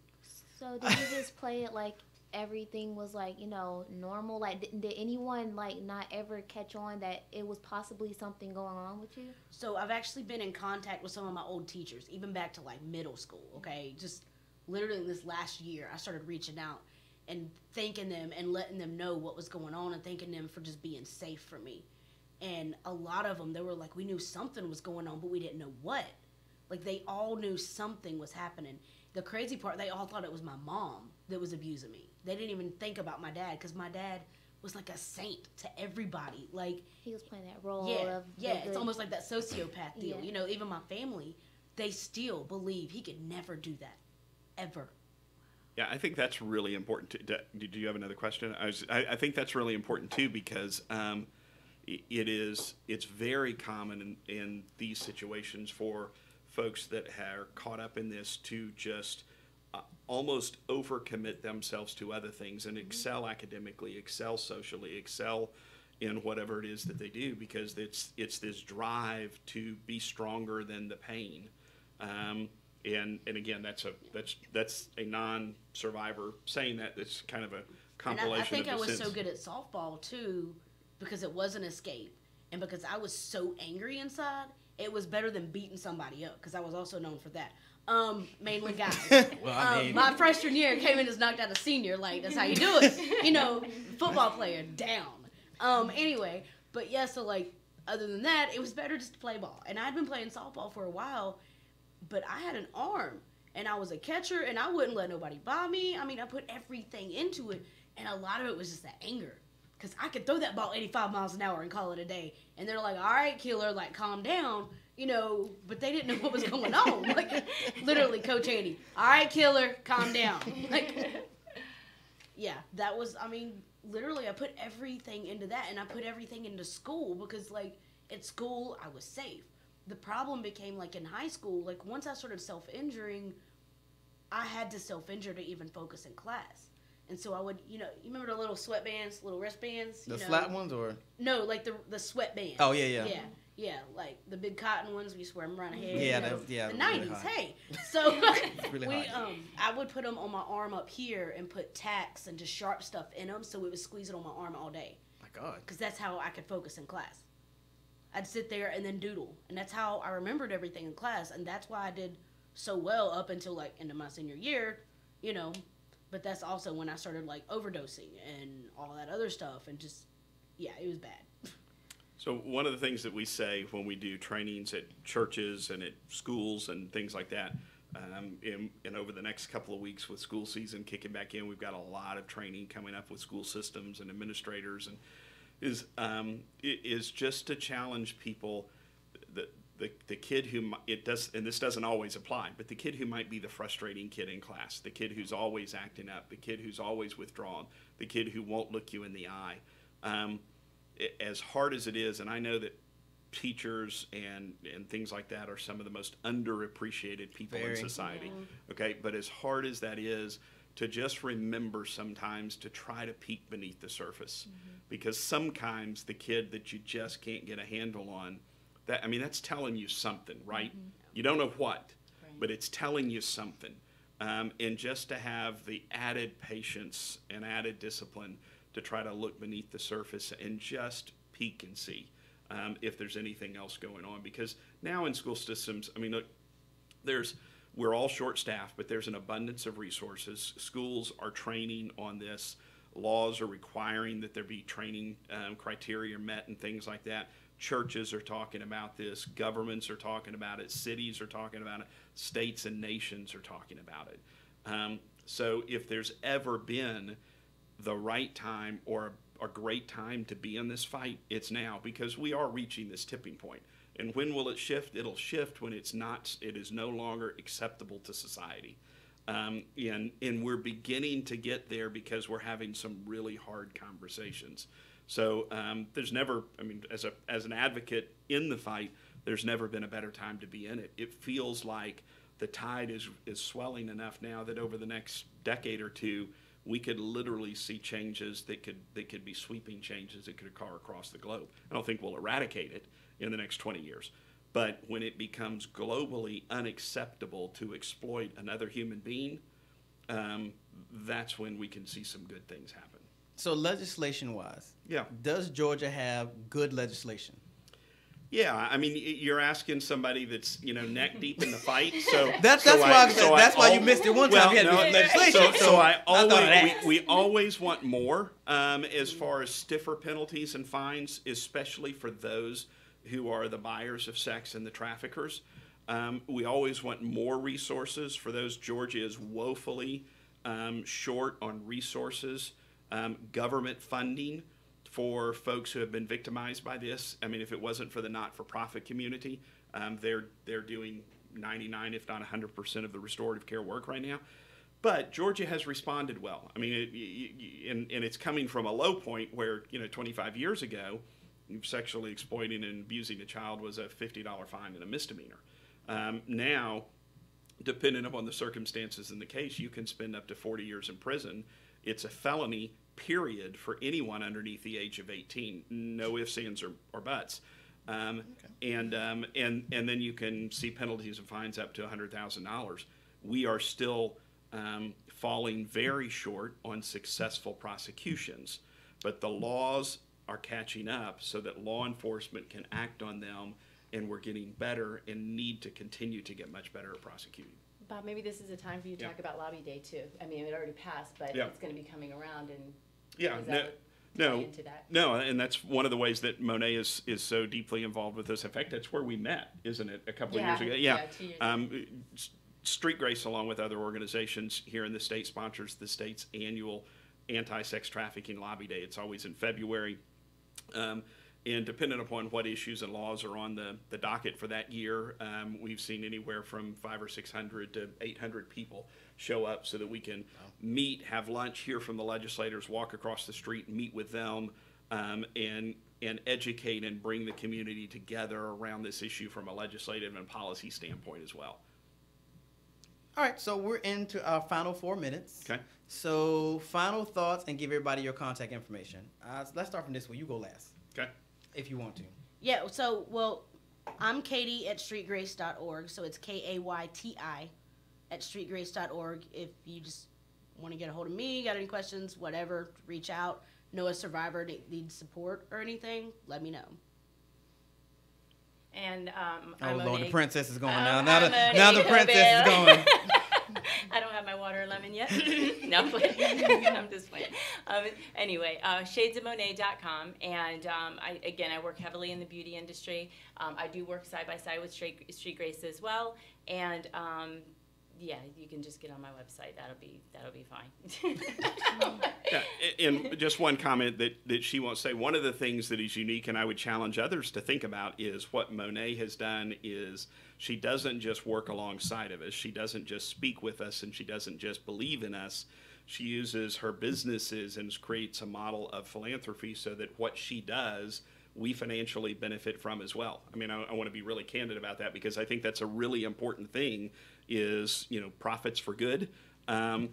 Speaker 3: So did you just play it like everything was, like, you know, normal? Like, did anyone, like, not ever catch on that it was possibly something going on with you?
Speaker 11: So I've actually been in contact with some of my old teachers, even back to, like, middle school, okay? Just literally this last year, I started reaching out and thanking them and letting them know what was going on and thanking them for just being safe for me. And a lot of them, they were like, we knew something was going on, but we didn't know what. Like, they all knew something was happening. The crazy part, they all thought it was my mom that was abusing me. They didn't even think about my dad, because my dad was like a saint to everybody. Like,
Speaker 3: he was playing that role of
Speaker 11: it's almost like that sociopath deal. You know, even my family, they still believe he could never do that, ever.
Speaker 4: Yeah, I think that's really important. Did you have another question? I think that's really important too, because it's very common in these situations for folks that are caught up in this to just almost overcommit themselves to other things and excel academically, excel socially, excel in whatever it is that they do, because it's this drive to be stronger than the pain. And again, that's a non-survivor saying that. It's kind of a compilation.
Speaker 11: And I think
Speaker 4: of
Speaker 11: I was
Speaker 4: sense.
Speaker 11: so good at softball too, because it was an escape, and because I was so angry inside. It was better than beating somebody up, because I was also known for that. Mainly guys. Well, my freshman year came in as knocked out a senior. Like, that's how you do it. You know, football player down. Anyway, but yeah, so like, other than that, it was better just to play ball. And I'd been playing softball for a while, but I had an arm, and I was a catcher, and I wouldn't let nobody buy me. I mean, I put everything into it, and a lot of it was just that anger. Because I could throw that ball 85 miles an hour and call it a day. And they're like, all right, killer, like, calm down, you know, but they didn't know what was going on. Like, literally, Coach Andy, all right, killer, calm down. Like, yeah, that was, I mean, literally, I put everything into that, and I put everything into school, because, like, at school, I was safe. The problem became, like, in high school, like, once I started self-injuring, I had to self-injure to even focus in class. And so I would, you know, you remember the little sweatbands, little wristbands?
Speaker 1: The flat ones, or?
Speaker 11: No, like the sweatbands.
Speaker 1: Oh, yeah.
Speaker 11: Yeah, like the big cotton ones, we used to wear them around the head.
Speaker 1: Yeah,
Speaker 11: the
Speaker 1: really
Speaker 11: 90s,
Speaker 1: hot.
Speaker 11: hey. So
Speaker 1: really
Speaker 11: I would put them on my arm up here and put tacks and just sharp stuff in them, so it would squeeze it on my arm all day.
Speaker 1: My God.
Speaker 11: Because that's how I could focus in class. I'd sit there and then doodle, and that's how I remembered everything in class, and that's why I did so well up until, like, into my senior year, you know. But that's also when I started, like, overdosing and all that other stuff, and just, yeah, it was bad.
Speaker 4: So one of the things that we say when we do trainings at churches and at schools and things like that, and over the next couple of weeks with school season kicking back in, we've got a lot of training coming up with school systems and administrators, and is just to challenge people, the kid who and this doesn't always apply, but the kid who might be the frustrating kid in class, the kid who's always acting up, the kid who's always withdrawn, the kid who won't look you in the eye. As hard as it is, and I know that teachers and things like that are some of the most underappreciated people in society, okay? But as hard as that is, to just remember sometimes to try to peek beneath the surface, because sometimes the kid that you just can't get a handle on, that's telling you something, right? You don't know what, but it's telling you something. And just to have the added patience and added discipline to try to look beneath the surface and just peek and see if there's anything else going on. Because now in school systems, I mean, look, there's we're all short-staffed, but there's an abundance of resources. Schools are training on this. Laws are requiring that there be training criteria met and things like that. Churches are talking about this. Governments are talking about it. Cities are talking about it. States and nations are talking about it. So if there's ever been the right time or a great time to be in this fight, it's now, because we are reaching this tipping point. And when will it shift? It'll shift when it is no longer acceptable to society. And we're beginning to get there because we're having some really hard conversations. So there's never, I mean, as an advocate in the fight, there's never been a better time to be in it. It feels like the tide is swelling enough now that over the next decade or two, we could literally see changes that could be sweeping changes that could occur across the globe. I don't think we'll eradicate it in the next 20 years. But when it becomes globally unacceptable to exploit another human being, that's when we can see some good things happen.
Speaker 1: So legislation-wise,
Speaker 4: yeah,
Speaker 1: does Georgia have good legislation?
Speaker 4: Yeah, I mean, you're asking somebody that's neck deep in the fight. So
Speaker 1: that's why you missed it one time.
Speaker 4: Well,
Speaker 1: you had legislation.
Speaker 4: So we always want more as far as stiffer penalties and fines, especially for those who are the buyers of sex and the traffickers. We always want more resources for those. Georgia is woefully short on resources, government funding for folks who have been victimized by this. I mean, if it wasn't for the not-for-profit community, they're doing 99, if not 100% of the restorative care work right now. But Georgia has responded well. I mean, and it's coming from a low point where 25 years ago, sexually exploiting and abusing a child was a $50 fine and a misdemeanor. Now, depending upon the circumstances in the case, you can spend up to 40 years in prison. It's a felony, period, for anyone underneath the age of 18. No ifs, ands, or buts. And then you can see penalties and fines up to $100,000. We are still falling very short on successful prosecutions, but the laws are catching up so that law enforcement can act on them, and we're getting better and need to continue to get much better at prosecuting.
Speaker 12: Bob, maybe this is a time for you to talk about Lobby Day too. I mean, it already passed, but it's going to be coming around, and
Speaker 4: no, and that's one of the ways that Monet is so deeply involved with this. In fact, that's where we met, isn't it? A couple of years ago. 2 years ago. Street Grace, along with other organizations here in the state, sponsors the state's annual anti-sex trafficking Lobby Day. It's always in February. And depending upon what issues and laws are on the docket for that year, we've seen anywhere from 500 or 600 to 800 people show up so that we can meet, have lunch, hear from the legislators, walk across the street, meet with them, and educate and bring the community together around this issue from a legislative and policy standpoint as well.
Speaker 1: All right, so we're into our final 4 minutes.
Speaker 4: Okay.
Speaker 1: So final thoughts, and give everybody your contact information. Let's start from this one. You go last.
Speaker 4: Okay.
Speaker 1: If you want to.
Speaker 11: Yeah, so, I'm Katie at streetgrace.org, so it's KAYTI at streetgrace.org. If you just want to get a hold of me, got any questions, whatever, reach out. Know a survivor needs support or anything, let me know.
Speaker 5: And
Speaker 1: oh Lord, the princess is going now.
Speaker 5: Now
Speaker 1: the princess is going.
Speaker 5: I don't have my water lemon yet. No, I'm just playing. Anyway, shadesofmonet.com, and I work heavily in the beauty industry. I do work side by side with Street Grace as well, and you can just get on my website. That'll be fine.
Speaker 4: And just one comment that she won't say. One of the things that is unique, and I would challenge others to think about, is what Monet has done is she doesn't just work alongside of us. She doesn't just speak with us, and she doesn't just believe in us. She uses her businesses and creates a model of philanthropy so that what she does, we financially benefit from as well. I mean, I want to be really candid about that, because I think that's a really important thing is, profits for good. And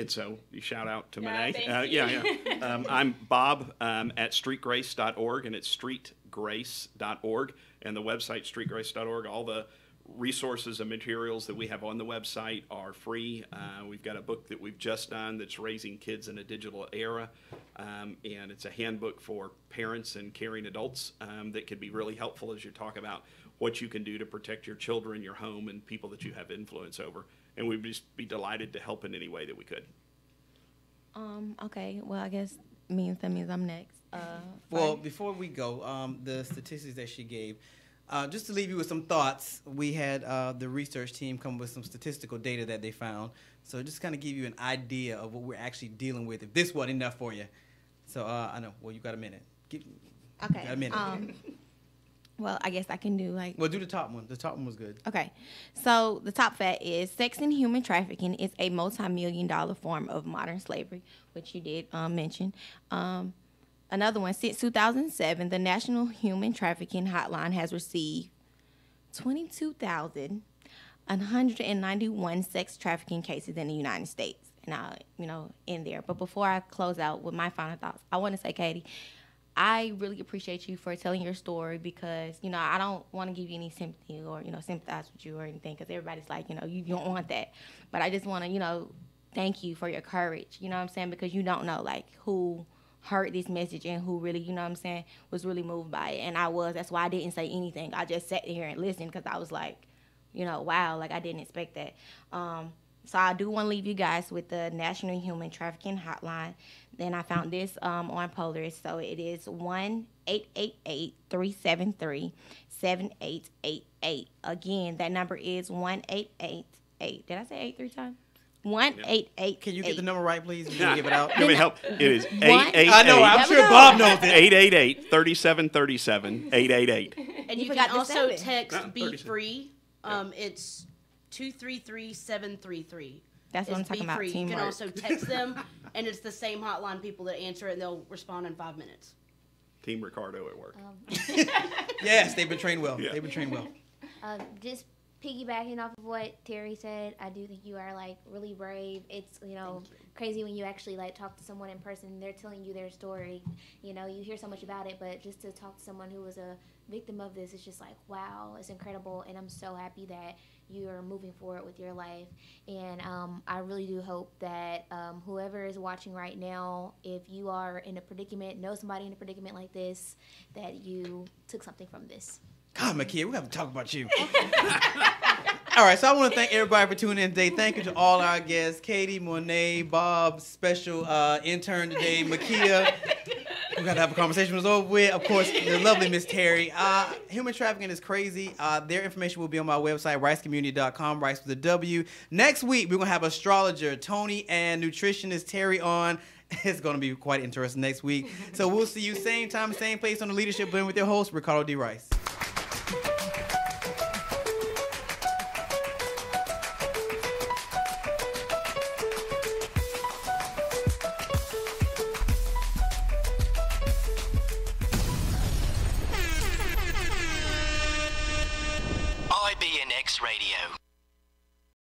Speaker 4: so you shout out to Monet. I'm Bob at streetgrace.org, and it's streetgrace.org, and the website streetgrace.org. All the resources and materials that we have on the website are free. We've got a book that we've just done that's Raising Kids in a Digital Era, and it's a handbook for parents and caring adults that could be really helpful as you talk about what you can do to protect your children, your home, and people that you have influence over. And we'd just be delighted to help in any way that we could.
Speaker 2: Okay. Well, I guess that means I'm next.
Speaker 1: Well, before we go, the statistics that she gave, just to leave you with some thoughts, we had the research team come with some statistical data that they found. So just kind of give you an idea of what we're actually dealing with, if this wasn't enough for you. So I know. Well, you got a minute.
Speaker 2: Okay.
Speaker 1: Got a minute.
Speaker 2: Well, I guess I can do like.
Speaker 1: Well, do the top one. The top one was good.
Speaker 2: Okay. So the top fact is sex and human trafficking is a multi-million-dollar form of modern slavery, which you did mention. Another one, since 2007, the National Human Trafficking Hotline has received 22,191 sex trafficking cases in the United States. And in there. But before I close out with my final thoughts, I want to say, Katie, I really appreciate you for telling your story because, I don't want to give you any sympathy or, sympathize with you or anything because everybody's like, you don't want that. But I just want to, thank you for your courage, you know what I'm saying? Because you don't know, like, who heard this message and who really, was really moved by it. And I was. That's why I didn't say anything. I just sat here and listened because I was like, wow, like I didn't expect that. So I do want to leave you guys with the National Human Trafficking Hotline. Then I found this on Polaris. So it is 1-888-373-7888. Again, that number is 1-888. Did I say 8 3 times? 1-888.
Speaker 1: Can you get the number right, please? Give it out.
Speaker 4: Give me help. It is 888.
Speaker 1: I know. I'm sure Bob knows it.
Speaker 4: 888-3737-888.
Speaker 11: And you can also text Be Free. It's 233-733.
Speaker 2: That's what I'm talking about.
Speaker 11: You can also text them, and it's the same hotline people that answer it, and they'll respond in 5 minutes.
Speaker 4: Team Ricardo at work.
Speaker 1: Yes, they've been trained well. Yeah. They've been trained well.
Speaker 3: Just piggybacking off of what Terry said, I do think you are like really brave. It's crazy when you actually like talk to someone in person. They're telling you their story. You hear so much about it, but just to talk to someone who was a victim of this, it's just like, wow, it's incredible. And I'm so happy that you are moving forward with your life. And I really do hope that whoever is watching right now, if you are in a predicament, know somebody in a predicament like this, that you took something from this.
Speaker 1: God, Makia, we have to talk about you. All right, so I want to thank everybody for tuning in today. Thank you to all our guests, Katie, Monet, Bob, special intern today, Makia. We got to have a conversation with us over with. Of course, the lovely Miss Terry. Human trafficking is crazy. Their information will be on my website, ricecommunity.com, Rice with a W. Next week, we're going to have astrologer Tony and nutritionist Terry on. It's going to be quite interesting next week. So we'll see you same time, same place on the Leadership Blend with your host, Ricardo D. Rice.
Speaker 13: IBNX Radio.